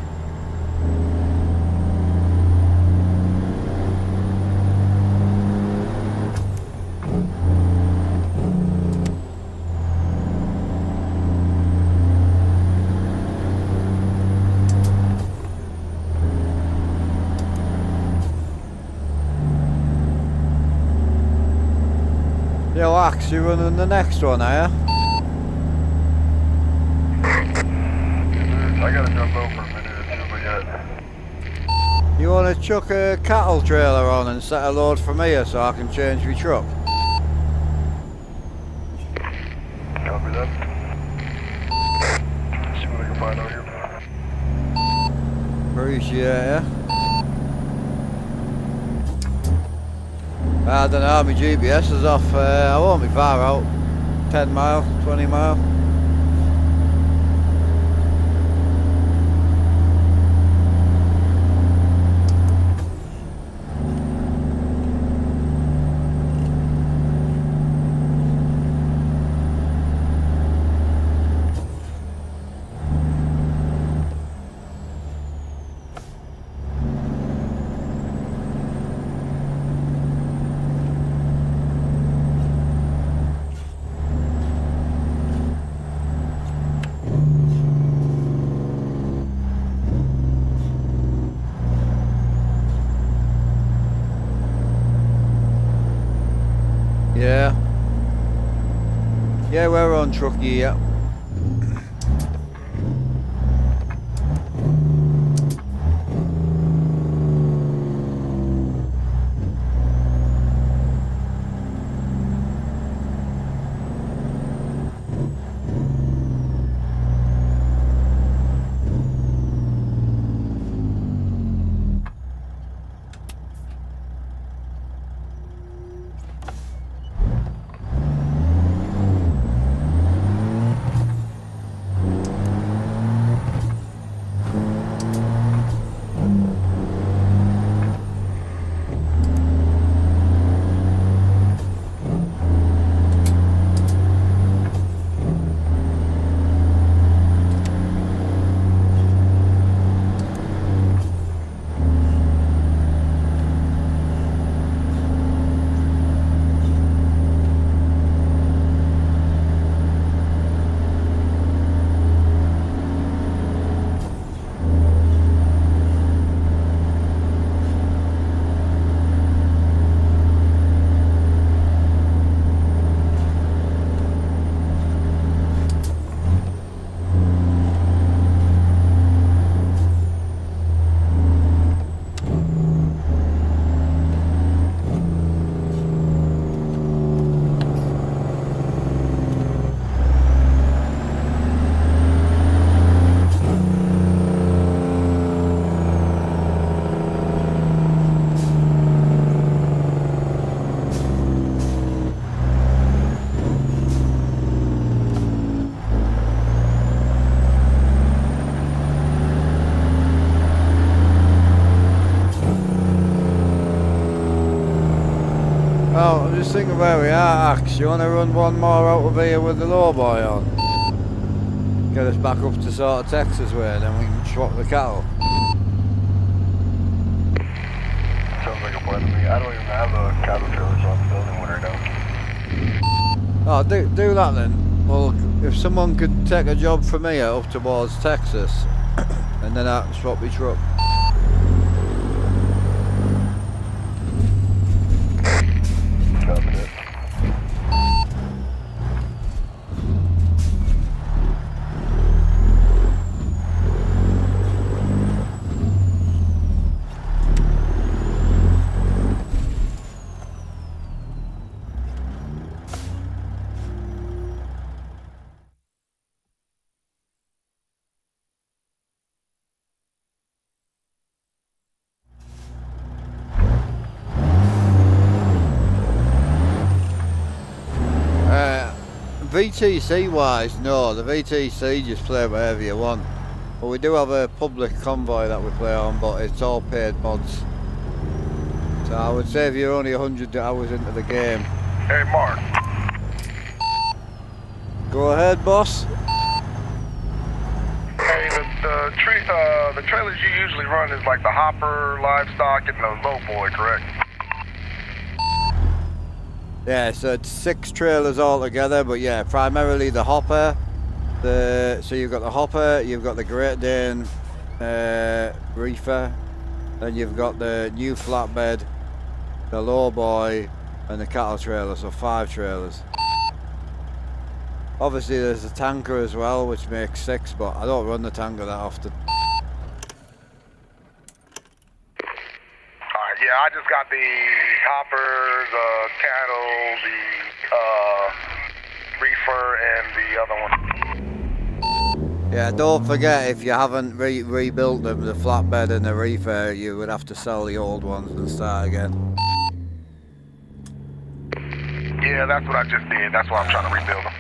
Yo, Axe, you running the next one, are you? I gotta jump over for a minute or two, but yeah. You want to chuck a cattle trailer on and set a load from here so I can change my truck? Copy that. See what I can find out here. Appreciate ya. I don't know, my GPS is off. I won't be far out. 10 mile, 20 mile. Yeah. Yeah, we're on Truckee, yeah. Well, I'm just thinking where we are, Axe. You want to run one more out of here with the lowboy on? Get us back up to sort of Texas way, then we can swap the cattle. Sounds like a plan to me. I don't even have a cattle trailer, so I'm building one right now. Oh, do that then. Well, if someone could take a job from here up towards Texas, and then I can swap my truck. Copy that. VTC wise, no, the VTC just play wherever you want. But we do have a public convoy that we play on, but it's all paid mods. So I would say if you're only 100 hours into the game. Hey, Mark. Go ahead, boss. Hey, the trailers you usually run is like the hopper, livestock, and the low boy, correct? Yeah, so it's 6 trailers altogether, but yeah, primarily the hopper. So you've got the hopper, you've got the Great Dane reefer, then you've got the new flatbed, the low boy, and the cattle trailer, so 5 trailers. Obviously there's a tanker as well, which makes 6, but I don't run the tanker that often. Alright, yeah, I just got the hoppers, cattle, the reefer, and the other one. Yeah, don't forget, if you haven't rebuilt them, the flatbed and the reefer, you would have to sell the old ones and start again. Yeah, that's what I just did. That's why I'm trying to rebuild them.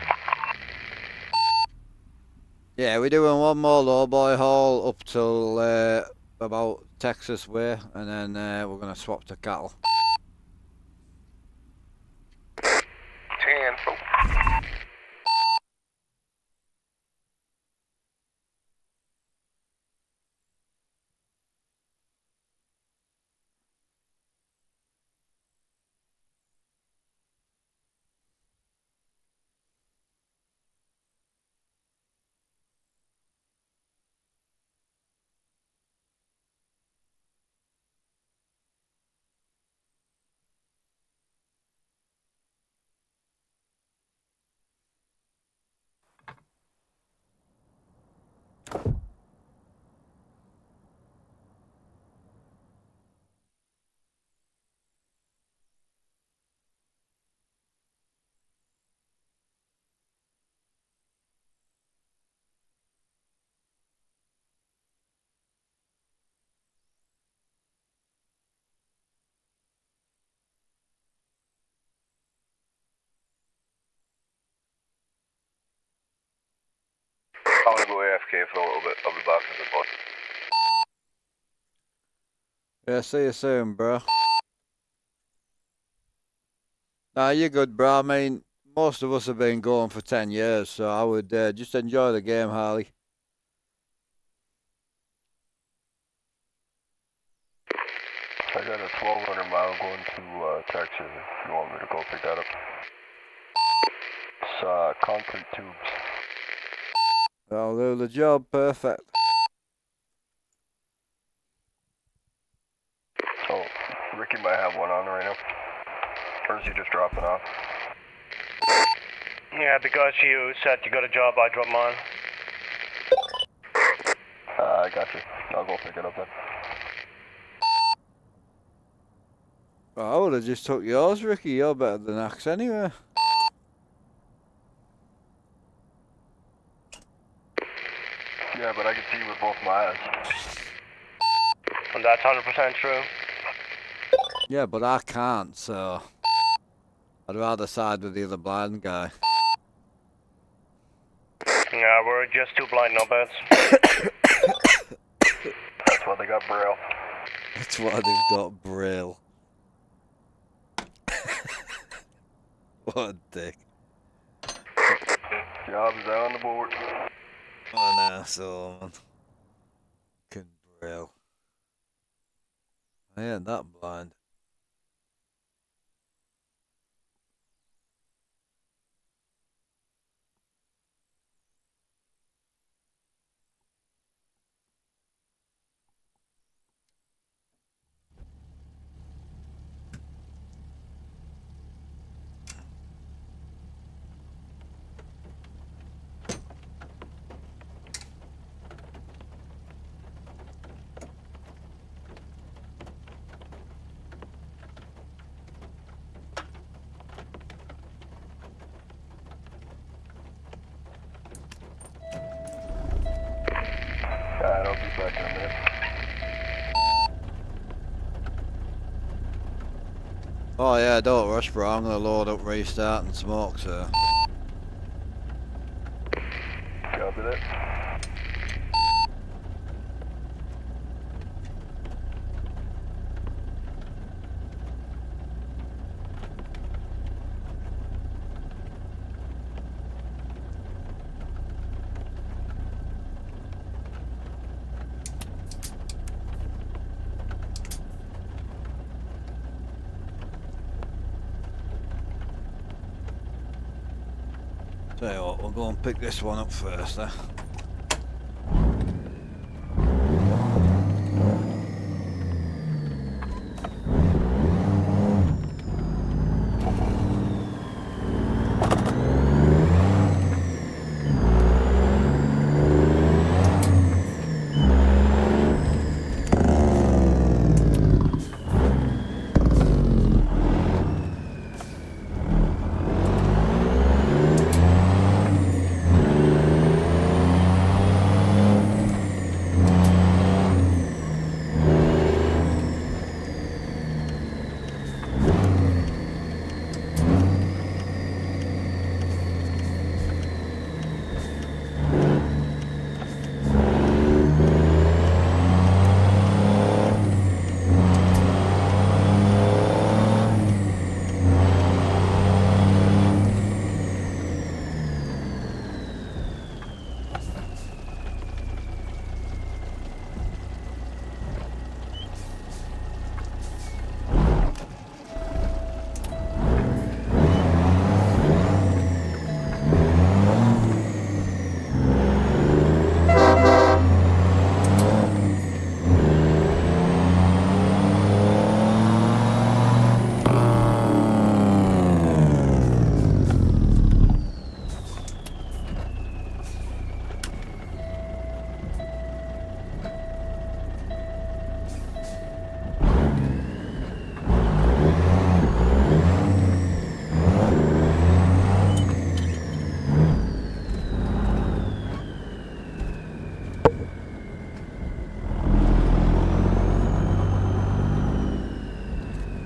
Yeah, we're doing one more lowboy haul up till about Texas way, and then we're going to swap to cattle. 10, so. I'm gonna go AFK for a little bit. I'll be back in the bus. Yeah, see you soon, bro. Nah, you're good, bro. I mean, most of us have been going for 10 years, so I would just enjoy the game, Harley. I got a 1,200 mile going to Texas if you want me to go pick that up. It's concrete tubes. I'll do the job, perfect. So, Ricky might have one on right now. Or is he just dropping off? Yeah, because you said you got a job, I dropped mine. I got you. I'll go pick it up then. Well, I would have just took yours, Ricky. You're better than Axe anyway. Yeah, but I can see with both my eyes. And that's 100% true. Yeah, but I can't, so I'd rather side with the other blind guy. Yeah, we're just too blind knobheads. That's why they got Braille. That's why they've got Braille. What a dick. Job's on the board. What an asshole, man. Fucking Braille. I ain't that blind. Alright, I'll be back in a minute. Oh yeah, don't rush, bro. I'm gonna load up, restart, and smoke, so. Copy that. Tell you what, we'll go and pick this one up first then.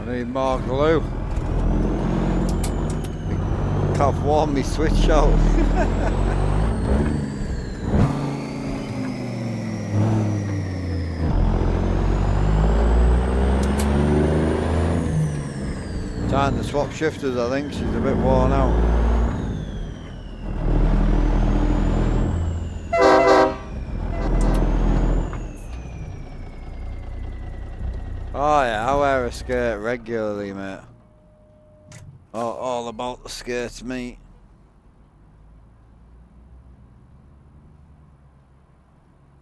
I need more glue. Can't warm me switch out. Time to swap shifters, I think. She's a bit worn out. Oh yeah, I wear a skirt regularly, mate. All about the skirts, mate.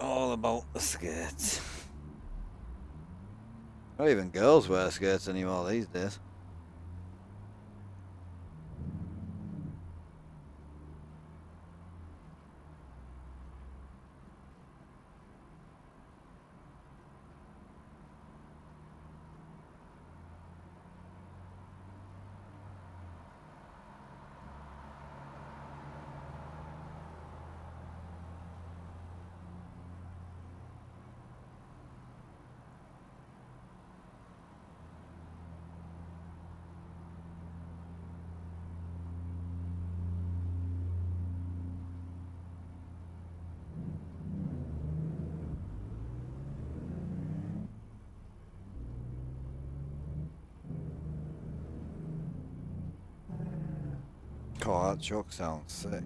All about the skirts. Not even girls wear skirts anymore these days. Oh, that truck sounds sick.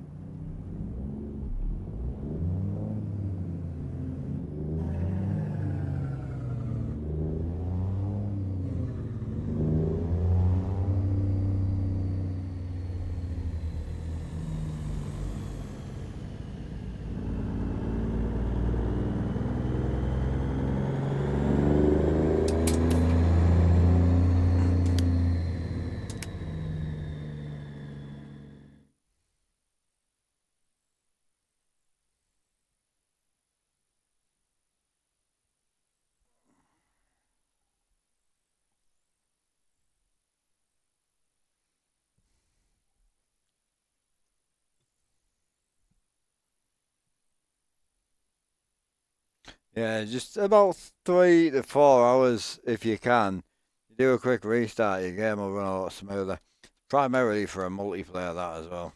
Yeah, just about 3 to 4 hours if you can. You do a quick restart, your game will run a lot smoother. Primarily for a multiplayer, that as well.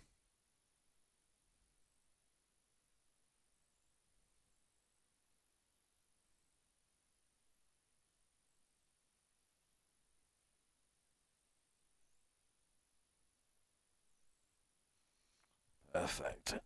Perfect.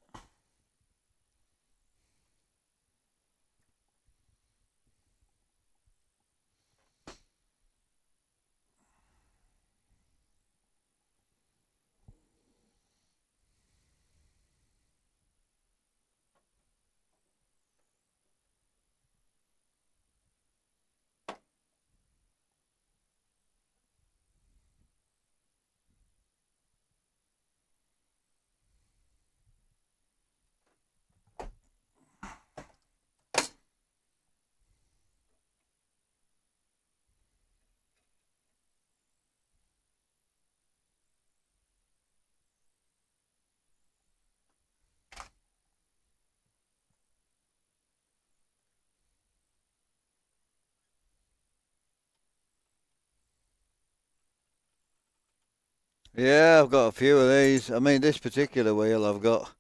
Yeah, I've got a few of these. I mean, this particular wheel I've got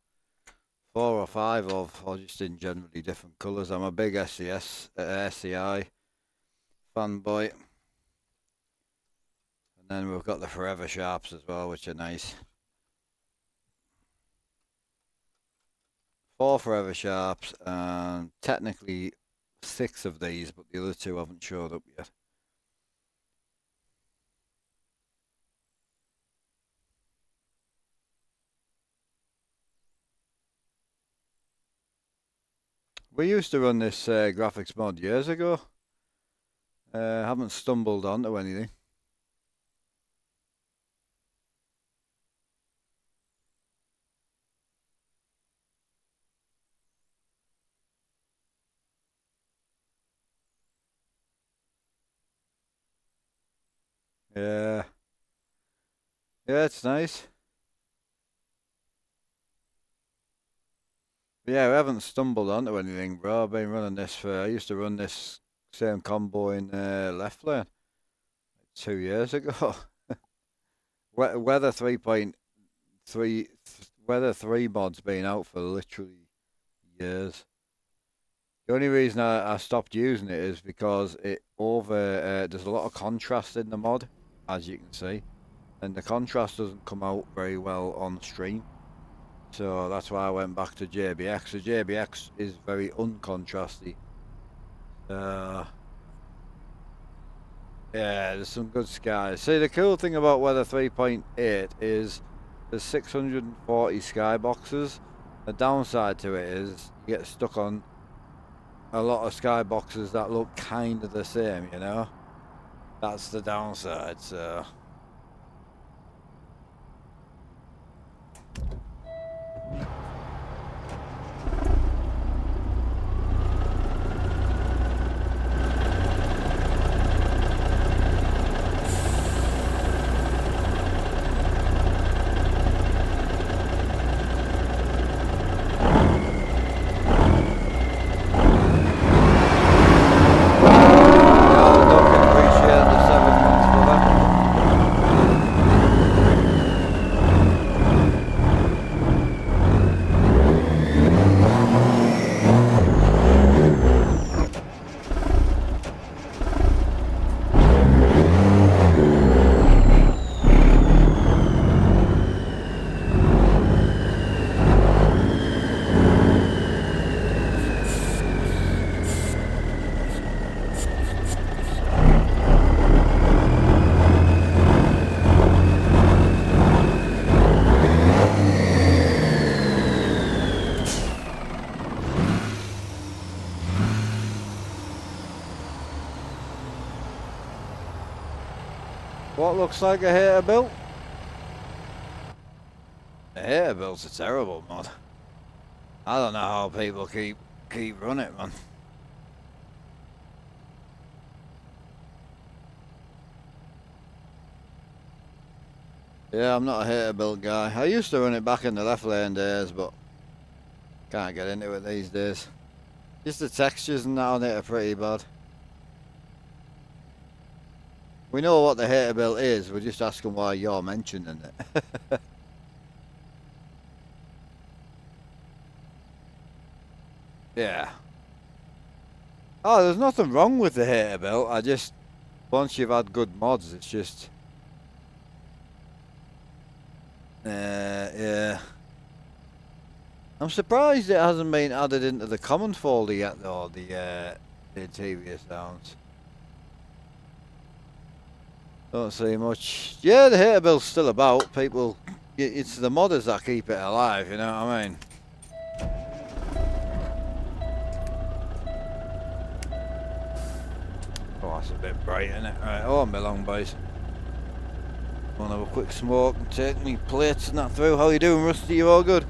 4 or 5 of, or just in generally different colours. I'm a big SCI fanboy. And then we've got the Forever Sharps as well, which are nice. 4 Forever Sharps, and technically 6 of these, but the other 2 haven't showed up yet. We used to run this graphics mod years ago. Haven't stumbled onto anything. Yeah. Yeah, it's nice. Yeah, we haven't stumbled onto anything, bro. I've been running this I used to run this same Convoy in left lane 2 years ago. Weather 3.3, Weather 3 mod's been out for literally years. The only reason I stopped using it is because there's a lot of contrast in the mod, as you can see, and the contrast doesn't come out very well on stream. So that's why I went back to JBX. So JBX is very uncontrasty. Yeah, there's some good skies. See, the cool thing about Weather 3.8 is there's 640 skyboxes. The downside to it is you get stuck on a lot of skyboxes that look kind of the same, you know? That's the downside, so... What looks like a hater built? A hater built's a terrible mod. I don't know how people keep running it, man. Yeah, I'm not a hater build guy. I used to run it back in the left lane days, but can't get into it these days. Just the textures and that on it are pretty bad. We know what the hater build is, we're just asking why you're mentioning it. Yeah. Oh, there's nothing wrong with the hater build. I just, once you've had good mods, it's just... yeah. I'm surprised it hasn't been added into the common folder yet, though, the interior sounds. Don't see much. Yeah, the hater build's still about. People, it's the modders that keep it alive, you know what I mean? Oh, that's a bit bright, isn't it? Right, on my long boys. Want to have a quick smoke and take me plates and that through. How you doing, Rusty? You all good?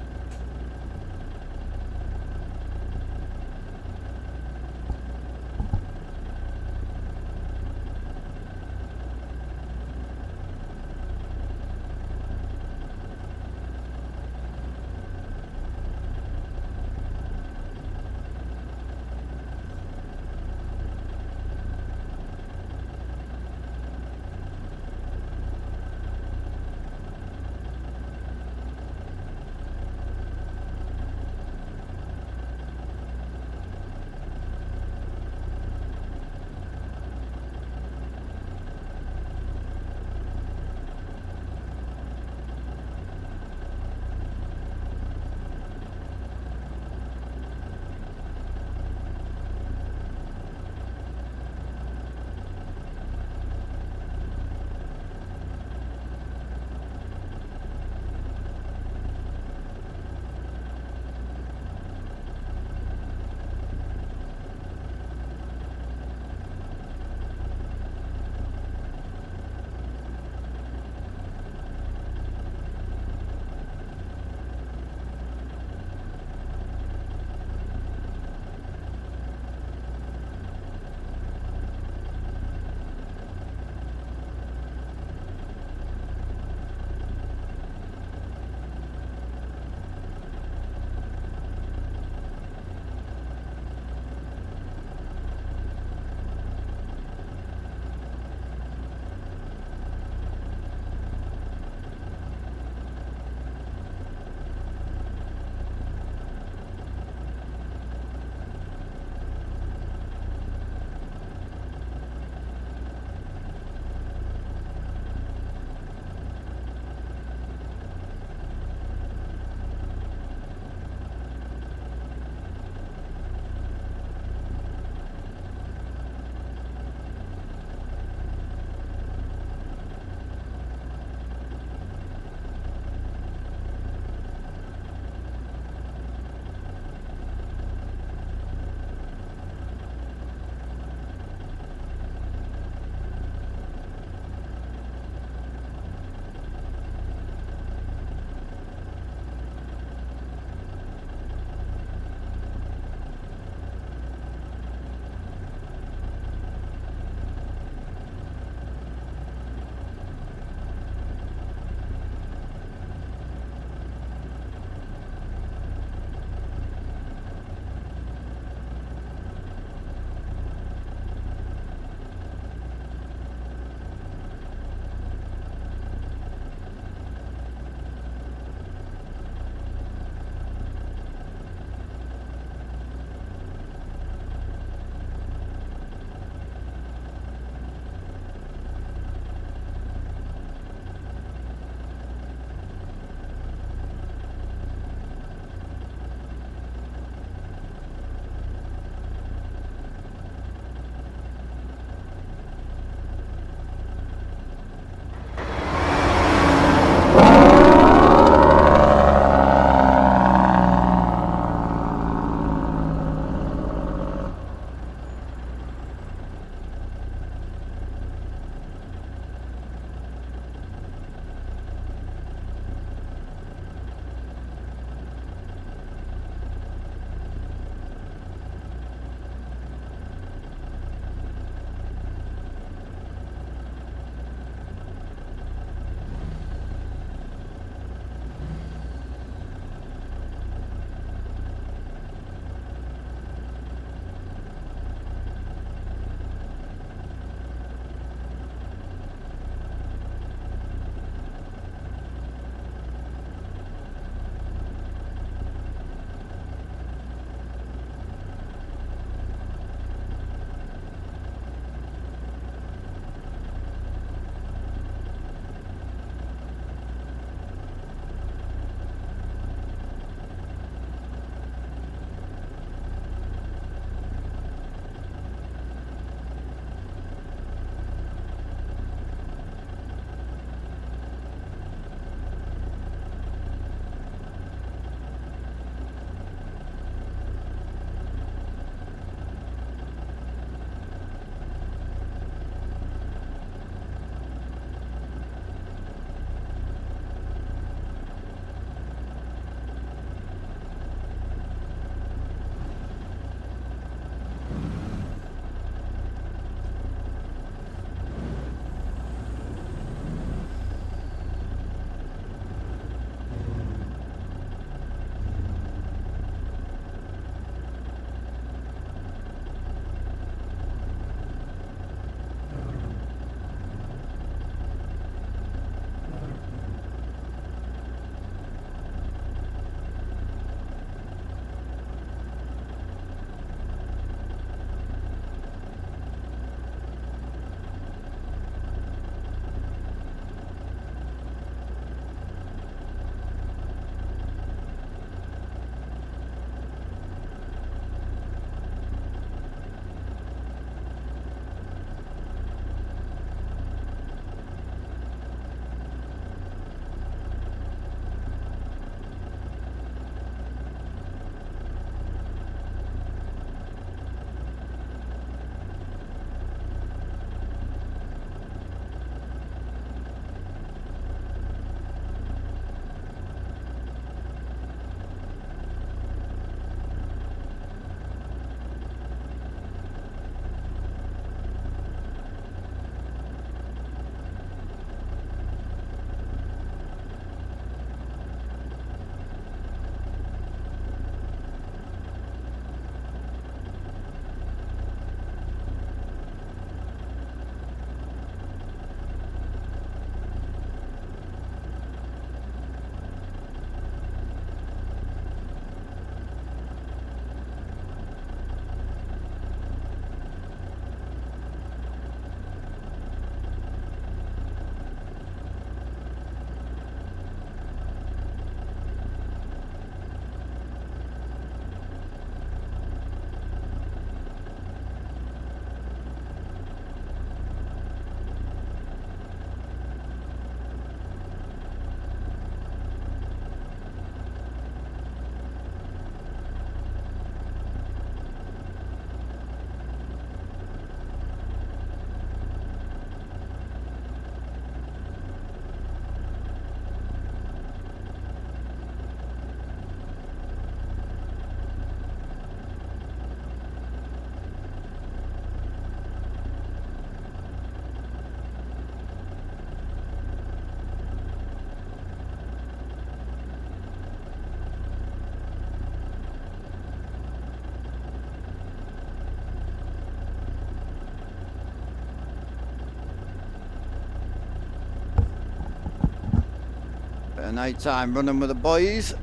Bit of night time running with the boys.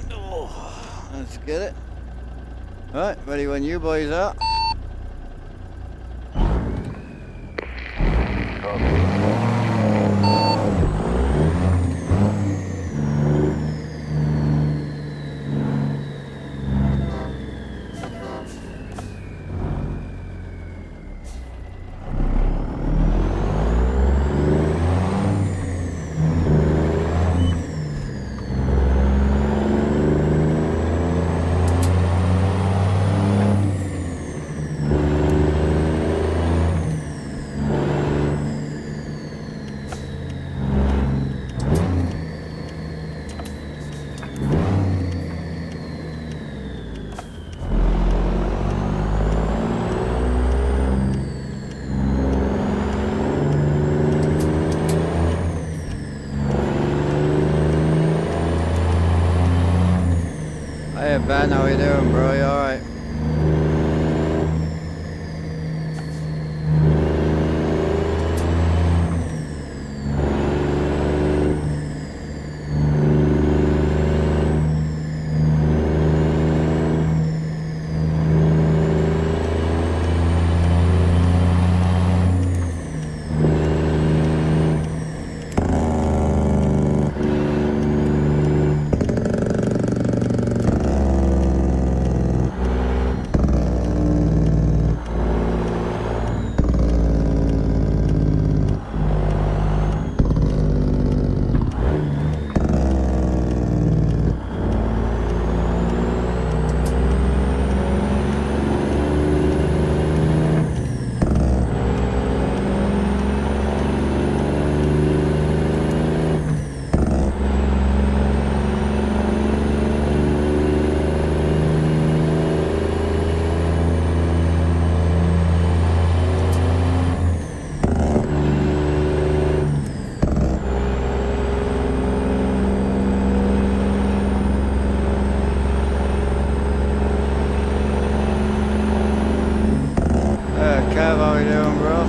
Oh, let's get it. Right, ready when you boys are. Hey Ben, how you doing, bro? You alright? Kev, how you doing, bro?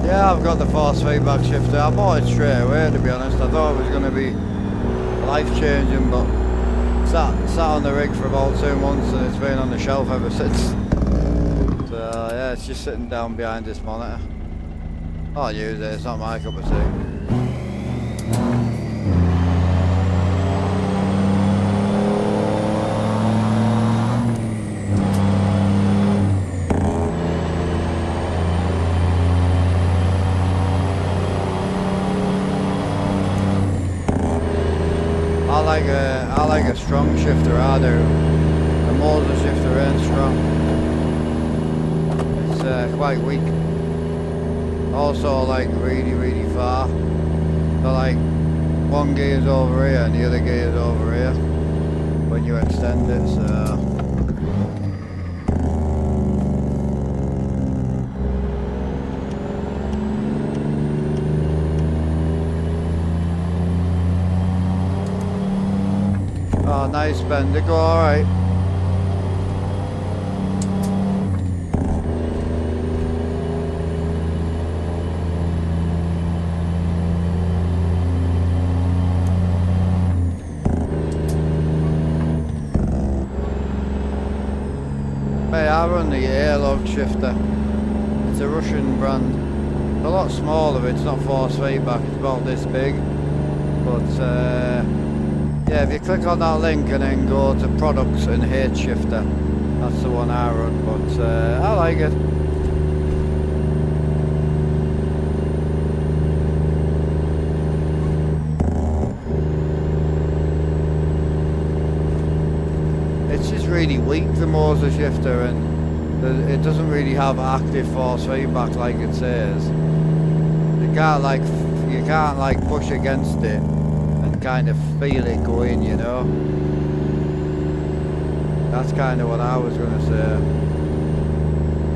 Yeah, I've got the force feedback shifter. I bought it straight away, to be honest. I thought it was going to be life-changing, but sat on the rig for about 2 months and it's been on the shelf ever since. So yeah, it's just sitting down behind this monitor. I'll use it, it's not my cup of tea. I like a strong shifter, I do. The motor shifter ain't strong. It's quite weak. Also like really far. So like one gear's over here and the other gear's over here when you extend it, so. Oh, nice Ben, they go alright. Hey, I run the airload shifter. It's a Russian brand. It's a lot smaller, it's not force feedback, it's about this big. But yeah, if you click on that link and then go to products and H shifter, that's the one I run, but I like it. It's just really weak, the motor shifter, and it doesn't really have active force feedback like it says. You can't like push against it and kind of feel it go in, you know. That's kind of what I was going to say.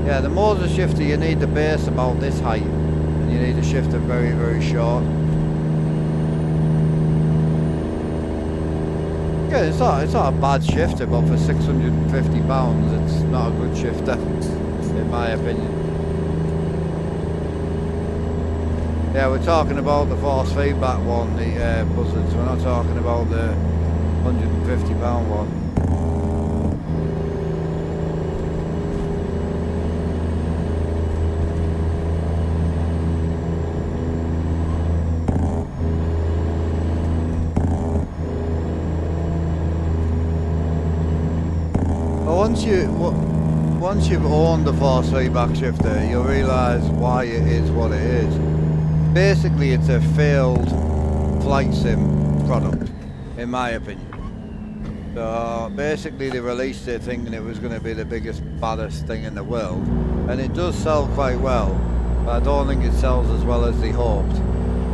Yeah, the motor shifter, you need the base about this height, and you need the shifter very short. Yeah, it's not a bad shifter, but for 650 pounds, it's not a good shifter, in my opinion. Yeah, we're talking about the force feedback one, the buzzards. We're not talking about the 150 pound one. Once you've owned the force feedback shifter, you'll realise why it is what it is. Basically, it's a failed flight sim product, in my opinion. So basically, they released it thinking it was going to be the biggest, baddest thing in the world, and it does sell quite well, but I don't think it sells as well as they hoped.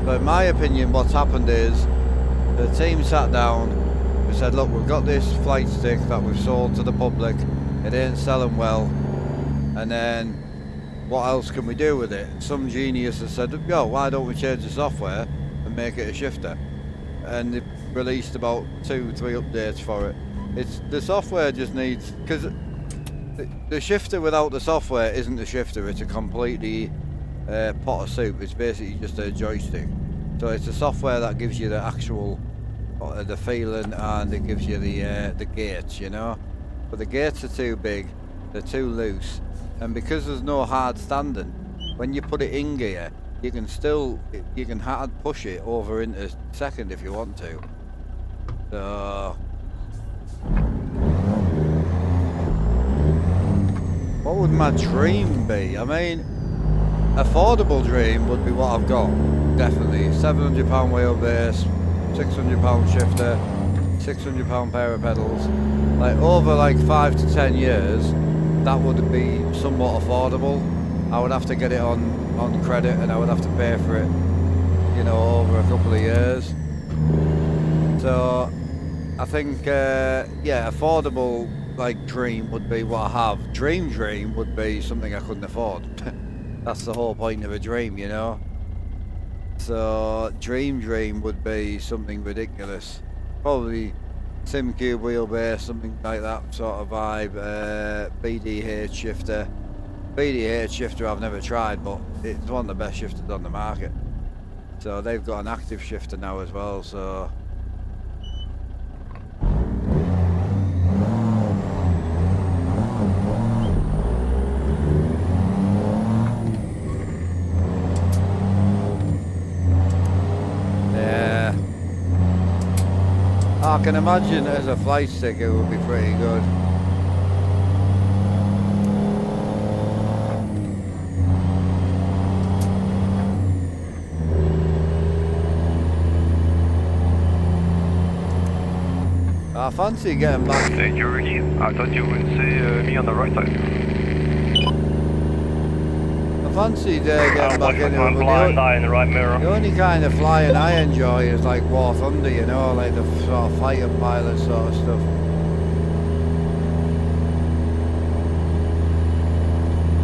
But in my opinion, what's happened is the team sat down and said, look, we've got this flight stick that we've sold to the public, it ain't selling well, and then what else can we do with it? Some genius has said, yo, why don't we change the software and make it a shifter? And they've released about 2-3 updates for it. It's the software just needs, because the shifter without the software isn't a shifter, it's a completely pot of soup. It's basically just a joystick. So it's the software that gives you the actual the feeling, and it gives you the gates, you know. But the gates are too big, they're too loose, and because there's no hard standing, when you put it in gear, you can hard push it over into second if you want to. So what would my dream be? I mean, affordable dream would be what I've got, definitely. £700 wheelbase, £600 shifter, £600 pair of pedals. Like over like 5 to 10 years, that would be somewhat affordable. I would have to get it on credit, and I would have to pay for it, you know, over a couple of years. So I think yeah, affordable like dream would be what I have. Dream would be something I couldn't afford. That's the whole point of a dream, you know. So dream would be something ridiculous. Probably SimCube wheelbase, something like that sort of vibe. BDH shifter. BDH shifter I've never tried, but it's one of the best shifters on the market. So they've got an active shifter now as well, so yeah. I can imagine as a flight stick it would be pretty good. I fancy getting back. Thank you, Ricky. I thought you would say me on the right side. I fancied getting back in One it. blind eye in the right mirror. The only kind of flying I enjoy is like War Thunder, you know, like the sort of fighter pilot sort of stuff.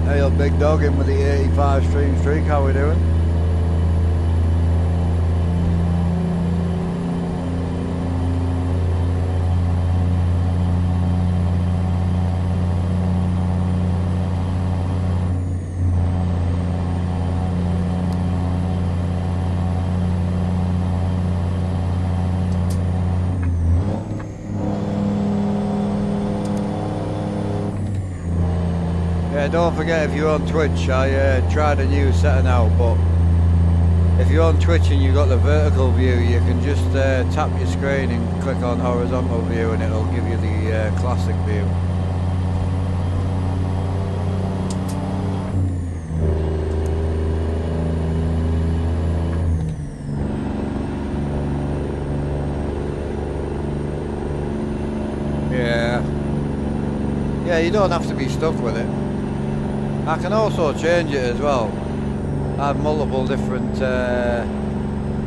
Hey, old big dog in with the 85 stream streak, how we doing? Yeah, don't forget, if you're on Twitch, I tried a new setting out, but if you're on Twitch and you've got the vertical view, you can just tap your screen and click on horizontal view, and it'll give you the classic view. Yeah, you don't have to be stuck with it. I can also change it as well. I have multiple different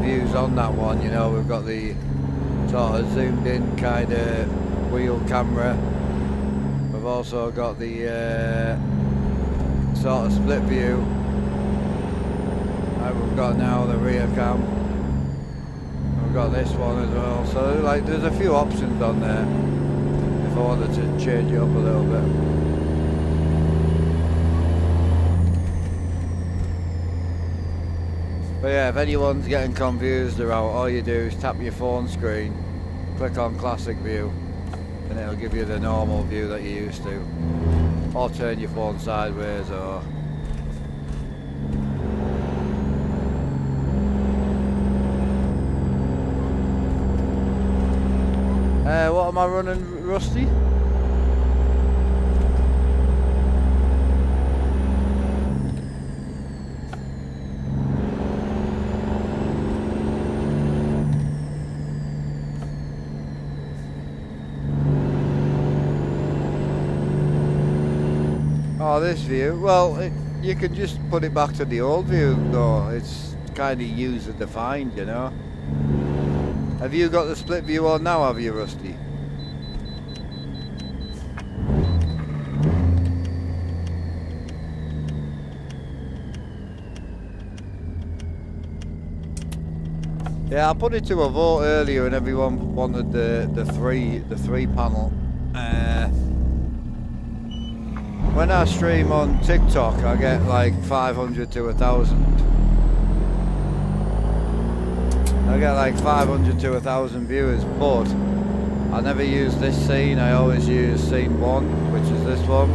views on that one, you know. We've got the sort of zoomed in kind of wheel camera. We've also got the sort of split view. And we've got now the rear cam. We've got this one as well. So like there's a few options on there if I wanted to change it up a little bit. But yeah, if anyone's getting confused about, all you do is tap your phone screen, click on classic view, and it'll give you the normal view that you're used to. Or turn your phone sideways, or what am I running, Rusty? Oh, this view. Well, you can just put it back to the old view, though. It's kind of user defined, you know. Have you got the split view on now, have you, Rusty? Yeah, I put it to a vote earlier, and everyone wanted the three panel. When I stream on TikTok, I get like 500 to 1,000. I get like 500 to 1,000 viewers, but I never use this scene. I always use scene 1, which is this one.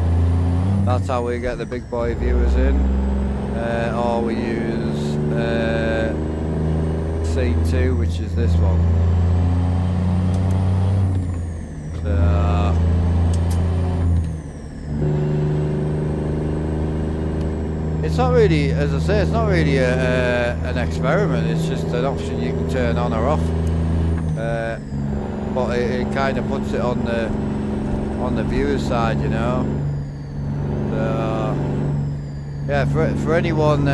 That's how we get the big boy viewers in. Or we use scene 2, which is this one. It's not really, as I say, it's not really an experiment. It's just an option you can turn on or off. But it kind of puts it on the viewer's side, you know. Yeah, for anyone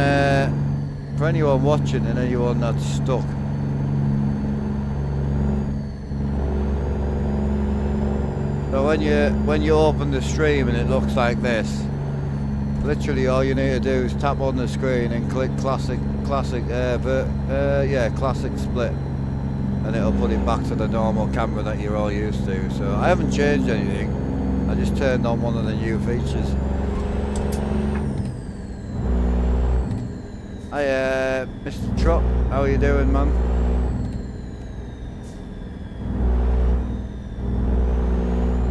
watching and anyone that's stuck. So when you open the stream and it looks like this. Literally all you need to do is tap on the screen and click classic split, and it'll put it back to the normal camera that you're all used to. So I haven't changed anything, I just turned on one of the new features. Hi Mr. Truck, how are you doing, man?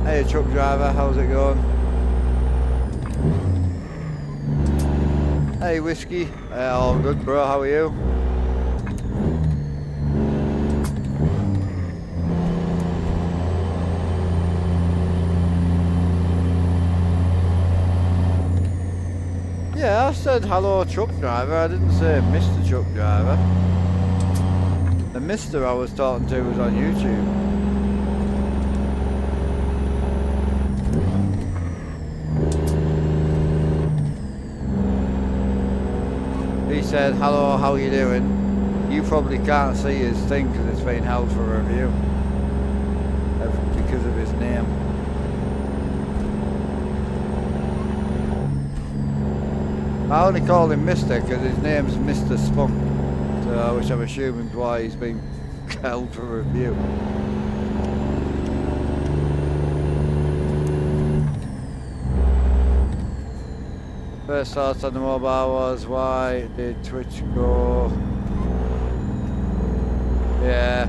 Hey truck driver, how's it going? Hey Whiskey, all good bro, how are you? Yeah, I said hello truck driver, I didn't say Mr. Truck driver. The Mr. I was talking to was on YouTube. He said, hello, how are you doing? You probably can't see his thing because it's been held for review because of his name. I only called him Mr. because his name's Mr. Spunk, so, which I'm assuming is why he's been held for review. First thoughts on the mobile was, why did Twitch go? Yeah.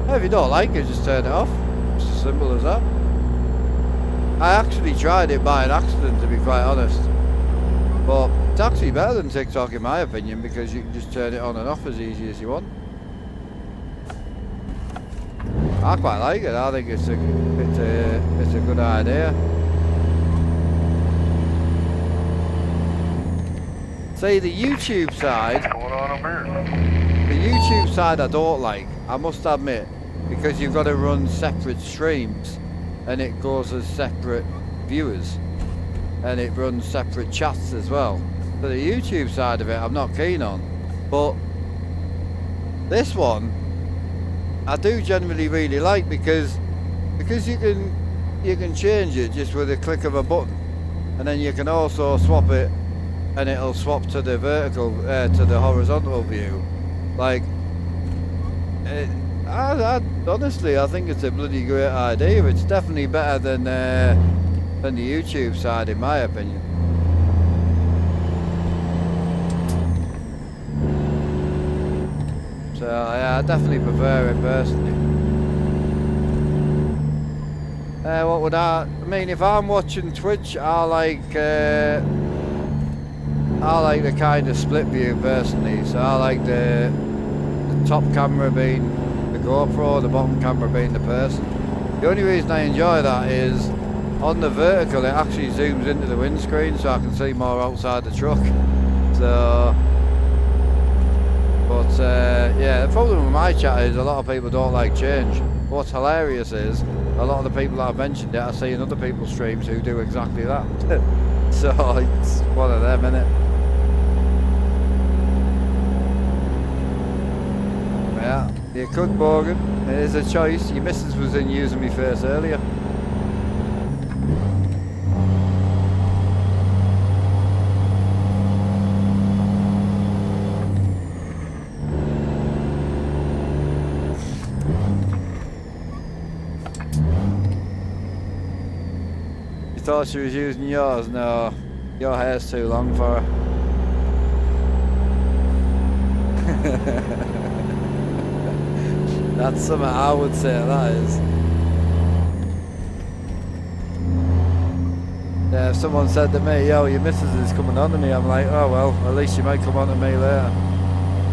If you don't like it, just turn it off. It's as simple as that. I actually tried it by an accident, to be quite honest. But it's actually better than TikTok in my opinion, because you can just turn it on and off as easy as you want. I quite like it. I think it's a good idea. See, the YouTube side, the YouTube side I don't like, I must admit, because you've got to run separate streams and it goes as separate viewers and it runs separate chats as well. So the YouTube side of it I'm not keen on, but this one I do generally really like because you can change it just with a click of a button, and then you can also swap it and it'll swap to the vertical, to the horizontal view. Like, Honestly, I think it's a bloody great idea. It's definitely better than the YouTube side, in my opinion. So yeah, I definitely prefer it personally. What would I mean, if I'm watching Twitch, I like the kind of split view personally. So I like the top camera being the GoPro, the bottom camera being the person. The only reason I enjoy that is on the vertical it actually zooms into the windscreen so I can see more outside the truck. So, but yeah, the problem with my chat is a lot of people don't like change. What's hilarious is a lot of the people that I've mentioned it, I see in other people's streams who do exactly that. So it's one of them, innit? Yeah, you could, Morgan. It is a choice. Your missus was in using me face earlier. You thought she was using yours? No, your hair's too long for her. That's something I would say, that is. Yeah, if someone said to me, yo, your missus is coming on to me, I'm like, oh well, at least she might come on to me later.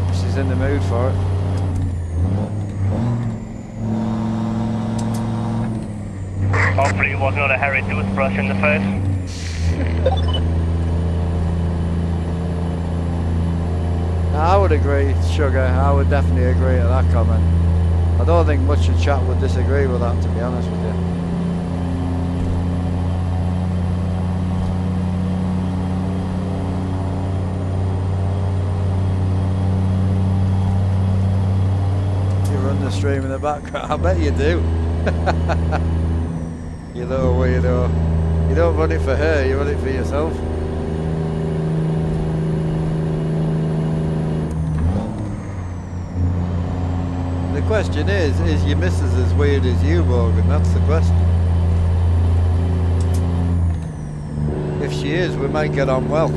If she's in the mood for it. Hopefully it was not a hairy toothbrush in the face. I would agree, Sugar. I would definitely agree to that comment. I don't think much of chat would disagree with that, to be honest with you. You run the stream in the background. I bet you do. You little weirdo. You don't run it for her, you run it for yourself. The question is your missus as weird as you, Morgan? That's the question. If she is, we might get on well.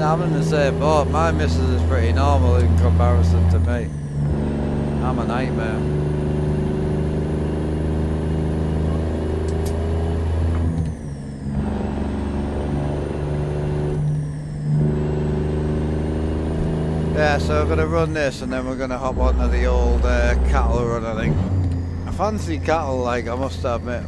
I'm in the same boat. My missus is pretty normal in comparison to me. I'm a nightmare. Yeah, so we're going to run this and then we're going to hop onto the old cattle run, I think. I fancy cattle, like, I must admit.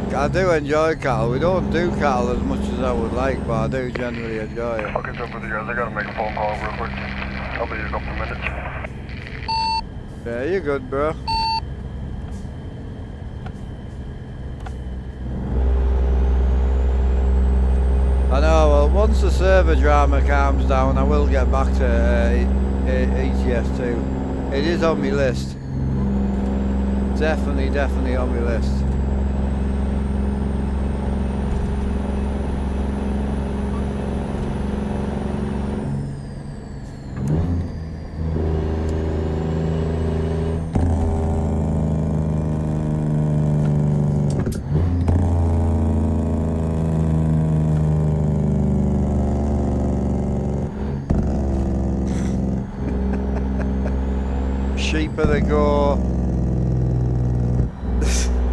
I do enjoy cattle. We don't do cattle as much as I would like, but I do generally enjoy it. I'll catch up with you guys. I gotta make a phone call real quick. I'll be in a couple of minutes. Yeah, you're good, bro. I know, well, once the server drama calms down, I will get back to ATS 2. It is on my list. Definitely on my list. Sheep of the go.